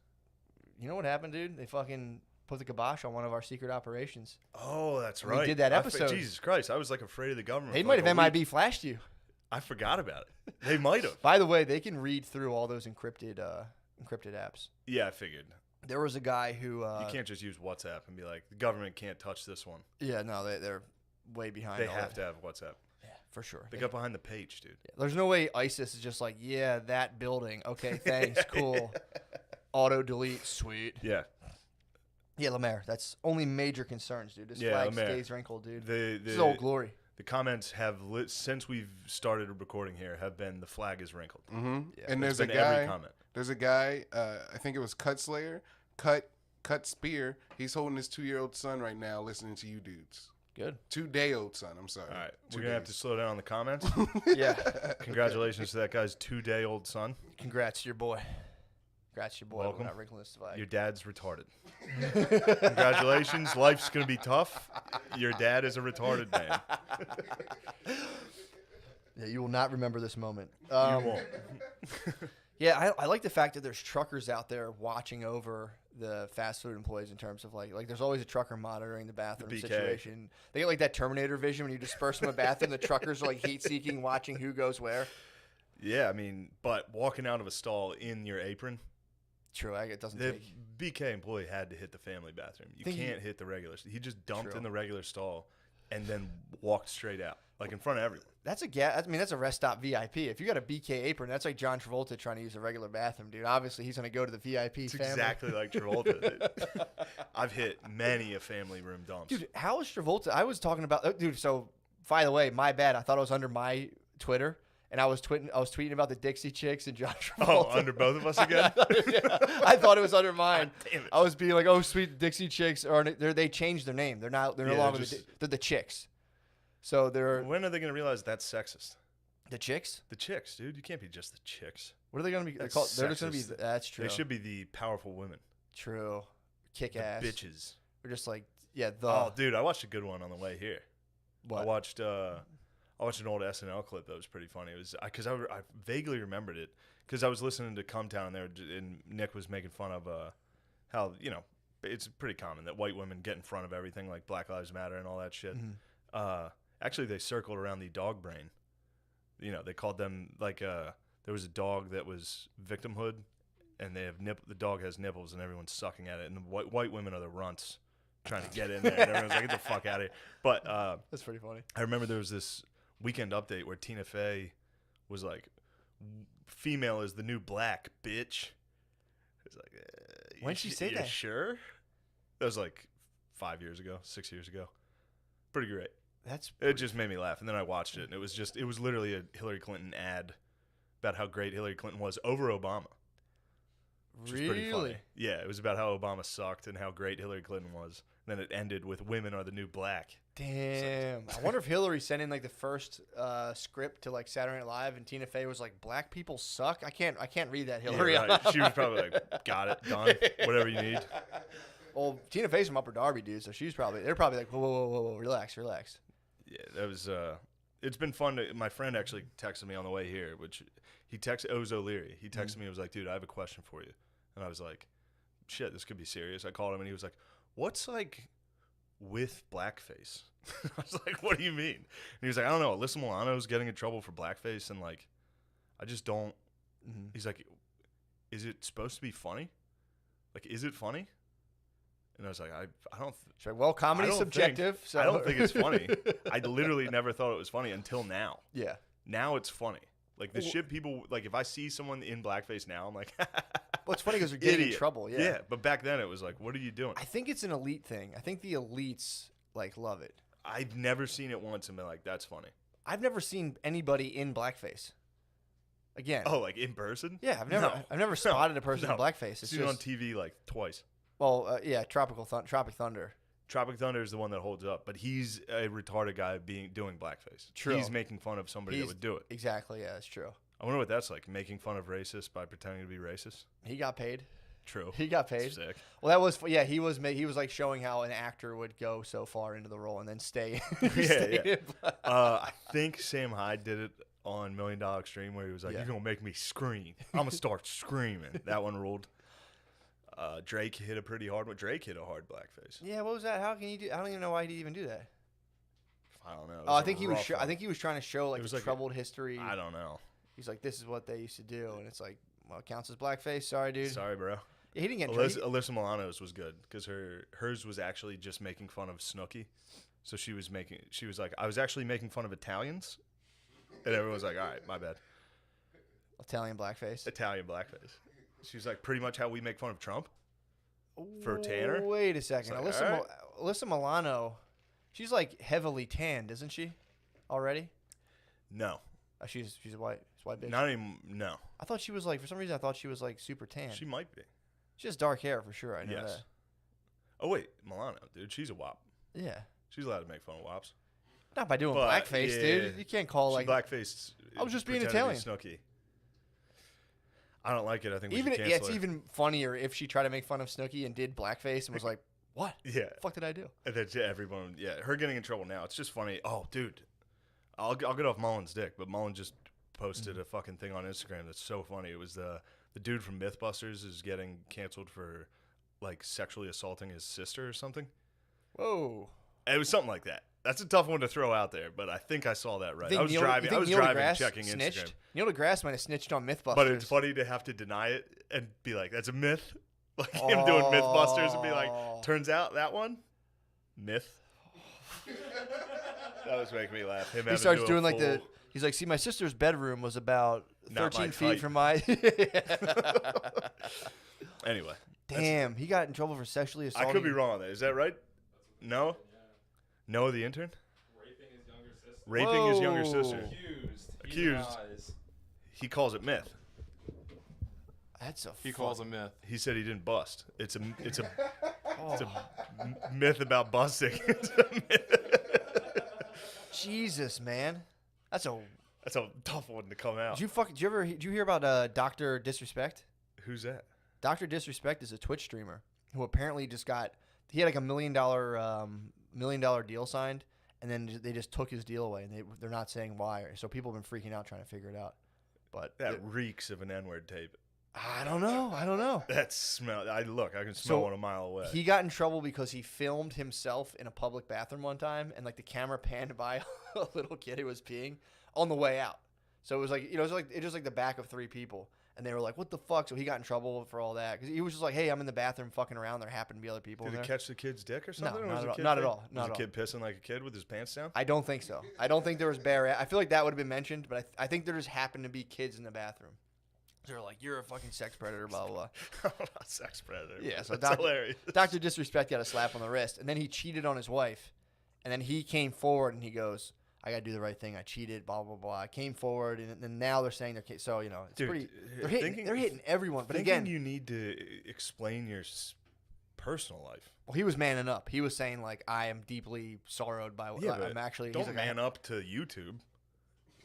You know what happened, dude? They fucking put the kibosh on one of our secret operations. Oh, that's We right. did that episode. Jesus Christ, I was like afraid of the government. They for might like have a week. MIB flashed you. I forgot about it. They might have. By the way, they can read through all those encrypted apps. Yeah, I figured. There was a guy who You can't just use WhatsApp and be like, the government can't touch this one. Yeah, no, they're way behind. They all have that. to have WhatsApp. Yeah, for sure. They got behind the page, dude. Yeah, there's no way ISIS is just like, yeah, that building. Okay, thanks, cool. Auto delete, sweet. Yeah. Yeah, Lemaire, that's only major concerns, dude. This Yeah, flag Lemaire. stays wrinkled, dude. The This is old glory. the comments have since we've started recording here have been the flag is wrinkled. Mm-hmm. Yeah. And It's there's a been every guy. comment. There's a guy. I think it was Cut Slayer. Cut Spear. He's holding his 2-year-old son right now, listening to you dudes. Good. 2-day-old son. I'm sorry. All right, 2 we're gonna have to days. slow down on the comments. Yeah. Congratulations to that guy's 2-day-old son. Congrats to your boy. Congrats to your boy. Welcome. We're not wrinkling this flag. Your dad's retarded. Congratulations, life's gonna be tough. Your dad is a retarded man. Yeah, you will not remember this moment. You won't. Yeah, I like the fact that there's truckers out there watching over the fast food employees in terms of like there's always a trucker monitoring the bathroom BK. situation. They get like that Terminator vision when you disperse from a bathroom. The truckers are like heat seeking, watching who goes where. Yeah, I mean, but walking out of a stall in your apron, True, it doesn't the take. BK employee had to hit the family bathroom. You Think he- can't hit the regular. He just dumped True. in the regular stall and then walked straight out, like in front of everyone. That's a rest stop VIP. If you got a BK apron, that's like John Travolta trying to use a regular bathroom, dude. Obviously, he's gonna go to the VIP It's family. exactly like Travolta. Dude. I've hit many a family room dumps. Dude, how is Travolta? I was talking about, dude. So, by the way, my bad. I thought it was under my Twitter, and I was tweeting about the Dixie Chicks and John Travolta. Oh, under both of us again? I thought it was under mine. Damn it. I was being like, oh, sweet Dixie Chicks, or they changed their name. They're no Yeah, longer just- they're the Chicks. So they're When are they going to realize that's sexist? the Chicks. The chicks, dude. You can't be just the chicks. What are they gonna be? They're That's just gonna be. sexist. That's true. They should be the powerful women. True. Kick The ass. bitches. We're just like the. Oh, dude, I watched a good one on the way here. what? I watched an old SNL clip that was pretty funny. It was because I vaguely remembered it because I was listening to Come Town there, and Nick was making fun of how it's pretty common that white women get in front of everything like Black Lives Matter and all that shit. Mhm. Actually, they circled around the dog brain. They called them like there was a dog that was victimhood, and they have the dog has nipples, and everyone's sucking at it, and the white women are the runts trying to get in there, and everyone's like, get the fuck out of here. But That's pretty funny. I remember there was this Weekend Update where Tina Fey was like, "Female is the new black, bitch." It's like, When'd she say you that? Sure. That was like 5 years ago, 6 years ago. Pretty great. That's It just made me laugh, and then I watched it, and it was literally a Hillary Clinton ad about how great Hillary Clinton was over Obama. Which was pretty funny. really. Yeah, it was about how Obama sucked and how great Hillary Clinton was. And then it ended with "Women are the new black." Damn. I wonder if Hillary sent in like the first script to like Saturday Night Live, and Tina Fey was like, "Black people suck." I can't read that, Hillary. Yeah, right. She was probably like, "Got it, done, whatever you need." Well, Tina Fey's from Upper Darby, dude. So they're probably like, whoa, relax. Yeah, that was. It's been fun. My friend actually texted me on the way here, Oz O'Leary. He texted me. He was like, "Dude, I have a question for you," and I was like, "Shit, this could be serious." I called him, and he was like, "What's like with blackface?" I was like, "What do you mean?" And he was like, "I don't know. Alyssa Milano's getting in trouble for blackface, and like, I just don't." Mm-hmm. He's like, "Is it supposed to be funny? Like, is it funny?" And I was like, I don't. Well, comedy's I don't subjective. think, So I don't think it's funny. I literally never thought it was funny until now. Yeah. Now it's funny. Like the shit people like. If I see someone in blackface now, I'm like, Well, it's funny because they're getting in Idiot. trouble. Yeah. Yeah, but back then it was like, what are you doing? I think it's an elite thing. I think the elites like love it. I've never seen it once and been like, that's funny. I've never seen anybody in blackface. Again. Oh, like in person? Yeah, No. I've never spotted a person No. in blackface. It's Seen it on just, TV like twice. well, yeah, Tropic Thunder. Tropic Thunder is the one that holds up, but he's a retarded guy doing blackface. True. He's making fun of somebody that would do it. Exactly. Yeah, that's true. I wonder what that's like, making fun of racists by pretending to be racist. He got paid. True. He got paid. Sick. Well, that was yeah. He was like showing how an actor would go so far into the role and then stay. stay Yeah. in black. I think Sam Hyde did it on $1 Million Extreme where he was like, Yeah. "You're gonna make me scream. I'm gonna start screaming." That one ruled. Drake hit a pretty hard one. Drake hit a hard blackface. Yeah, what was that? How can you do? I don't even know why he'd even do that. I don't know. It Oh, was I think a he was. rough I think he was trying to show like was the like a- troubled history. one. I don't know. He's like, this is what they used to do, and it's like, well, it counts as blackface. Sorry, dude. Sorry, bro. Yeah, he didn't get in trouble. Alyssa Milano's was good because hers was actually just making fun of Snooki. So she was like, I was actually making fun of Italians, and everyone was like, all right, my bad. Italian blackface. Italian blackface. She's like, pretty much how we make fun of Trump. For Tanner? Wait a second. It's like, Alyssa Milano, she's like heavily tanned, isn't she? Already? No, She's a white bitch. not even. No, I thought she was like, for some reason I thought she was like super tan. she might be. She has dark hair for sure. I know Yes. that. Oh wait, Milano, dude, she's a wop. Yeah. She's allowed to make fun of wops. Not by doing But, blackface, yeah, dude. You can't call She like blackfaced. I was just being pretending to be Snooki. I don't like it. I think we even should yeah, cancel it's her. even funnier if she tried to make fun of Snooki and did blackface and was like, "What? Yeah. The fuck did I do?" And then everyone, yeah, her getting in trouble now. It's just funny. Oh, dude, I'll get off Mullen's dick, but Mullen just posted a fucking thing on Instagram that's so funny. It was the dude from MythBusters is getting canceled for like sexually assaulting his sister or something. Whoa. It was something like that. That's a tough one to throw out there, but I think I saw that right. Think I was Neil- driving. you I think was Neil driving, deGrasse checking snitched? Instagram. Neil deGrasse might have snitched on MythBusters. But it's funny to have to deny it and be like, "That's a myth." Like him doing MythBusters and be like, "Turns out that one, myth." That was making me laugh. Him He having starts to do a doing like the. full- He's like, "See, my sister's bedroom was about Not 13 my feet height." from my." Anyway, Damn, he got in trouble for sexually assaulting. I could be wrong on that. Is that right? No. No, the intern Raping his younger sister. raping his younger Whoa. sister. Accused. He Accused. denies. He calls it myth. That's a. He calls a myth. He said he didn't bust. It's a Oh, myth about busting. Jesus, man. That's a. That's a tough one to come out. Did you hear about Dr. Disrespect? Who's that? Dr. Disrespect is a Twitch streamer who apparently just he had like $1 million deal signed, and then they just took his deal away, and they're not saying why. So people have been freaking out trying to figure it out. But That reeks of an N-word tape. I don't know. That smell. I can smell So, one a mile away. He got in trouble because he filmed himself in a public bathroom one time, and like the camera panned by a little kid who was peeing on the way out. So it was like, it was just like the back of 3 people, and they were like, "What the fuck?" So he got in trouble for all that because he was just like, "Hey, I'm in the bathroom fucking around. There happen to be other people." Did in he there. catch the kid's dick or something? Or not was at the all. kid Not at thing- all. Not Was at the kid pissing like a kid with his pants down? I don't think so. I don't think there was bare. I feel like that would have been mentioned, but I think there just happened to be kids in the bathroom. They're like, you're a fucking sex predator, blah, blah, blah. I'm not sex predator. Yeah, so that's hilarious. Dr. Disrespect got a slap on the wrist, and then he cheated on his wife. And then he came forward, and he goes, I got to do the right thing. I cheated, blah, blah, blah. I came forward, and then now they're saying they're – so, you know, it's Dude, pretty – they're hitting everyone. But thinking again – you need to explain your personal life. Well, he was manning up. He was saying, like, I am deeply sorrowed by what I'm actually – don't man up to YouTube.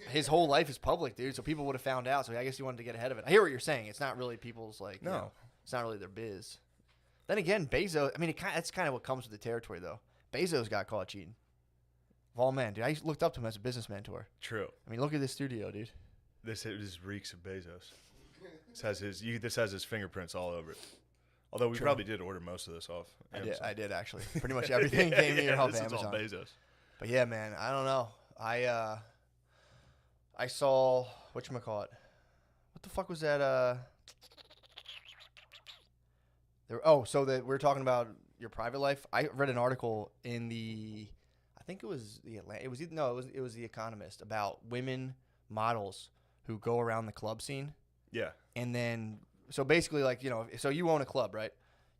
His whole life is public, dude, so people would have found out. So I guess he wanted to get ahead of it. I hear what you're saying. It's not really people's, like, no. You know, it's not really their biz. Then again, Bezos, I mean, that's kind of what comes with the territory, though. Bezos got caught cheating. Of all men, dude. I looked up to him as a business mentor. True. I mean, look at this studio, dude. This reeks of Bezos. This has his fingerprints all over it. Although we probably did order most of this off Amazon. I did, actually. Pretty much everything came here off this Amazon. Is all Bezos. But yeah, man, I don't know. I saw whatchamacallit. What the fuck was that? So that we're talking about your private life. I read an article in I think it was the it was the Economist about women models who go around the club scene. Yeah. And then so basically, like, you know, so you own a club, right?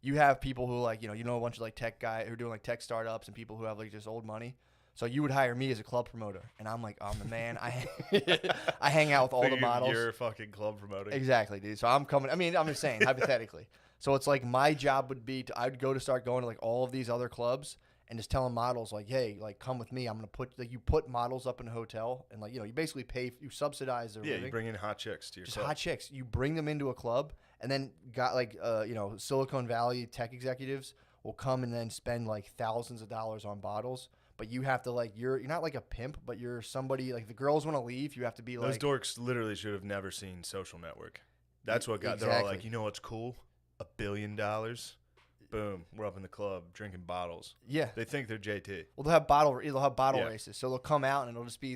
You have people who, like, you know a bunch of like tech guys who are doing like tech startups and people who have like just old money. So you would hire me as a club promoter, and I'm like, I'm the man. I hang out with all the models. You're a fucking club promoter. Exactly, dude. So I'm coming. I mean, I'm just saying hypothetically. So it's like my job would be I'd start going to like all of these other clubs and just telling models like, hey, like come with me. I'm gonna put you put models up in a hotel and, like, you know, you basically you subsidize their living. You bring in hot chicks to your club. Hot chicks. You bring them into a club, and then got like you know, Silicon Valley tech executives will come and then spend like thousands of dollars on bottles. But you have to, like, you're not like a pimp, but you're somebody, like, the girls want to leave. You have to be like. Those dorks literally should have never seen Social Network. That's what got. Exactly. They're all like, you know what's cool? $1 billion. Boom. We're up in the club drinking bottles. Yeah. They think they're JT. Well, they'll have bottle races. So they'll come out and it'll just be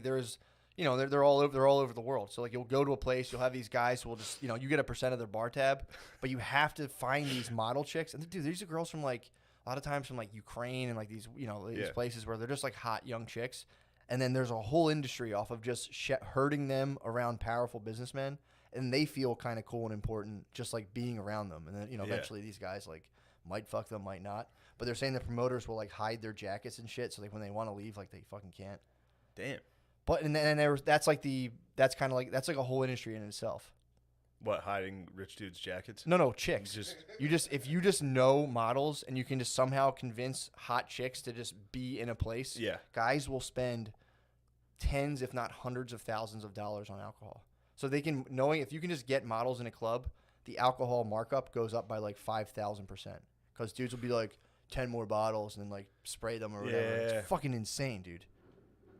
you know, they're all over the world. So, like, you'll go to a place, you'll have these guys who will just, you know, you get a % of their bar tab, but you have to find these model chicks. And dude, these are girls from, like, a lot of times from, like, Ukraine and, like, these, you know, these places where they're just, like, hot young chicks. And then there's a whole industry off of just herding them around powerful businessmen. And they feel kind of cool and important just, like, being around them. And then, you know, eventually these guys, like, might fuck them, might not. But they're saying the promoters will, like, hide their jackets and shit. So, like, when they want to leave, like, they fucking can't. Damn. But, and then that's like a whole industry in itself. What, hiding rich dudes' jackets? No, chicks. If you just know models and you can just somehow convince hot chicks to just be in a place, guys will spend tens, if not hundreds of thousands of dollars on alcohol. So they can, knowing if you can just get models in a club, the alcohol markup goes up by like 5,000%. Because dudes will be like 10 more bottles and then like spray them or whatever. It's fucking insane, dude.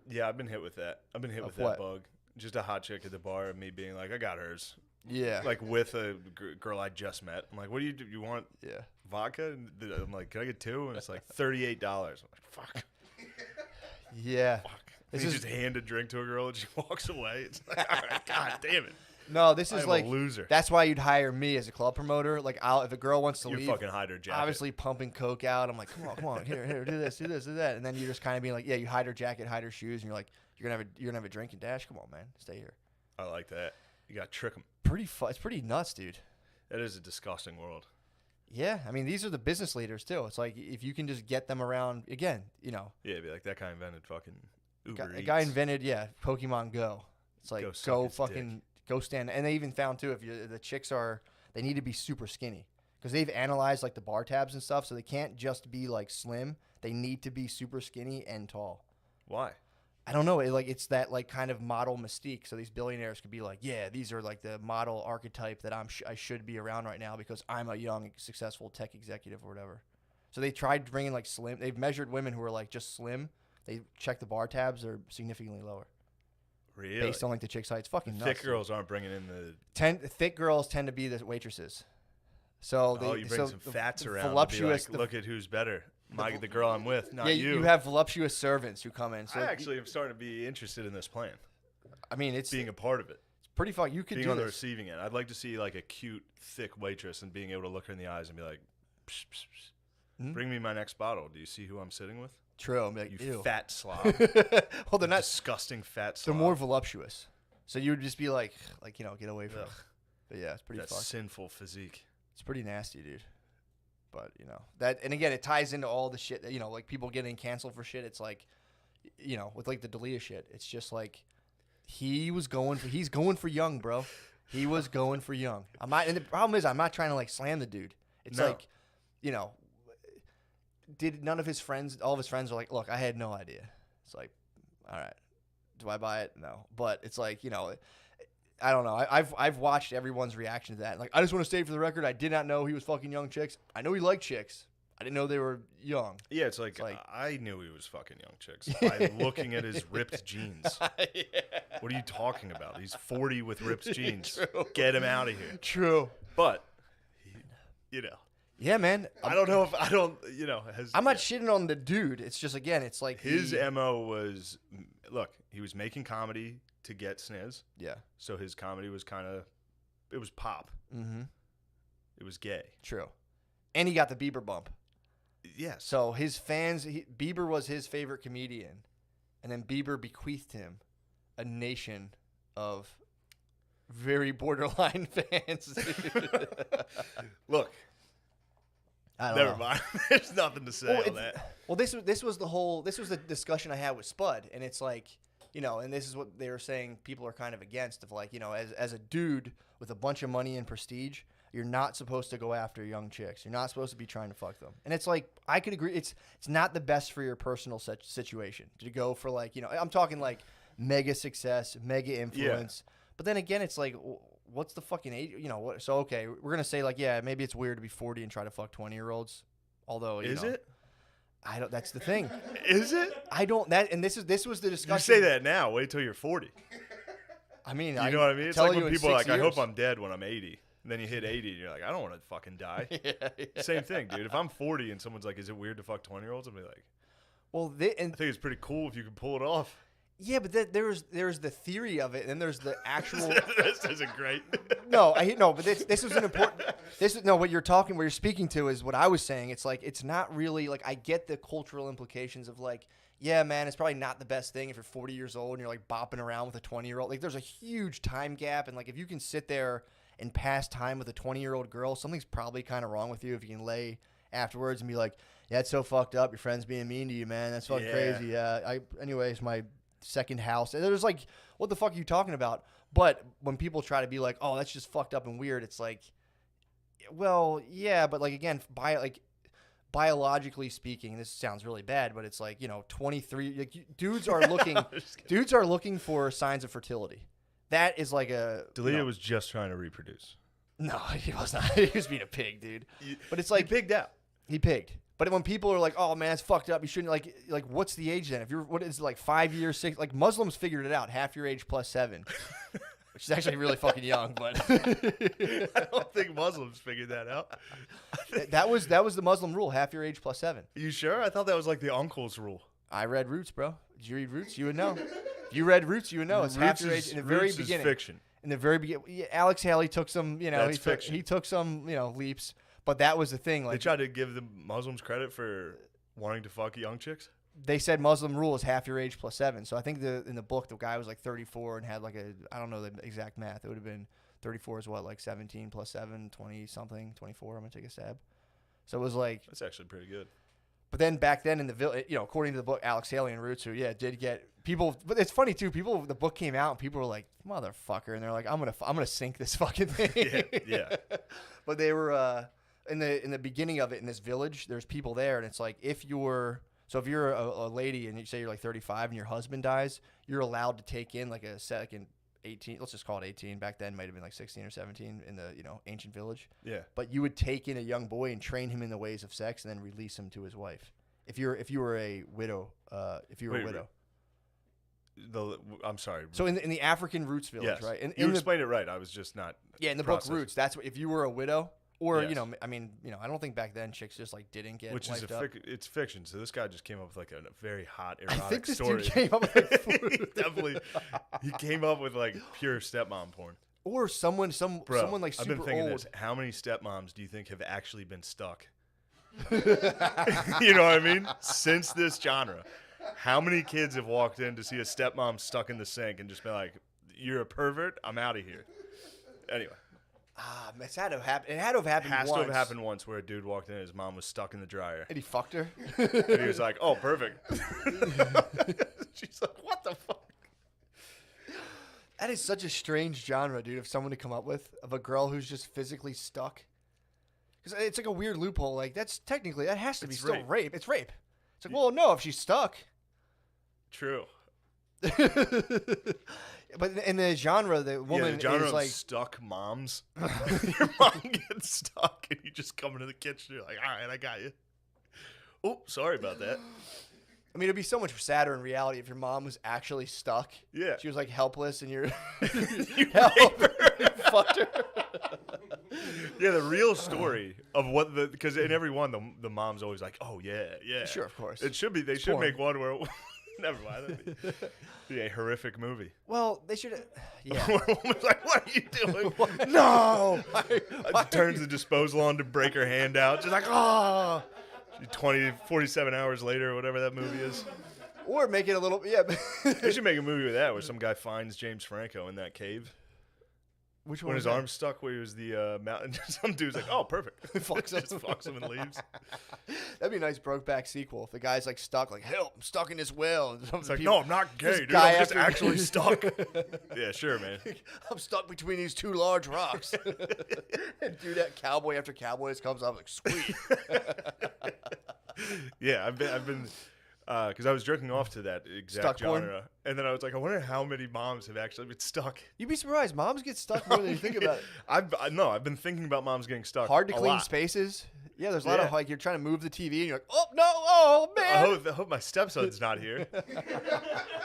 Yeah, I've been hit with that. I've been hit with that bug. Just a hot chick at the bar and me being like, I got hers. Yeah. Like with a girl I just met. I'm like, what do you do? You want vodka? And I'm like, can I get 2? And it's like $38. I'm like, fuck. Yeah. Fuck. And you just hand a drink to a girl and she walks away. It's like, all right, God damn it. No, this is like a loser. That's why you'd hire me as a club promoter. Like, if a girl wants to leave, fucking hide her jacket. Obviously pumping coke out. I'm like, come on, here, do this, do that, and then you're just kind of being like, yeah, you hide her jacket, hide her shoes, and you're like, you're gonna have a drink and dash. Come on, man, stay here. I like that. You got to trick them. It's pretty nuts, dude. That is a disgusting world. Yeah, I mean, these are the business leaders too. It's like if you can just get them around again, you know. Yeah, it'd be like that guy invented fucking Uber Eats. A guy invented Pokemon Go. It's like go fucking. Dick. Go stand, and they even found too if the chicks they need to be super skinny because they've analyzed like the bar tabs and stuff, so they can't just be like slim. They need to be super skinny and tall. Why? I don't know. It's that like kind of model mystique. So these billionaires could be like, yeah, these are like the model archetype that I should be around right now because I'm a young successful tech executive or whatever. So they tried bringing like slim. They've measured women who are like just slim. They check the bar tabs; they're significantly lower. Really? Based on like the chick sites, fucking nuts. Thick girls aren't bringing in the thick girls tend to be the waitresses. So you bring some fats around. Voluptuous. Like, look at who's better. The girl I'm with, not you. You have voluptuous servants who come in. So I actually am starting to be interested in this plan. I mean, it's being a part of it. It's pretty fun. You could being do on the this. receiving end. I'd like to see like a cute, thick waitress and being able to look her in the eyes and be like, psh, psh, psh. Bring me my next bottle. Do you see who I'm sitting with? True. I'm like, you ew. fat slob. Well, they're not disgusting fat slob. They're more voluptuous. So you would just be like, you know, get away from them. But yeah, it's pretty That fucked. sinful physique. It's pretty nasty, dude. But that, and again, it ties into all the shit that like people getting canceled for shit. It's like, with like the D'Elia shit. It's just like he's going for young, bro. He was going for young. I'm not, and the problem is I'm not trying to like slam the dude. It's like, did none of his friends, all of his friends are like, look, I had no idea. It's like, all right, do I buy it? No, but it's like, I don't know. I've watched everyone's reaction to that. Like, I just want to state for the record, I did not know he was fucking young chicks. I know he liked chicks. I didn't know they were young. Yeah, it's like I knew he was fucking young chicks by looking at his ripped jeans. Yeah. What are you talking about? He's 40 with ripped jeans. True. Get him out of here. True. But, Yeah, man. I don't know if I'm not shitting on the dude. It's just, again, it's like his MO was, look, he was making comedy to get sniz. Yeah. So his comedy was it was pop. Mm-hmm. It was gay. True. And he got the Bieber bump. Yes. So his fans, Bieber was his favorite comedian. And then Bieber bequeathed him a nation of very borderline fans. Look. I don't Never know. mind. There's nothing to say on that. Well, this was the discussion I had with Spud, and it's like, and this is what they were saying people are kind of against, of like, as a dude with a bunch of money and prestige, you're not supposed to go after young chicks. You're not supposed to be trying to fuck them. And it's like, I could agree. It's not the best for your personal situation to go for like, I'm talking like mega success, mega influence. Yeah. But then again, it's like, what's the fucking age? So, okay, we're going to say like, yeah, maybe it's weird to be 40 and try to fuck 20-year-olds. Although, Is it? I don't, that's the thing. Is it? I don't, and this was the discussion. You say that now. Wait till you're 40. I mean, you know what I mean? It's like when people are like, years. I hope I'm dead when I'm 80. And then you hit 80 and you're like, I don't want to fucking die. Yeah. Same thing, dude. If I'm 40 and someone's like, is it weird to fuck 20-year-olds? I'll be like, well, I think it's pretty cool if you can pull it off. Yeah, but there's the theory of it, and then there's the actual. This isn't great. No, but this was an important. What you're speaking to is what I was saying. It's like, it's not really like, I get the cultural implications of like, yeah, man, it's probably not the best thing if you're 40 years old and you're like bopping around with a 20-year-old. Like, there's a huge time gap, and like if you can sit there and pass time with a 20-year-old girl, something's probably kind of wrong with you if you can lay afterwards and be like, yeah, it's so fucked up. Your friend's being mean to you, man. That's fucking crazy. Yeah. Anyways, my second house. And there's like, what the fuck are you talking about? But when people try to be like, oh, that's just fucked up and weird, it's like, well, yeah, but like, again, biologically speaking, this sounds really bad, but it's like, 23, like, dudes are looking for signs of fertility. That is like a D'Elia was just trying to reproduce. No, he was not. He was being a pig, dude. But it's like, he pigged out. He pigged. But when people are like, "Oh man, it's fucked up," you shouldn't like. What's the age then? If you're, what is it, like 5 years, 6? Like Muslims figured it out, half your age plus 7, which is actually really fucking young. But I don't think Muslims figured that out. that was the Muslim rule, half your age plus 7. You sure? I thought that was like the uncle's rule. I read Roots, bro. Did you read Roots? You would know. If you read Roots, you would know. It's half your age in the very beginning. Is fiction. In the very beginning, Alex Haley took some, That's he took some, leaps. But that was the thing. Like, they tried to give the Muslims credit for wanting to fuck young chicks. They said Muslim rule is half your age plus 7. So I think in the book, the guy was like 34 and had like I don't know the exact math. It would have been 34 is what, like 17 plus 7, 20 something, 24. I'm going to take a stab. So it was like. That's actually pretty good. But then back then in the village, according to the book, Alex Haley and Roots, who, did get people. But it's funny too. The book came out and people were like, motherfucker. And they're like, I'm going to sink this fucking thing. Yeah. But they were, in the beginning of it in this village, there's people there, and it's like if you're a lady and you say you're like 35 and your husband dies, you're allowed to take in like a second 18. Let's just call it 18. Back then, it might have been like 16 or 17 in the ancient village. Yeah. But you would take in a young boy and train him in the ways of sex, and then release him to his wife. If you were a widow, I'm sorry. So in the African Roots village, right? You explained it right. I was just not. Yeah, in the book Roots, that's what, if you were a widow. Or, I don't think back then chicks just like didn't get wiped up. It's fiction. So this guy just came up with like a very hot I erotic think this story. dude came up with Definitely, he came up with like pure stepmom porn. Or someone like super I've been thinking old. this. How many stepmoms do you think have actually been stuck? You know what I mean? Since this genre, how many kids have walked in to see a stepmom stuck in the sink and just been like, "You're a pervert. I'm out of here." Anyway. It's had to have happened. It had to have happened Has once. to have happened once where a dude walked in and his mom was stuck in the dryer. And he fucked her. And he was like, oh, perfect. She's like, what the fuck? That is such a strange genre, dude, of someone to come up with, of a girl who's just physically stuck. Because it's like a weird loophole. Like, that has to be still rape. It's rape. It's like, well, no, if she's stuck. True. But in the genre, the woman the genre is of like stuck moms. Your mom gets stuck and you just come into the kitchen. You're like, all right, I got you. Oh, sorry about that. I mean, it'd be so much sadder in reality if your mom was actually stuck. Yeah. She was like helpless and you're You fucked her. Yeah, the real story of what because in every one the mom's always like, oh yeah. Sure, of course. It should be. They should make one where. Never mind. That'd be a horrific movie. Well, they should. Yeah. Where a woman's like, what are you doing? No. Turns the disposal on to break her hand out. She's like, oh. 47 hours later, or whatever that movie is. Or make it a little. Yeah. They should make a movie with that, where some guy finds James Franco in that cave. Which one? When his arm's stuck where he was the mountain. Some dude's like, oh, perfect. Just fucks him and leaves. That'd be a nice Brokeback sequel. If the guy's like stuck, like, help, I'm stuck in this well. It's like, no, I'm not gay, dude. I'm just actually stuck. Yeah, sure, man. I'm stuck between these two large rocks. And dude, that cowboy after cowboy just comes up like, sweet. Yeah, I've been because I was jerking off to that exact Stuck genre, porn? and then I was like, I wonder how many moms have actually been stuck. You'd be surprised. Moms get stuck more than you think about it. I've been thinking about moms getting stuck. Hard to a clean lot. spaces. Yeah, there's a lot of Yeah. like you're trying to move the TV and you're like, oh no, oh man. I hope my stepson's not here.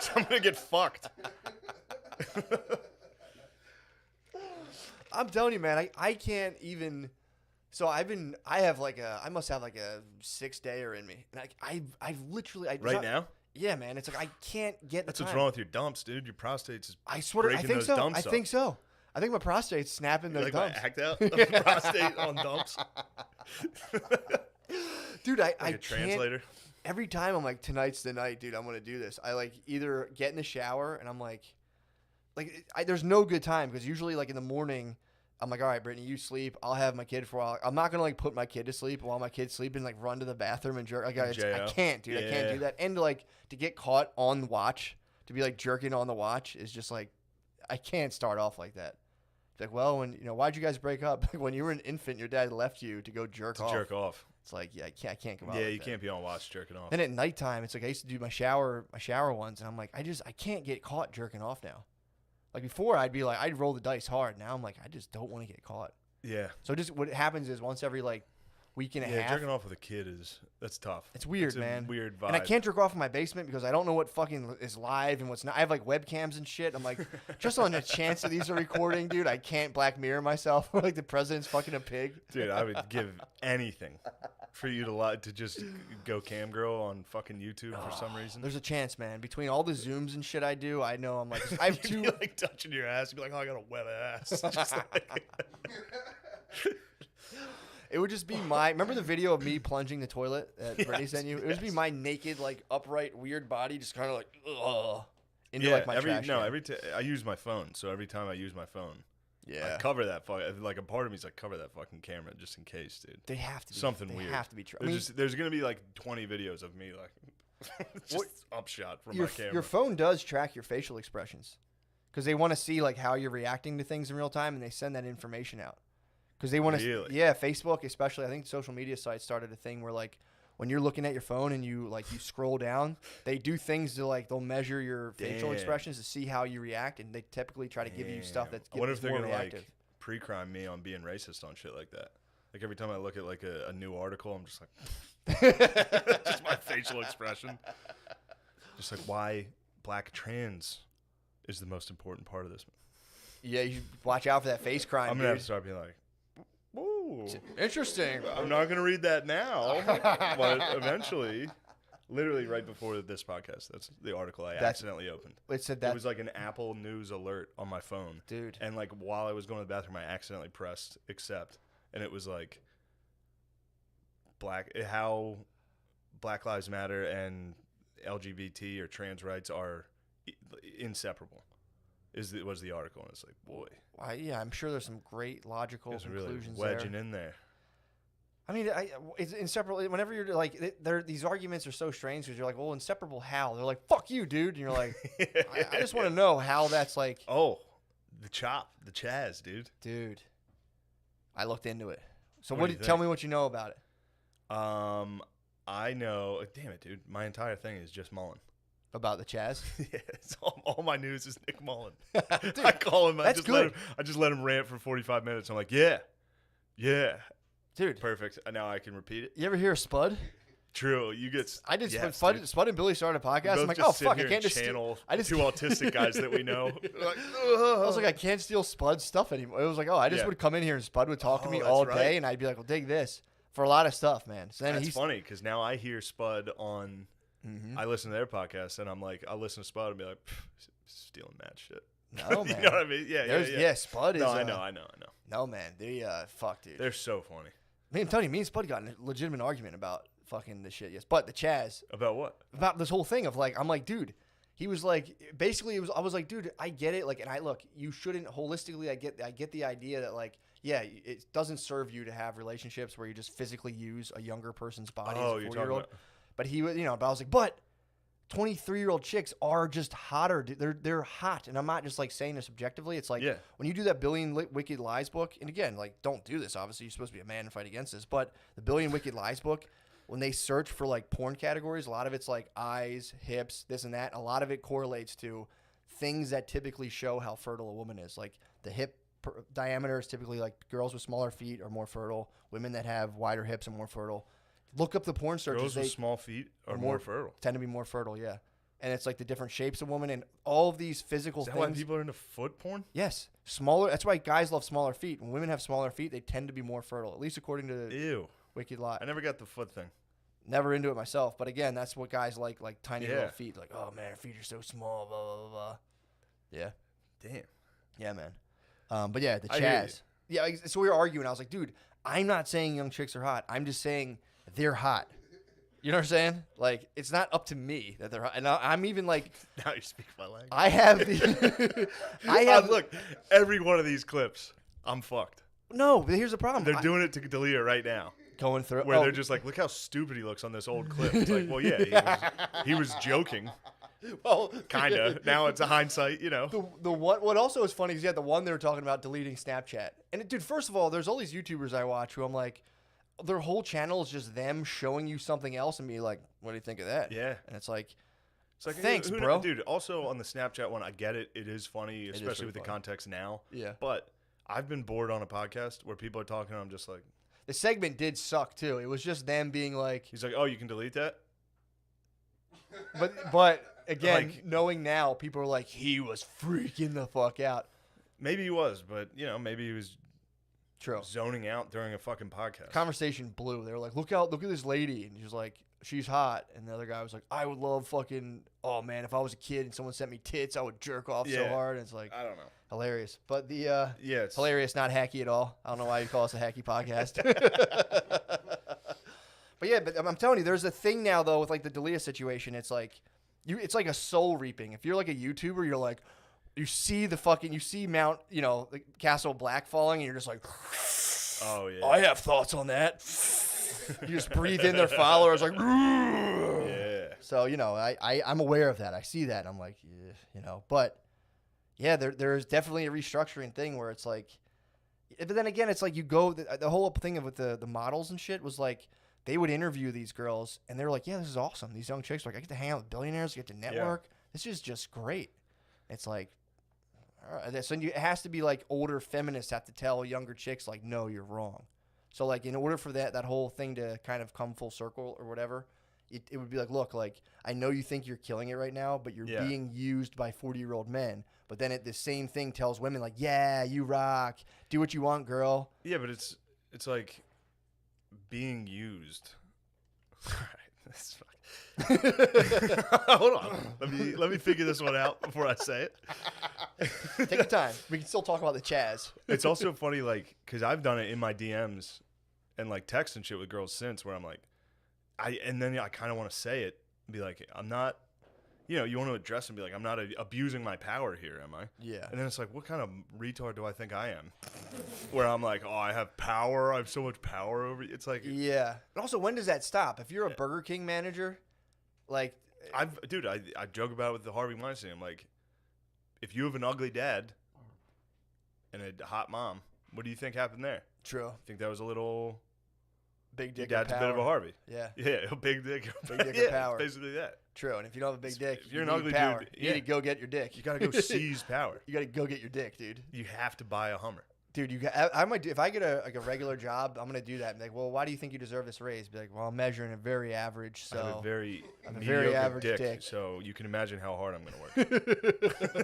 So I'm gonna get fucked. I'm telling you, man, I can't even. So I must have like a 6-dayer in me, and I've literally Right now? Yeah, man, it's like I can't get. That's the what's time. wrong with your dumps, dude. Your prostate's I swear, I breaking think those so. dumps I think up. so. I think my prostate's snapping those Like my dumps. act out of prostate on dumps. Dude, I Like a can't. translator. Every time I'm like, tonight's the night, dude. I'm gonna do this. I like either get in the shower and I'm like there's no good time because usually like in the morning. I'm like, all right, Brittany, you sleep. I'll have my kid for a while. I'm not gonna like put my kid to sleep while my kid's sleeping. Like run to the bathroom and jerk. Like I can't, dude. I can't do that. And to get caught on the watch, to be like jerking on the watch is just like, I can't start off like that. It's like, well, why'd you guys break up? Like when you were an infant, your dad left you to go jerk off. Jerk off. It's like, yeah, I can't come out. Yeah, like you that. can't be on watch jerking off. Then at nighttime, it's like I used to do my shower ones, and I'm like, I can't get caught jerking off now. Like before, I'd roll the dice hard. Now I'm like, I just don't want to get caught. Yeah. So just what happens is once every like week and a half. Jerking off with a kid that's tough. It's weird, It's a man. Weird vibe. And I can't jerk off in my basement because I don't know what fucking is live and what's not. I have like webcams and shit. I'm like, just on the chance that these are recording, dude, I can't Black Mirror myself like the president's fucking a pig. Dude, I would give anything for you to just go cam girl on fucking YouTube for some reason. There's a chance, man. Between all the zooms and shit I do, I know I'm like, I have You'd two. be like touching your ass. You'd be like, oh, I got a wet ass. Just like It would just be remember the video of me plunging the toilet that Brittany sent you? It would just be my naked, like, upright, weird body just kind of like, into, like, my trash can. I use my phone, so every time I use my phone, Yeah. I cover that like a part of me's like cover that fucking camera just in case, dude. They have to be. Something they weird. have to be true. There's gonna be like 20 videos of me like just upshot from my camera. Your phone does track your facial expressions because they want to see, like, how you're reacting to things in real time, and they send that information out. Because they want to, Really? yeah, Facebook especially. I think social media sites started a thing where, like, when you're looking at your phone and you scroll down, they do things to, like, they'll measure your facial Damn. expressions to see how you react, and they typically try to give you stuff that's I wonder if they're more gonna reactive. like pre-crime me on being racist on shit like that. Like every time I look at like a new article, I'm just like, just my facial expression, just like why black trans is the most important part of this. Yeah, you should watch out for that face crime. I'm gonna have dude. to start being like, whoa. Interesting. I'm not gonna read that now, but eventually, literally right before this podcast, that's the article I accidentally opened. It said that. It was like an Apple News alert on my phone, Dude. And like while I was going to the bathroom, I accidentally pressed accept, and it was like how Black Lives Matter and LGBT or trans rights are inseparable. was the article, and it's like, boy, Yeah, I'm sure there's some great logical it's really conclusions wedging there. in there. I mean, it's inseparable. Whenever you're like, these arguments are so strange because you're like, well, inseparable how? They're like, fuck you, dude. And you're like, I just want to know how that's like. Oh, the Chaz, Dude, I looked into it. So What do you tell think? me what you know about it. I know. Damn it, dude. My entire thing is just Mullen. About the Chaz. Yeah, it's all my news is Nick Mullen. Dude, I call him. that's good. I just let him rant for 45 minutes. I'm like, yeah, Dude, perfect. And now I can repeat it. you ever hear of Spud? True. You get. I did. Yes, Spud and Billy started a We podcast. both I'm like, just oh sit fuck, I here can't and just. channel I just two autistic guys that we know. Like, I was like, I can't steal Spud's stuff anymore. It was like, oh, I just Yeah. would come in here and Spud would talk to Oh, me that's all right. day, and I'd be like, well, dig this for a lot of stuff, man. So then that's he's funny because now I hear Spud on. Mhm. I listen to their podcast and I'm like, I'll listen to Spud and be like, stealing that shit. No, man. You know what I mean? Yeah, yeah. Spud is. No, I know. No, man. Fuck, dude. They're so funny. Man, I'm telling you, me and Spud got in a legitimate argument about fucking this shit. Yes, but the Chaz About what? about this whole thing of like, I'm like, dude. He was like, basically, I was like, dude, I get it. Like, and I look, you shouldn't holistically. I get the idea that like, yeah, it doesn't serve you to have relationships where you just physically use a younger person's body Oh, as a you're 40-year-old. talking about. But he was, but I was like, but 23-year-old chicks are just hotter. They're hot, and I'm not just like saying this objectively. It's like Yeah. when you do that Billion Wicked Lies book, and again, like don't do this. Obviously, you're supposed to be a man and fight against this. But the Billion Wicked Lies book, when they search for like porn categories, a lot of it's like eyes, hips, this and that. A lot of it correlates to things that typically show how fertile a woman is. Like the hip diameter is typically like girls with smaller feet are more fertile. Women that have wider hips are more fertile. Look up the porn searches. Girls They with small feet are are more more fertile. tend to be more fertile, yeah. And it's like the different shapes of women and all of these physical Is that things. why people are into foot porn? Yes, smaller. That's why guys love smaller feet. When women have smaller feet, they tend to be more fertile, at least according to Ew. Wicked Lie. I never got the foot thing. Never into it myself, but again, that's what guys like tiny Yeah. little feet. Like, oh man, her feet are so small. Blah blah blah blah. Yeah, Damn. yeah, man. But yeah, the I hear Chaz. Yeah, so we were arguing. I was like, dude, I'm not saying young chicks are hot. I'm just saying they're hot. You know what I'm saying? Like, it's not up to me that they're hot. And I'm even like, Now you speak my language. I have the, I have Look, every one of these clips, I'm fucked. no. But here's the problem. They're doing it to delete it right now. going through Where oh, they're just like, look how stupid he looks on this old clip. It's like, well, yeah, he was joking, well, kind of. Now it's a hindsight, you know. The what also is funny is the one they were talking about deleting Snapchat. And dude, first of all, there's all these YouTubers I watch who I'm like, their whole channel is just them showing you something else and be like, what do you think of that? Yeah. And it's like, It's like, thanks, who bro. Dude, also on the Snapchat one, I get it. It is funny, is especially pretty with the funny. context now. Yeah. But I've been bored on a podcast where people are talking and I'm just like, the segment did suck too. It was just them being like, he's like, oh, you can delete that? but again, Like- knowing now, people are like, he was freaking the fuck out. Maybe he was, but, you know, maybe he was True. zoning out during a fucking podcast. Conversation blew. They were like, look at this lady. And she's like, she's hot. And the other guy was like, I would love fucking, oh man, if I was a kid and someone sent me tits, I would jerk off so Yeah. hard. And it's like, I don't know. hilarious. But the, Yeah, it's hilarious, not hacky at all. I don't know why you call us a hacky podcast. But yeah, but I'm telling you, there's a thing now though with like the Dalia situation. It's like it's like a soul reaping. If you're like a YouTuber, you're like, you see Mount, the Castle Black falling, and you're just like, Oh, yeah. I have thoughts on that. You just breathe in their followers like, Yeah. so I'm aware of that. I see that, and I'm like, yeah, but yeah, there's definitely a restructuring thing where it's like, but then again, it's like you go the whole thing of with the models and shit was like they would interview these girls and they're like, yeah, this is awesome. These young chicks are like, I get to hang out with billionaires, I get to network. This is just great. It's like, all right, so it has to be like older feminists have to tell younger chicks like, no, you're wrong. So like in order for that whole thing to kind of come full circle or whatever, it would be like, look, like I know you think you're killing it right now, but you're being used by 40-year-old men. But then the same thing tells women like, yeah, you rock, do what you want, girl. Yeah, but it's like being used. All right, that's fucking... Hold on. Let me figure this one out before I say it. Take your time. We can still talk about the Chaz. It's also funny, like, because I've done it in my DMs and like text and shit with girls since, where I'm like, and then I kind of want to say it, and be like, I'm not you want to address and be like, I'm not abusing my power here, am I? Yeah. And then it's like, what kind of retard do I think I am? Where I'm like, oh, I have power. I have so much power over you. It's like, Yeah. And also, when does that stop? If you're a Burger King manager, like, I joke about it with the Harvey Weinstein. I'm like, if you have an ugly dad and a hot mom, what do you think happened there? true. I think that was a little. Big dick. Your dad's a and bit of a power. Harvey. Yeah. Yeah, a big dick. Big dick yeah, and power. it's basically that. True. And if you don't have a big dick, If you're an need ugly power. dude, You need to go get your dick. You gotta go seize power. You got to go get your dick, dude. You have to buy a Hummer. Dude, I might do, if I get a regular job, I'm gonna do that. And be like, well, why do you think you deserve this raise? Be like, well, I'm measuring a very average, so I have a very I have a mediocre very average dick, dick. so you can imagine how hard I'm gonna work.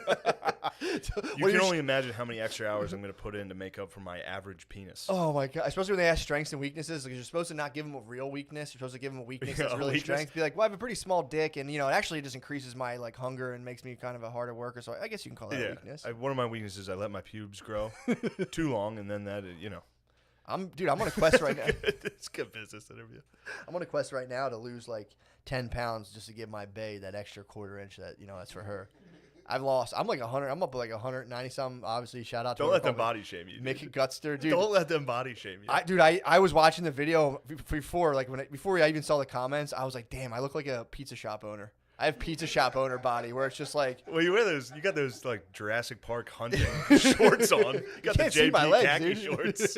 You What can are only imagine how many extra hours I'm gonna put in to make up for my average penis. Oh my god! Especially when they ask strengths and weaknesses, because you're supposed to not give them a real weakness. You're supposed to give them a weakness Yeah, that's a really weakness. strength. Be like, well, I have a pretty small dick, and it actually just increases my like hunger and makes me kind of a harder worker. So I guess you can call that a weakness. One of my weaknesses, I let my pubes grow too long, and then that, I'm on a quest right now. it's good business interview. I'm on a quest right now to lose like 10 pounds just to give my bae that extra quarter inch that that's for her. I've lost. I'm like 100. I'm up like 190 something. Obviously, shout out to Don't her let them call me body shame you. Mickey Gutster, dude. Don't let them body shame you. I was watching the video before, like before I even saw the comments. I was like, damn, I look like a pizza shop owner. I have pizza shop owner body where it's just like. Well, you wear those. You got those like Jurassic Park hunting shorts on. You got the can't see my JP legs, khaki dude. shorts.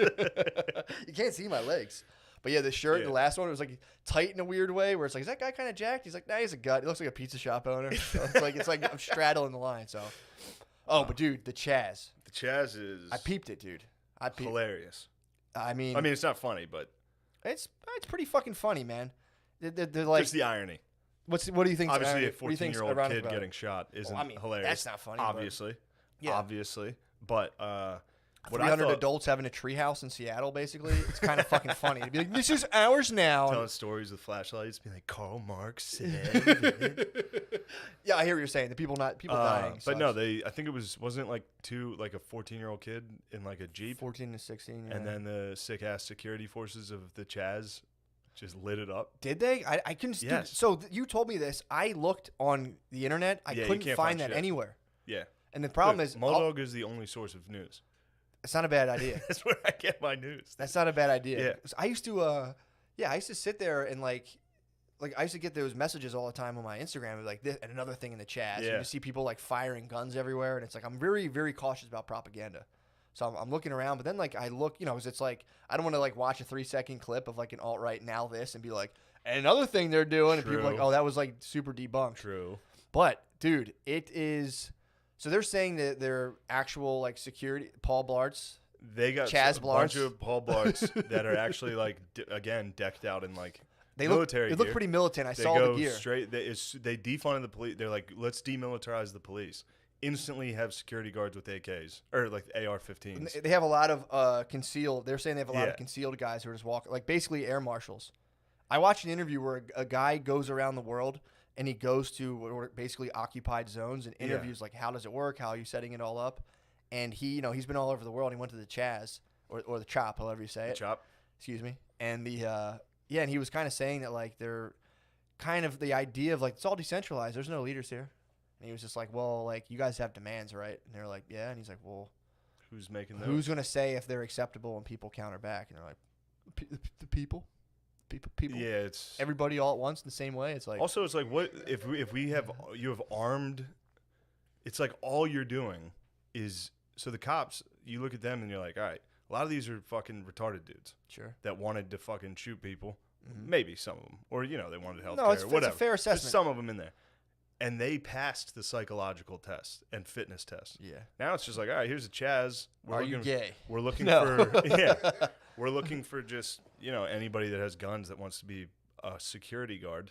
You can't see my legs. But yeah, the shirt, Yeah. the last one, was like tight in a weird way where it's like, is that guy kind of jacked? He's like, nah, he's a gut. He looks like a pizza shop owner. So it's like I'm straddling the line. So, but dude, the Chaz. The Chaz is. I peeped it, dude. Hilarious. I mean, it's not funny, but it's pretty fucking funny, man. They're like, just the irony. what do you think? Obviously, a what do you think's 14-year-old ironic kid about it? getting shot isn't Well, I mean, hilarious. that's not funny, but- Obviously. Yeah. Obviously. But what 300 I thought, adults having a treehouse in Seattle, basically. It's kind of fucking funny to be like, this is ours now. telling stories with flashlights, being like, Karl Marx said. Yeah, I hear what you're saying. The people dying. But no, sucks. I think it wasn't like a 14-year-old kid in like a Jeep. 14 to 16. Yeah. And then the sick-ass security forces of the Chaz just lit it up. Did they? I couldn't. Yes. So you told me this. I looked on the internet. I Yeah, you couldn't can't find find that shit. anywhere. Yeah. And the problem Look, is, Moldog is the only source of news. it's not a bad idea. That's where I get my news. That's not a bad idea. Yeah. 'Cause I used to, I used to sit there and like I used to get those messages all the time on my Instagram, like this and another thing in the chat. Yeah. And you see people like firing guns everywhere, and it's like I'm very, very cautious about propaganda. So I'm looking around, but then like I look, 'cause it's like I don't want to like watch a 3-second clip of like an alt-right now this and be like, and another thing they're doing, and people are like, True. oh, that was like super debunked. True. But dude, it is. So they're saying that their actual like security, Paul Blarts. They got Chaz a bunch Blarts. of Paul Blarts that are actually like again decked out in like They military look gear. pretty militant. I They saw go the gear. straight. They defunded the police. They're like, let's demilitarize the police. Instantly have security guards with AKs or like AR-15s. And they have a lot of concealed. They're saying they have a lot Yeah. of concealed guys who are just walking, like basically air marshals. I watched an interview where a guy goes around the world and he goes to what are basically occupied zones and Yeah. interviews like how does it work, how are you setting it all up, and he he's been all over the world. He went to the Chaz or the Chop, however you say it. Chop. Excuse me. And and he was kind of saying that like they're kind of the idea of like it's all decentralized. There's no leaders here. And he was just like, well, like you guys have demands, right? And they're like, yeah. And he's like, well, Who's making those? who's gonna say if they're acceptable and people counter back? And they're like, the people. Yeah, it's Everybody all at once in the same way. It's like also it's like what if we have you have armed. It's like all you're doing is so the cops. You look at them and you're like, all right, a lot of these are fucking retarded dudes sure. that wanted to fucking shoot people. Mhm. Maybe some of them, or they wanted health No, care, it's or a whatever. fair There's assessment. some of them in there, and they passed the psychological test and fitness test. Yeah. Now it's just like, all right, here's a Chaz. Are you gay? We're looking No. for we're looking for just anybody that has guns that wants to be a security guard.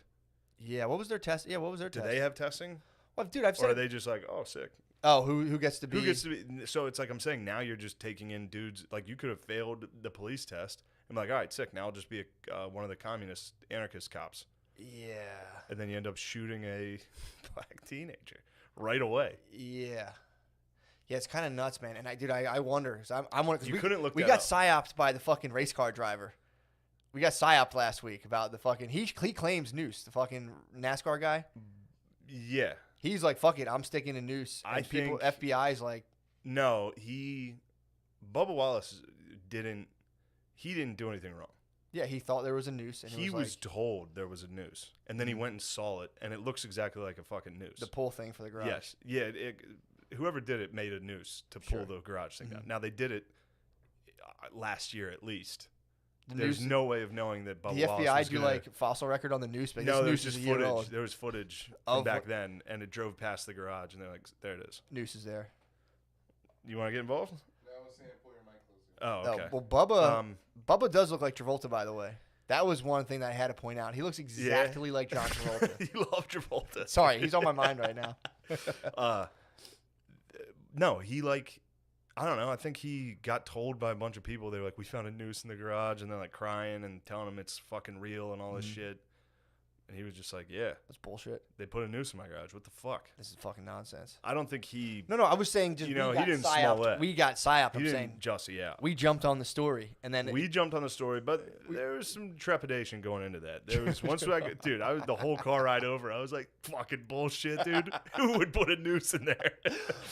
Yeah. What was their test? Yeah. What was their Do test? they have testing, Well, dude, I've or said. are they just like, oh, sick? Oh, who gets to be? Who gets to be? So it's like I'm saying now you're just taking in dudes like you could have failed the police test. I'm like, all right, sick. Now I'll just be one of the communist anarchist cops, Yeah. and then you end up shooting a black teenager right away. Yeah. Yeah, it's kind of nuts, man. And I wonder. Cause I'm one. Cause You couldn't look We that got up. psyoped by the fucking race car driver. We got psyoped last week about the fucking. He claims Noose, the fucking NASCAR guy. Yeah, He's like, fuck it, I'm sticking a noose. And I people, think- FBI's like, No, Bubba Wallace didn't do anything wrong. yeah, he thought there was a noose. And He was was like, told there was a noose, and then he went and saw it, and it looks exactly like a fucking noose. the pull thing for the garage. Yes, yeah. Whoever did it made a noose to pull Sure. the garage thing down. Mhm. Now they did it last year at least. The There's noose, no way of knowing that Bubba the Wallace FBI was do gonna, like fossil record on the noose, but no, this there noose was is just a year footage. old. There was footage from Of back what- then, and it drove past the garage, and they're like, "There it is." Noose is there. You want to get involved? No, I was saying pull your mic closer. Oh, okay. No, well, Bubba, Um, Bubba does look like Travolta, by the way. That was one thing that I had to point out. He looks exactly like John Travolta. you love Travolta. Sorry, he's on my mind right now. No, he like, I don't know. I think he got told by a bunch of people. They were like, "We found a noose in the garage," and they're like crying and telling him it's fucking real and all this Mhm. shit. And he was just like, "Yeah, That's bullshit. they put a noose in my garage. What the fuck?" This is fucking nonsense. I don't think he. No, I was saying just You know, we he got didn't psyoped. smell it. We got psyoped. He I'm didn't saying just yeah. we jumped on the story, and then We jumped on the story, but there was some trepidation going into that. There was once I got, dude, I was the whole car ride over. I was like, "Fucking bullshit, dude. Who would put a noose in there?"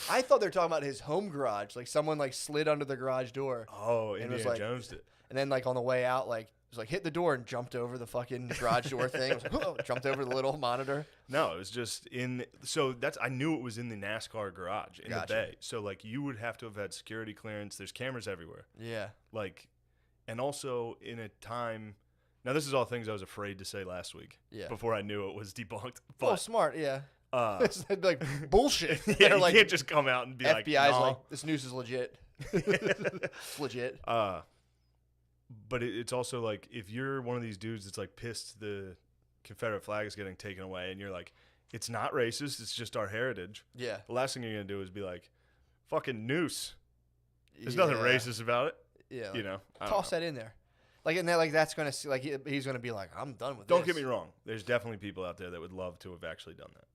I thought they were talking about his home garage, like someone like slid under the garage door, Oh, And it was Indiana like- Jones did. and then like on the way out, like it was like hit the door and jumped over the fucking garage door thing. It was like, whoa, jumped over the little monitor. No, it was just in. So that's I knew it was in the NASCAR garage in Gotcha. the bay. So like you would have to have had security clearance. There's cameras everywhere. Yeah, Like, and also in a time. Now this is all things I was afraid to say last week. yeah. Before I knew it was debunked. Oh, But smart. Yeah, uh, it's like bullshit. yeah, They're you like can't just come out and be like, FBI's "Nah." like this noose is legit. It's legit. But it's also like if you're one of these dudes that's like pissed the Confederate flag is getting taken away, and you're like, it's not racist, it's just our heritage. Yeah, The last thing you're gonna do is be like, fucking noose. There's nothing Yeah. racist about it, Yeah, you know. I don't toss know. that in there. Like and then like that's gonna see like he's gonna be like I'm done with Don't this. get me wrong. There's definitely people out there that would love to have actually done that.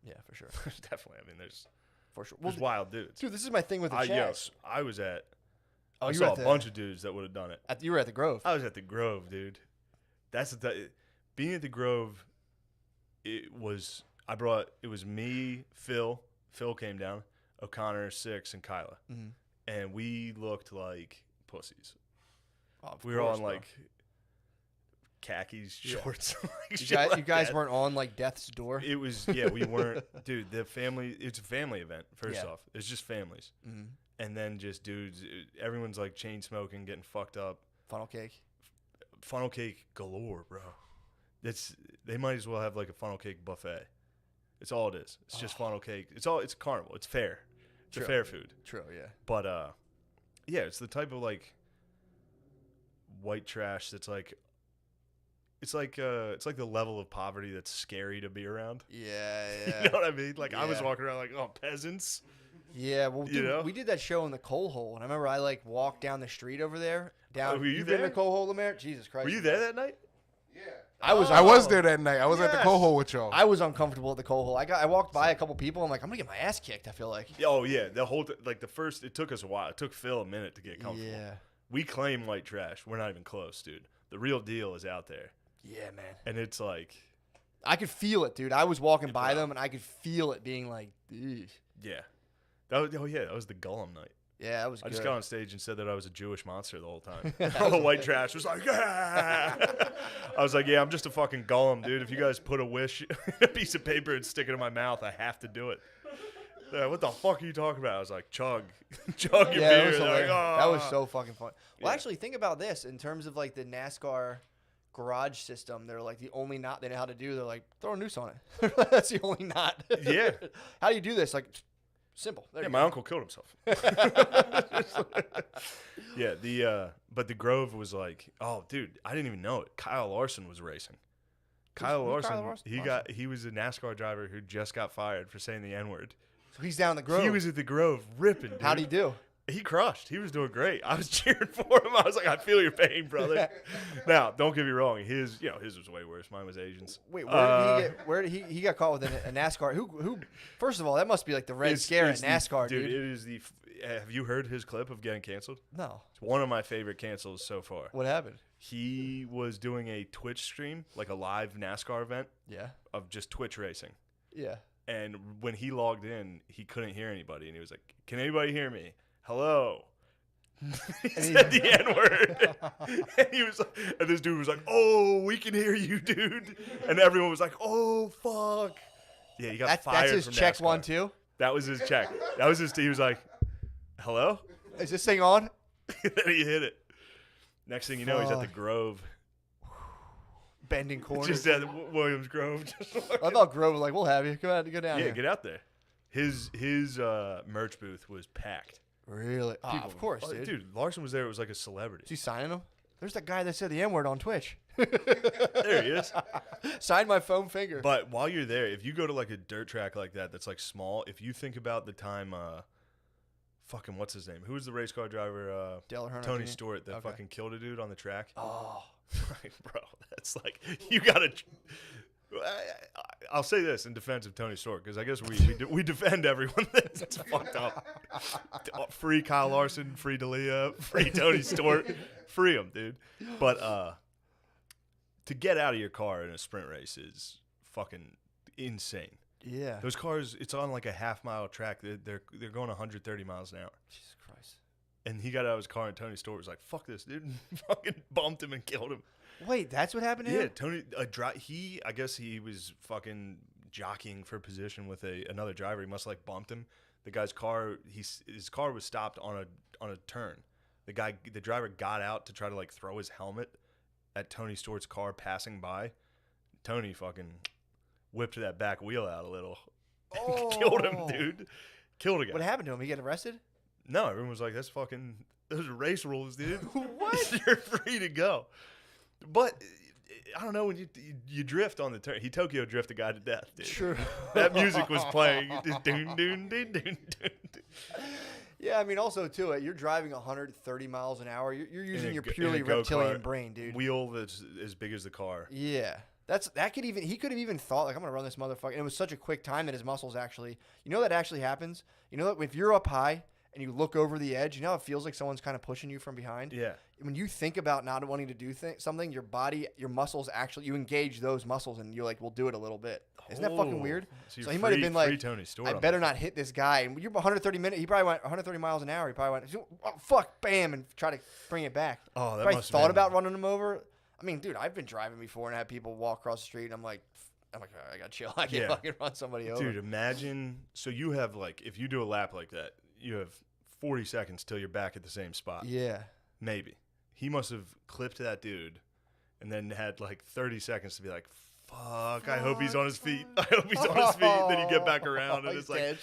Yeah, for sure, There's definitely. I mean, there's for sure. Well, wild dudes. dude, this is my thing with the I chat. yes, I was at. Oh, I you were saw at a the, bunch of dudes that would have done it. you were at the Grove. I was at the Grove, dude. That's being at the Grove. It was it was me, Phil. Phil came down, O'Connor, Six, and Kyla, Mhm. and we looked like pussies. Oh, of We were course, on bro. like khakis, Yeah. shorts. like You shit guys, like you guys that. weren't on like death's door. It was we weren't, dude. The family. It's a family event. First Yeah. off, it's just families, Mm-hmm. and then just dudes. Everyone's like chain smoking, getting fucked up. Funnel cake. Funnel cake galore, bro. They might as well have like a funnel cake buffet. It's all it is. It's just funnel cake. It's a carnival. It's fair. It's True. a fair food. True. Yeah. But yeah, it's the type of like white trash that's like it's like the level of poverty that's scary to be around. Yeah. You know what I mean? Like I was Yeah. walking around like, oh, peasants. Yeah, well, You dude, know? we did that show in the coal hole, and I remember I like walked down the street over there. Down, Oh, were you been to there? the coal hole, Lemaire? Jesus Christ! Were you there that night? Yeah. I was. I was there that night. I was at the Yes. coal hole with y'all. I was uncomfortable at the coal hole. I walked by a couple people. I'm like, I'm gonna get my ass kicked. I feel like. Oh yeah, the whole it took us a while. It took Phil a minute to get comfortable. Yeah. We claim white trash. We're not even close, dude. The real deal is out there. Yeah, man. And it's like, I could feel it, dude. I was walking by them, and I could feel it being like, "Ugh." yeah. That was the Gollum night. Yeah, that was I good. just got on stage and said that I was a Jewish monster the whole time. All the white trash was like, yeah. I was like, yeah, I'm just a fucking Gollum, dude. If you guys put a piece of paper and stick it in my mouth, I have to do it. Yeah, what the fuck are you talking about? I was like, chug your Yeah, beer. it was They're like, hilarious. That was "Ah." so fucking fun. Well, Yeah. actually, think about this in terms of like the NASCAR garage system. They're like the only knot they know how to do. They're like throw a noose on it. That's the only knot. Yeah. How do you do this? Like simple. There Yeah, you my go. uncle killed himself. Yeah, but the Grove was like, oh, dude, I didn't even know it. Kyle Larson was racing. Kyle who's Larson, Kyle he was a NASCAR driver who just got fired for saying the N-word. So he's down the Grove. He was at the Grove ripping, dude. How'd he do? He crushed. He was doing great. I was cheering for him. I was like, I feel your pain, brother. Now, don't get me wrong. His was way worse. Mine was Asians. Wait, where did he got caught with a NASCAR? Who? First of all, that must be like the Red Scare at NASCAR, dude. It is have you heard his clip of getting canceled? No. It's one of my favorite cancels so far. What happened? He was doing a Twitch stream, like a live NASCAR event Yeah. of just Twitch racing. Yeah. And when he logged in, he couldn't hear anybody, and he was like, "Can anybody hear me? Hello." He said the N-word. And this dude was like, "Oh, we can hear you, dude." And everyone was like, "Oh, fuck." Yeah, he got fired. That's his from check NASCAR. 1 2. That was his check. That was his. He was like, "Hello." Is this thing on? Then he hit it. Next thing you know, he's at the Grove. Bending corners. Just at Williams Grove. I thought Grove was like, "We'll have you. Come out, go down Yeah, here." get out there. His merch booth was packed. Really? Of course, dude. Dude, Larson was there. It was like a celebrity. Is he signing them? There's that guy that said the N-word on Twitch. There he is. Signed my foam finger. But while you're there, if you go to like a dirt track like that, that's like small. If you think about the time, fucking what's his name? Who was the race car driver? Dale Earnhardt Tony Jr.? Stewart that Okay. fucking killed a dude on the track. Oh. Like, bro, that's like you gotta. I'll say this in defense of Tony Stewart because I guess we defend everyone that's fucked up. Free Kyle Larson, free D'Elia, free Tony Stewart, free them, dude. But to get out of your car in a sprint race is fucking insane. Yeah. Those cars, it's on like a half-mile track. They're going 130 miles an hour. Jesus Christ. And he got out of his car, and Tony Stewart was like, "Fuck this, dude!" And fucking bumped him and killed him. Wait, that's what happened to Yeah, him? Tony. I guess he was fucking jockeying for position with another driver. He must have like bumped him. The guy's car, his car was stopped on a turn. The driver got out to try to like throw his helmet at Tony Stewart's car passing by. Tony fucking whipped that back wheel out a little. And killed him, dude. Killed a guy. What happened to him? He get arrested? No, everyone was like, those are race rules, dude. What? You're free to go. But I don't know, when you drift on the turn. He Tokyo drift a guy to death, dude. True. That music was playing. Just doon, doon, doon, doon, doon. Yeah, I mean, also, too, you're driving 130 miles an hour. You're using your in purely a go-kart, reptilian brain, dude. Wheel that's as big as the car. Yeah. He could have even thought, like, I'm going to run this motherfucker. And it was such a quick time that his muscles actually, that actually happens? You know that if you're up high and you look over the edge, you know how it feels like someone's kind of pushing you from behind? Yeah. When you think about not wanting to do something, your body, your muscles actually, you engage those muscles and you're like, we'll do it a little bit. Isn't that fucking weird? So he might have been like, Tony Stewart I better not hit this guy. And you're 130 minutes. He probably went 130 miles an hour. He probably went, oh, fuck, bam, and try to bring it back. Oh, that probably must have thought been- about running him over. I mean, dude, I've been driving before and had people walk across the street. And I'm like, all right, I got to chill. I can't fucking run somebody over. Dude, imagine. So you have like, if you do a lap like that, you have 40 seconds till you're back at the same spot. Yeah. Maybe. He must have clipped that dude and then had like 30 seconds to be like, fuck, I hope he's on his feet. I hope he's on his feet. Then you get back around and it's like. Dead.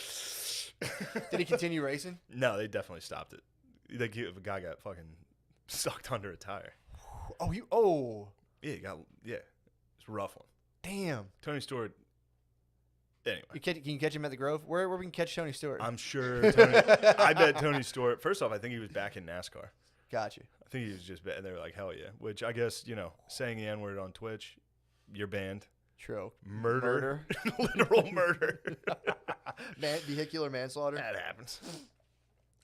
Did he continue racing? No, they definitely stopped it. Like, a guy got fucking sucked under a tire. Yeah, it's a rough one. Damn. Tony Stewart. Anyway, Can you catch him at the Grove? Where we can catch Tony Stewart? I'm sure. I bet Tony Stewart. First off, I think he was back in NASCAR. Got you. I think he was just, and they were like, hell yeah. Which I guess, saying the N word on Twitch, you're banned. True. Murder. Literal murder. Vehicular manslaughter. That happens.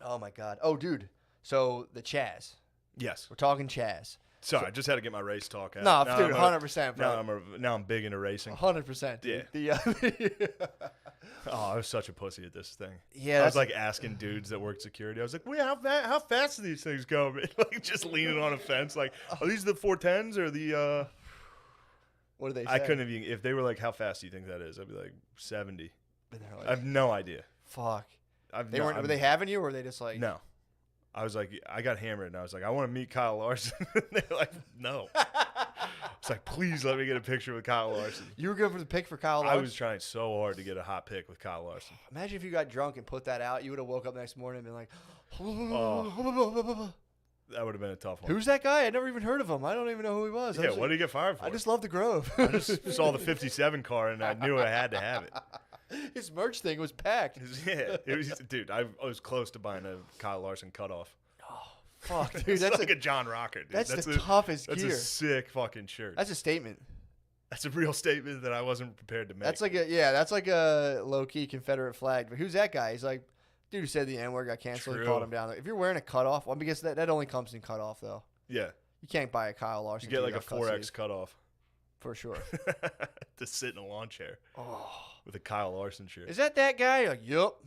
Oh my God. Oh, dude. So the Chaz. Yes. We're talking Chaz. Sorry, I just had to get my race talk out. No, Now dude, I'm 100%, bro. Now I'm big into racing. 100%. Dude. Yeah. Oh, I was such a pussy at this thing. Yeah, I was like asking dudes that worked security. I was like, "Wait, how fast do these things go?" Like just leaning on a fence. Like, are these the 410s or the? What do they say? I couldn't even. If they were like, "How fast do you think that is?" I'd be like, 70. And they're I like, have no idea. fuck. They Were they having you, or were they just like? No. I was like, I got hammered, and I was like, I want to meet Kyle Larson. They're like, no. It's like, please let me get a picture with Kyle Larson. You were going for the pick for Kyle Larson? I was trying so hard to get a hot pic with Kyle Larson. Imagine if you got drunk and put that out. You would have woke up next morning and been like, That would have been a tough one. who's that guy? I never even heard of him. I don't even know who he was. Yeah, what did he get fired for? I just love the Grove. I just saw the 57 car, and I knew I had to have it. His merch thing was packed. Yeah, it was, dude, I was close to buying a Kyle Larson cutoff. Fuck, dude. It's That's like a John Rocker, dude. That's the toughest That's gear. a sick fucking shirt. That's a statement. That's a real statement that I wasn't prepared to make. That's like a low key Confederate flag. But who's that guy? He's like, dude who said the N word got canceled. He True. called him down. If you're wearing a cutoff, well, because that only comes in cutoff though. Yeah. You can't buy a Kyle Larson. You get like a tee without 4X cutoff. for sure. To sit in a lawn chair Oh, with a Kyle Larson shirt. is that guy? You're like, yup.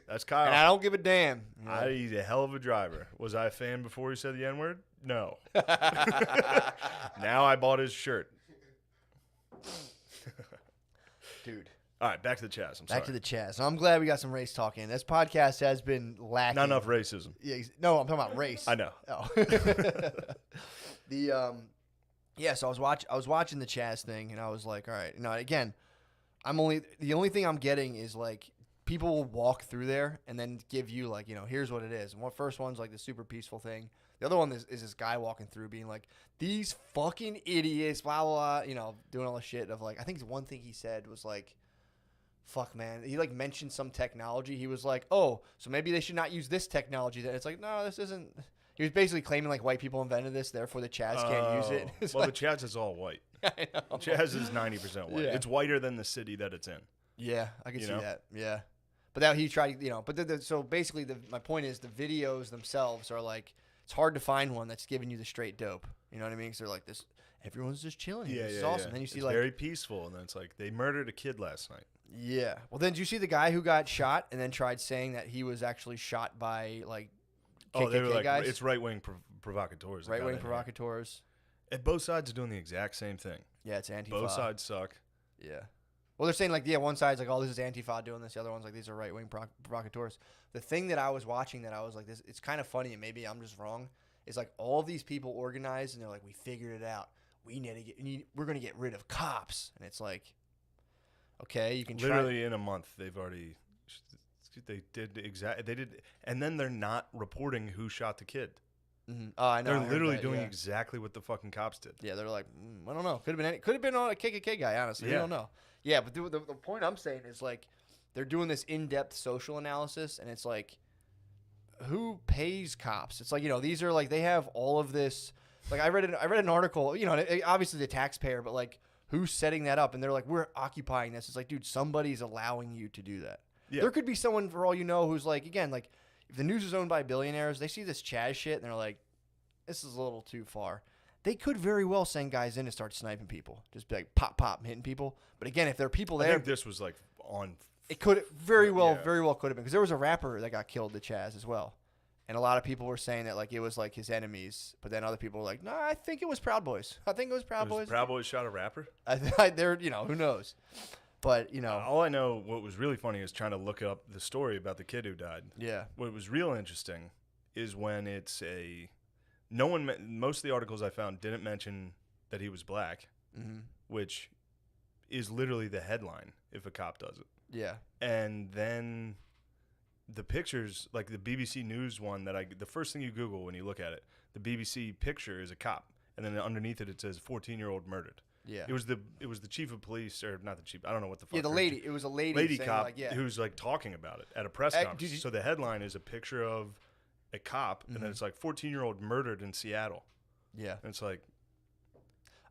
That's And I Kyle. don't give a damn. You're like, He's a hell of a driver. Was I a fan before he said the N-word? No. Now I bought his shirt. dude. All right, back to the Chaz. I'm sorry. Back to the Chaz. So I'm glad we got some race talk in. This podcast has been lacking. Not enough racism. Yeah, no, I'm talking about race. I know. Oh. Yeah, so I was watching the Chaz thing and I was like, all right, again, the only thing I'm getting is like people will walk through there and then give you like, here's what it is. And first one's like the super peaceful thing. The other one is this guy walking through being like, these fucking idiots, blah, blah, blah, doing all the shit of like, I think one thing he said was like, fuck, man. He like mentioned some technology. He was like, oh, so maybe they should not use this technology. Then it's like, no, this isn't. He was basically claiming like white people invented this, therefore the Chaz can't use it. It's Well, like, the Chaz is all white. I know. Chaz is 90% white. Yeah. It's whiter than the city that it's in. Yeah, I can You see know? that. Yeah, but that he tried, But so basically, my point is the videos themselves are like it's hard to find one that's giving you the straight dope. You know what I mean? Because they're like this. Everyone's just chilling here. Yeah, This yeah, is awesome. yeah. Then you see it's like very peaceful, and then it's like they murdered a kid last night. yeah. Well, then did you see the guy who got shot and then tried saying that he was actually shot by like KKK They were like, guys? it's right-wing provocateurs. that Right got wing in here. provocateurs. And both sides are doing the exact same thing. Yeah, it's Antifa. Both sides suck. Yeah. Well, they're saying like, yeah, one side's like, oh, this is Antifa doing this. The other one's like, these are right wing provocateurs. The thing that I was watching that I was like, this, it's kind of funny, and maybe I'm just wrong. Is like all these people organized and they're like, we figured it out. We're gonna get rid of cops, and it's like, okay, you can Literally in a month, they did, and then they're not reporting who shot the kid. Mm-hmm. Oh, I know. They're I heard literally that, doing yeah. exactly what the fucking cops did. Yeah, they're like, I don't know. Could have been on a KKK guy, honestly. We Yeah. don't know. Yeah, but the point I'm saying is like they're doing this in-depth social analysis, and it's like, who pays cops? It's like, these are like they have all of this. Like I read an article, obviously the taxpayer, but like who's setting that up? And they're like, we're occupying this. It's like, dude, somebody's allowing you to do that. Yeah. There could be someone, for all you know, who's like, again, like if the news is owned by billionaires, they see this Chaz shit and they're like, this is a little too far. They could very well send guys in and start sniping people, just be like pop, pop, hitting people. But again, if there are people I there, think this was like on. it could very well Yeah. could have been, because there was a rapper that got killed, the Chaz as well. And a lot of people were saying that like it was like his enemies, but then other people were like, "No, I think it was Proud Boys. I think it was Proud Boys." Proud Boys shot a rapper. They're who knows, but All I know, what was really funny is trying to look up the story about the kid who died. yeah, What was real interesting is when it's most of the articles I found didn't mention that he was black, mm-hmm. which is literally the headline if a cop does it. yeah, And then the pictures, like the BBC News one the first thing you Google when you look at it, the BBC picture is a cop, and then underneath it says 14-year-old murdered. yeah. It was the chief of police, or not the chief. I don't know what the fuck. Yeah, the lady. It was a lady saying, cop like, yeah. who's like talking about it at a press Did conference. you- So the headline is a picture of a cop, and then it's like 14-year-old murdered in Seattle. Yeah. And it's like,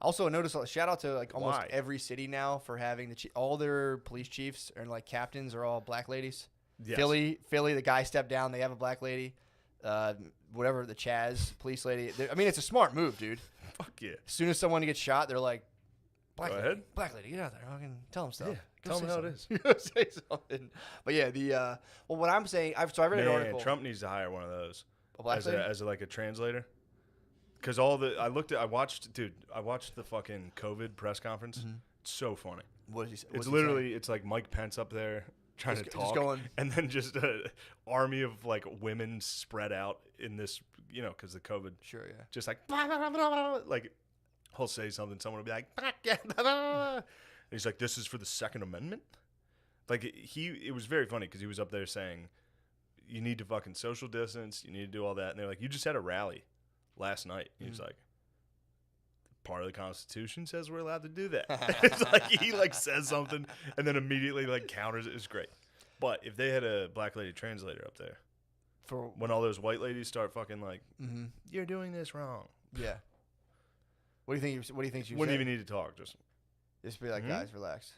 Also, notice shout out to like almost Why? every city now for having all their police chiefs and like captains are all black ladies. yes. Philly, the guy stepped down. They have a black lady. Whatever, the Chaz police lady. I mean, it's a smart move, dude. Fuck yeah. As soon as someone gets shot, they're like, black Go lady, ahead. black lady, get out there. I can tell them stuff. Yeah, Go tell say 'em how it something. Go say something. But yeah, well, what I'm saying, I read an Man, article. Trump needs to hire one of those A black lady? as like a translator. Because I watched the fucking COVID press conference. It's so funny. What is he? What's It's he literally, it's like Mike Pence up there trying Just- to just talk, going- and then just an army of like women spread out in this, because the COVID, saying? Sure, yeah. just like he'll say something, someone will be like, and he's like, this is for the Second Amendment. Like it was very funny because he was up there saying, you need to fucking social distance, you need to do all that, and they're like, you just had a rally last night. And he's like, part of the Constitution says we're allowed to do that. It's like he like says something and then immediately like counters it. It's great. But if they had a black lady translator up there, For when all those white ladies start fucking like, mm-hmm. you're doing this wrong, Yeah. What do you think? What do you think she wouldn't say? even need to talk. Just be like, Mhm. guys, relax.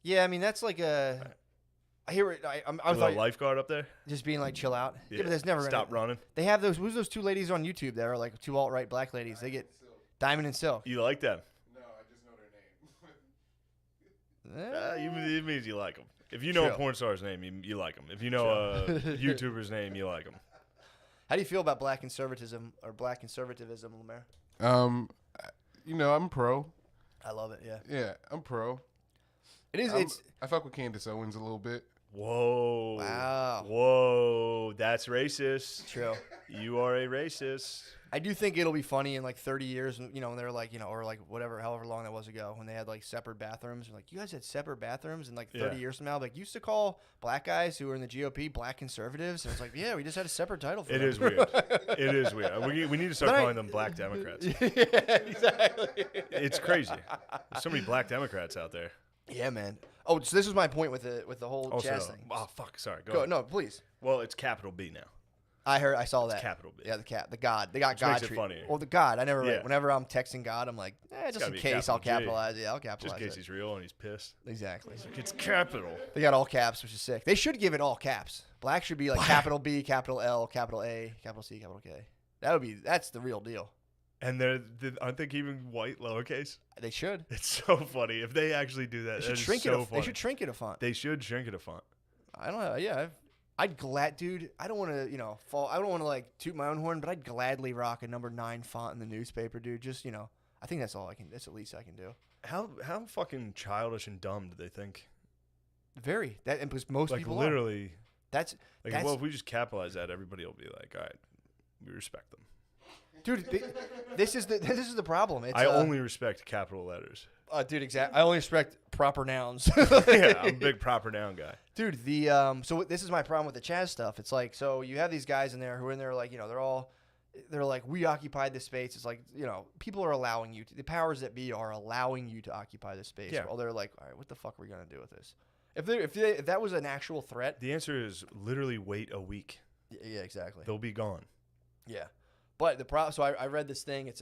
Yeah, I mean that's like a. I hear it. I A was little like, lifeguard up there. just being like, chill out. Yeah, but there's never Stop running. They have those. Who's those two ladies on YouTube that are like two alt-right black ladies? They get Diamond and Silk. You like them? No, I It means you like them. If you know a True. porn star's name, you like them. If you know a YouTuber's name, you like them. How do you feel about black conservatism or black conservatism, Lemaire? I'm pro. I love it. Yeah, Yeah, I'm pro. it is. I fuck with Candace Owens a little bit. Whoa. Wow. Whoa. That's racist. True. You are a racist. I do think it'll be funny in like 30 years, when they're like, or like whatever, however long that was ago, when they had like separate bathrooms. Like, you guys had separate bathrooms, and like 30 years from now, like, used to call black guys who were in the GOP black conservatives, and it's like, yeah, we just had a separate title for them. It is weird. It is weird. We need to start calling them black Democrats. Yeah, exactly. It's crazy. There's so many black Democrats out there. Yeah, man. Oh, so this was my point with the whole Chaz thing. Oh, fuck. Sorry. Go Go, ahead. no, please. Well, it's capital B now. I saw that. Capital B. Yeah, the God. They got Which God makes it treat. funnier. Well, the God. I never. Yeah. Whenever I'm texting God, I'm like, just gotta in be case, I'll capital G. capitalize. Yeah, I'll capitalize. Just in case it. he's real and he's pissed. Exactly. It's capital. They got all caps, which is sick. They should give it all caps. Black should be like capital B, capital L, capital A, capital C, capital K. That's the real deal. And aren't they keeping white lowercase? They should. It's so funny. If they actually do that, They that should is shrink so it. funny. They should shrink it a font. They should shrink it a font. I don't know. Yeah, I'd dude. I don't want to, fall. I don't want to like toot my own horn, but I'd gladly rock a number 9 font in the newspaper, dude. Just I think that's all I can. That's the least I can do. How fucking childish and dumb do they think? Very. That and because most Like people literally. are. That's Well, if we just capitalize that, everybody will be like, all right, we respect them. dude. This is the problem. It's, I only respect capital letters. dude. Exactly. I only respect proper nouns. Yeah, I'm a big proper noun guy. Dude, so this is my problem with the Chaz stuff. It's like, so you have these guys in there who are in there like, they're like, we occupied this space. It's like, people are allowing you to, the powers that be are allowing you to occupy this space. Yeah. Well, they're like, all right, what the fuck are we going to do with this? If that was an actual threat. The answer is literally wait a week. Yeah, exactly. They'll be gone. Yeah. But the problem, so I read this thing.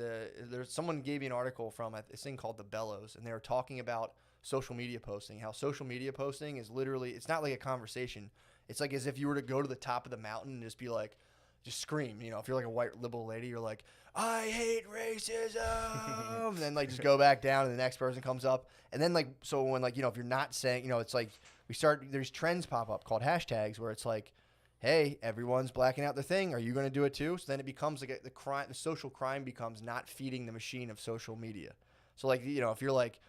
Someone gave me an article from this thing called The Bellows, and they were talking about social media posting, how social media posting is literally, it's not like a conversation. It's like as if you were to go to the top of the mountain and just be like, just scream. If you're like a white liberal lady, you're like, I hate racism. And then like just go back down and the next person comes up. And then like, so when like, if you're not saying, it's like there's trends pop up called hashtags where it's like, hey, everyone's blacking out their thing. Are you going to do it too? So then it becomes like the social crime becomes not feeding the machine of social media. So like, if you're like,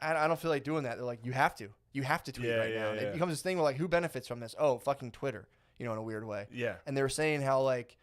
I don't feel like doing that. They're like, you have to tweet right now. And it becomes this thing where like, who benefits from this? Oh, fucking Twitter, in a weird way. Yeah. And they were saying how like,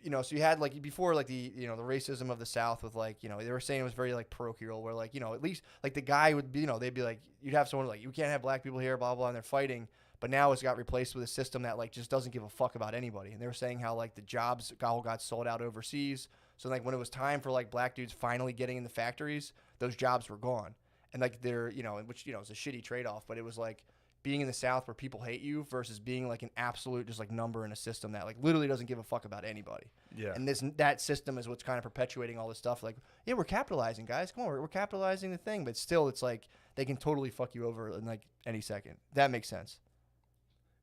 so you had like before like the, the racism of the South with like, they were saying it was very like parochial where like, at least like the guy would be, they'd be like, you'd have someone like, you can't have black people here, blah, blah, and they're fighting. But now it's got replaced with a system that like just doesn't give a fuck about anybody. And they were saying how like the jobs got sold out overseas. So like when it was time for like black dudes finally getting in the factories, those jobs were gone. And like they're, which, it's a shitty trade-off, but it was like being in the South where people hate you versus being like an absolute just like number in a system that like literally doesn't give a fuck about anybody. Yeah. And that system is what's kind of perpetuating all this stuff. Like, yeah, we're capitalizing, guys. Come on, we're capitalizing the thing. But still, it's like they can totally fuck you over in like any second. That makes sense.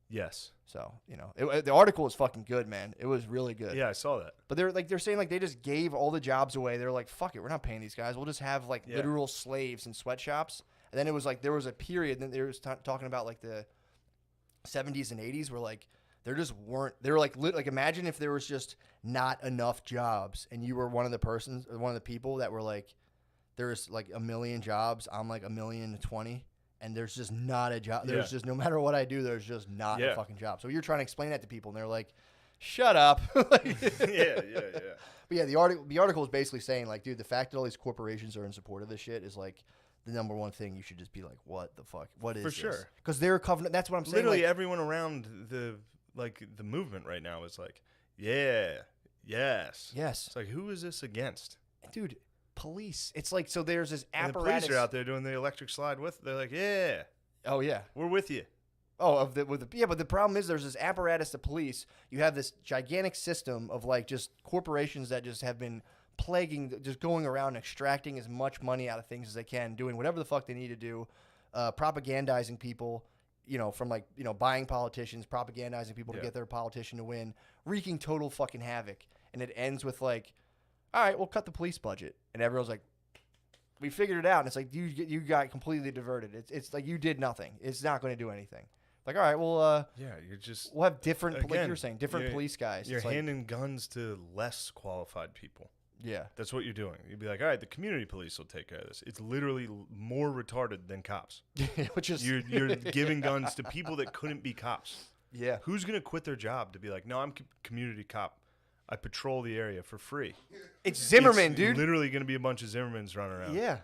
Yes. So, the article was fucking good, man. It was really good. Yeah, I saw that. But they're saying like they just gave all the jobs away. They're like, fuck it, we're not paying these guys. We'll just have like literal slaves in sweatshops. And then it was like there was a period. Then they were talking about like the 70s and 80s where like there just weren't. They were like like imagine if there was just not enough jobs, and you were one of the people that were like, there's like 1 million jobs. I'm like 1,020,000. And there's just not a job. There's just, no matter what I do, there's just not a fucking job. So you're trying to explain that to people, and they're like, shut up. Yeah. But yeah, the article is basically saying, like, dude, the fact that all these corporations are in support of this shit is, like, the number one thing you should just be like, what the fuck? What is this? For sure. Because they're covering, that's what I'm saying. Literally like, everyone around the movement right now is like, yeah, yes. Yes. It's like, who is this against? Dude, police. It's like, so there's this And apparatus. the police are out there doing the electric slide with, they're like, yeah. Oh, yeah. We're with you. Oh, but the problem is there's this apparatus of police. You have this gigantic system of like just corporations that just have been plaguing, just going around extracting as much money out of things as they can, doing whatever the fuck they need to do, propagandizing people, from like, buying politicians, propagandizing people to get their politician to win, wreaking total fucking havoc. And it ends with like, all right, we'll cut the police budget. And everyone's like, We figured it out, and it's like you got completely diverted. It's like you did nothing. It's not going to do anything. Like, all right, well, yeah, you're just we'll have different, like again, you were saying, different police guys. You're It's like, handing guns to less qualified people. yeah, That's what you're doing. You'd be like, all right, the community police will take care of this. It's literally more retarded than cops. which is You're giving guns to people that couldn't be cops. yeah. Who's gonna quit their job to be like, no, I'm community cop. I patrol the area for free. It's Zimmerman, It's dude. Literally gonna be a bunch of Zimmermans running around. Yeah,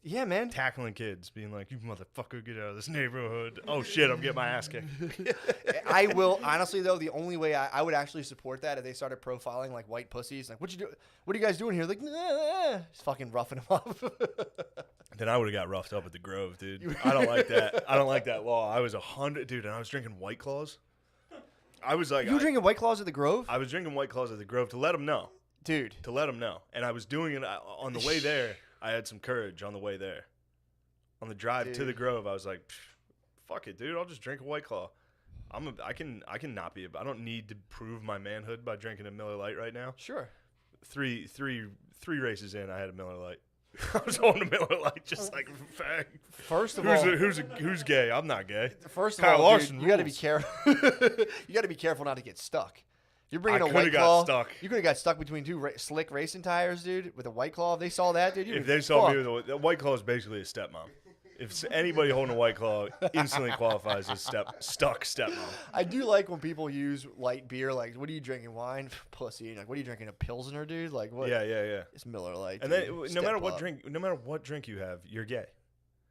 yeah, man. Tackling kids, being like, you motherfucker, get out of this neighborhood. Oh shit, I'm getting my ass kicked. I will honestly though. The only way I would actually support that if they started profiling like white pussies, like what are you guys doing here? Like, nah, just fucking roughing them up. Then I would have got roughed up at the Grove, dude. I don't like that. I don't like that law. I was 100, dude, and I was drinking White Claws. I was like, You were drinking White Claws at the Grove, I was drinking White Claws at the Grove to let them know. dude. To let them know. And I was doing it on the way there. I had some courage on the way there. On the drive to the Grove, I was like, fuck it, dude. I'll just drink a White Claw. I can not be. I don't need to prove my manhood by drinking a Miller Lite right now. Sure. Three races in, I had a Miller Lite. I was on a Miller Lite, just like a fag. First of all, Who's gay? I'm not gay. first of Kyle all, Larson dude, you got to be rules. careful. You got to be careful not to get stuck. You're bringing I a coulda White got Claw. stuck. You could have got stuck between two slick racing tires, dude. With a White Claw, if they saw that, dude. If they saw me with a White Claw, is basically a stepmom. If anybody holding a White Claw instantly qualifies as stuck stepmom. I do like when people use light beer. Like, what are you drinking? Wine, pussy. Like, what are you drinking? A Pilsner, dude. Like, what? Yeah, yeah, yeah. It's Miller Lite. And dude. then no Step matter what up. drink you have, you're gay.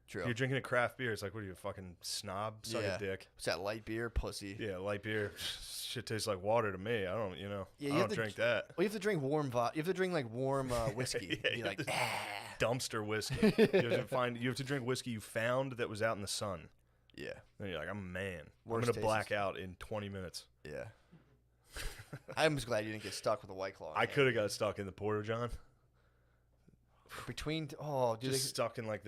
True. You're drinking a craft beer. It's like, what are you, a fucking snob? Suck Yeah. a dick. What's that? Light beer, pussy. Yeah, light beer. Shit tastes like water to me. I don't, Yeah, I you don't have to drink that. Well, you have to drink warm vodka. You have to drink like warm whiskey. Yeah, Be you like, have to- ah. Dumpster whiskey. You have to drink whiskey you found that was out in the sun. Yeah. Then you're like, I'm a man. Worst I'm gonna black tastes. out in 20 minutes. Yeah. I'm just glad you didn't get stuck with a White Claw. I could have got stuck in the Porta John. Between dude, Just stuck in like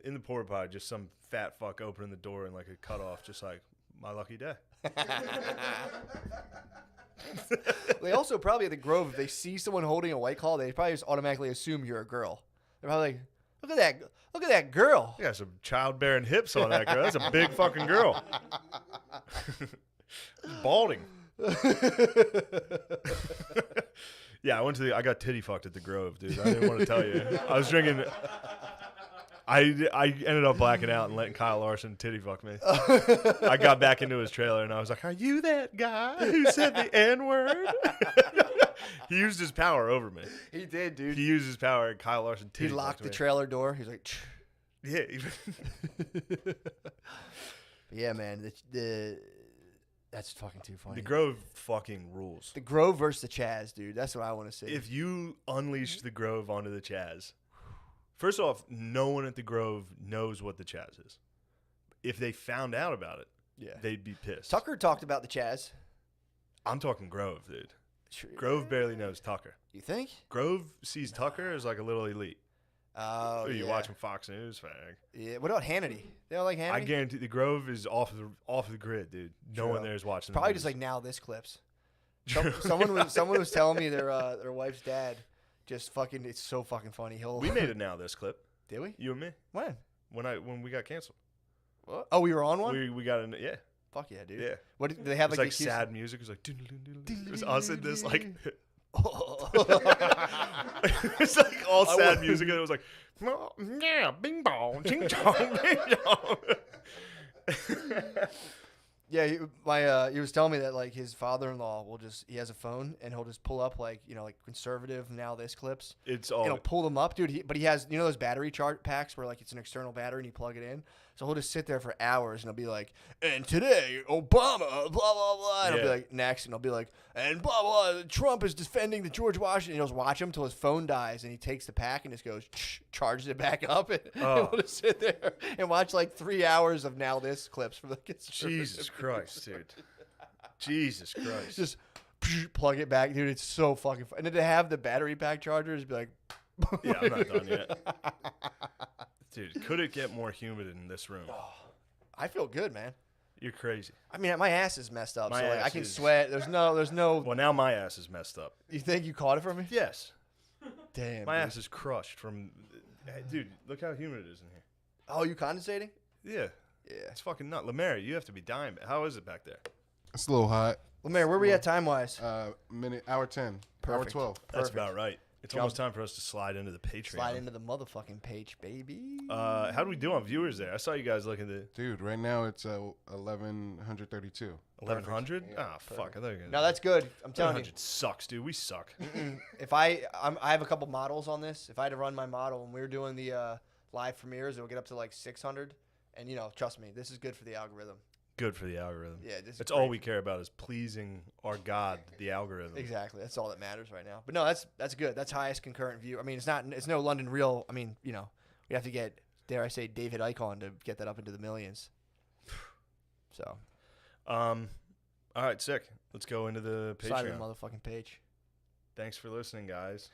in the porta potty, just some fat fuck opening the door and like a cutoff, just like my lucky day. they also probably at the Grove, if they see someone holding a White Claw, they probably just automatically assume you're a girl. They're probably like, look at that girl. You got some childbearing hips on that girl. That's a big fucking girl. Balding. Yeah, I got titty fucked at the Grove, dude. I didn't want to tell you. I was drinking. I ended up blacking out and letting Kyle Larson titty fuck me. I got back into his trailer and I was like, "Are you that guy who said the N-word?" He used his power over me. He did, dude. He used his power and Kyle Larson He titty locked fucked the me. trailer door. He's like, Yeah. yeah, man. That's fucking too funny. The Grove fucking rules. The Grove versus the Chaz, dude. That's what I want to see. If you unleash the Grove onto the Chaz, first off, no one at the Grove knows what the Chaz is. If they found out about it, yeah, they'd be pissed. Tucker talked about the Chaz. I'm talking Grove, dude. Grove barely knows Tucker. You think? Grove sees Tucker as like a little elite. Oh, Are you yeah. watching Fox News, fag? Yeah. What about Hannity? They don't like Hannity? I guarantee the Grove is off the grid, dude. No True. one there is watching. Probably the just news. like Now This clips. Someone was telling me their wife's dad just fucking. It's so fucking funny. We made it Now This clip. Did we? You and me. When? When we got canceled. What? Oh, we were on one. We got in. Yeah. Fuck yeah, dude. Yeah. What did they have It's like? like the keys- sad music. It was like it was us in this like it's like all sad music and it was like yeah, bing bong, ching chong, bing chong. Yeah, he was telling me that like his father-in-law he has a phone and he'll just pull up like conservative Now This clips. It's And all he'll pull them up, dude. But he has those battery chart packs where like it's an external battery and you plug it in. So he'll just sit there for hours and he'll be like, and today Obama, blah blah blah, and he'll be Yeah. like next, and he'll be like, and blah blah, Trump is defending the George Washington. And he'll just watch him until his phone dies, and he takes the pack and just goes charges it back up, and Oh. we'll just sit there and watch like 3 hours of Now This clips for the Jesus Christ, dude. Jesus Christ. just plug it back, dude. It's so fucking fun. And then to have the battery pack chargers, be like, Yeah, I'm not done yet. Dude, could it get more humid in this room? I feel good, man. You're crazy. I mean, my ass is messed up, My so like, I ass can is- sweat. There's no. Well, now my ass is messed up. You think you caught it from me? Yes. Damn. My dude. ass is crushed from Hey, dude, look how humid it is in here. Oh, you condensating? Yeah, Yeah. it's fucking nut. Lemaire, you have to be dying. How is it back there? It's a little hot. Lemaire, where we at time wise? Hour 10. Hour Perfect. 12. That's Perfect. about right. It's almost time for us to slide into the Patreon. Slide into the motherfucking page, baby. How do we do on viewers there? I saw you guys looking at Dude, right now it's 1132. 1100. Yeah, Ah, fuck. I thought you were gonna. No, that's good. I'm telling you. 1100 sucks, dude. We suck. If I have a couple models on this. If I had to run my model when we were doing the live premieres, it would get up to like 600. And trust me, this is good for the algorithm. Good for the algorithm. Yeah, this is That's great. all we care about is pleasing our God, the algorithm. Exactly. That's all that matters right now. But no, that's good. That's highest concurrent view. I mean, it's no London Real. I mean, we have to get, dare I say, David Icon to get that up into the millions. So. All right, sick. Let's go into the Side of Patreon. the motherfucking page. Thanks for listening, guys.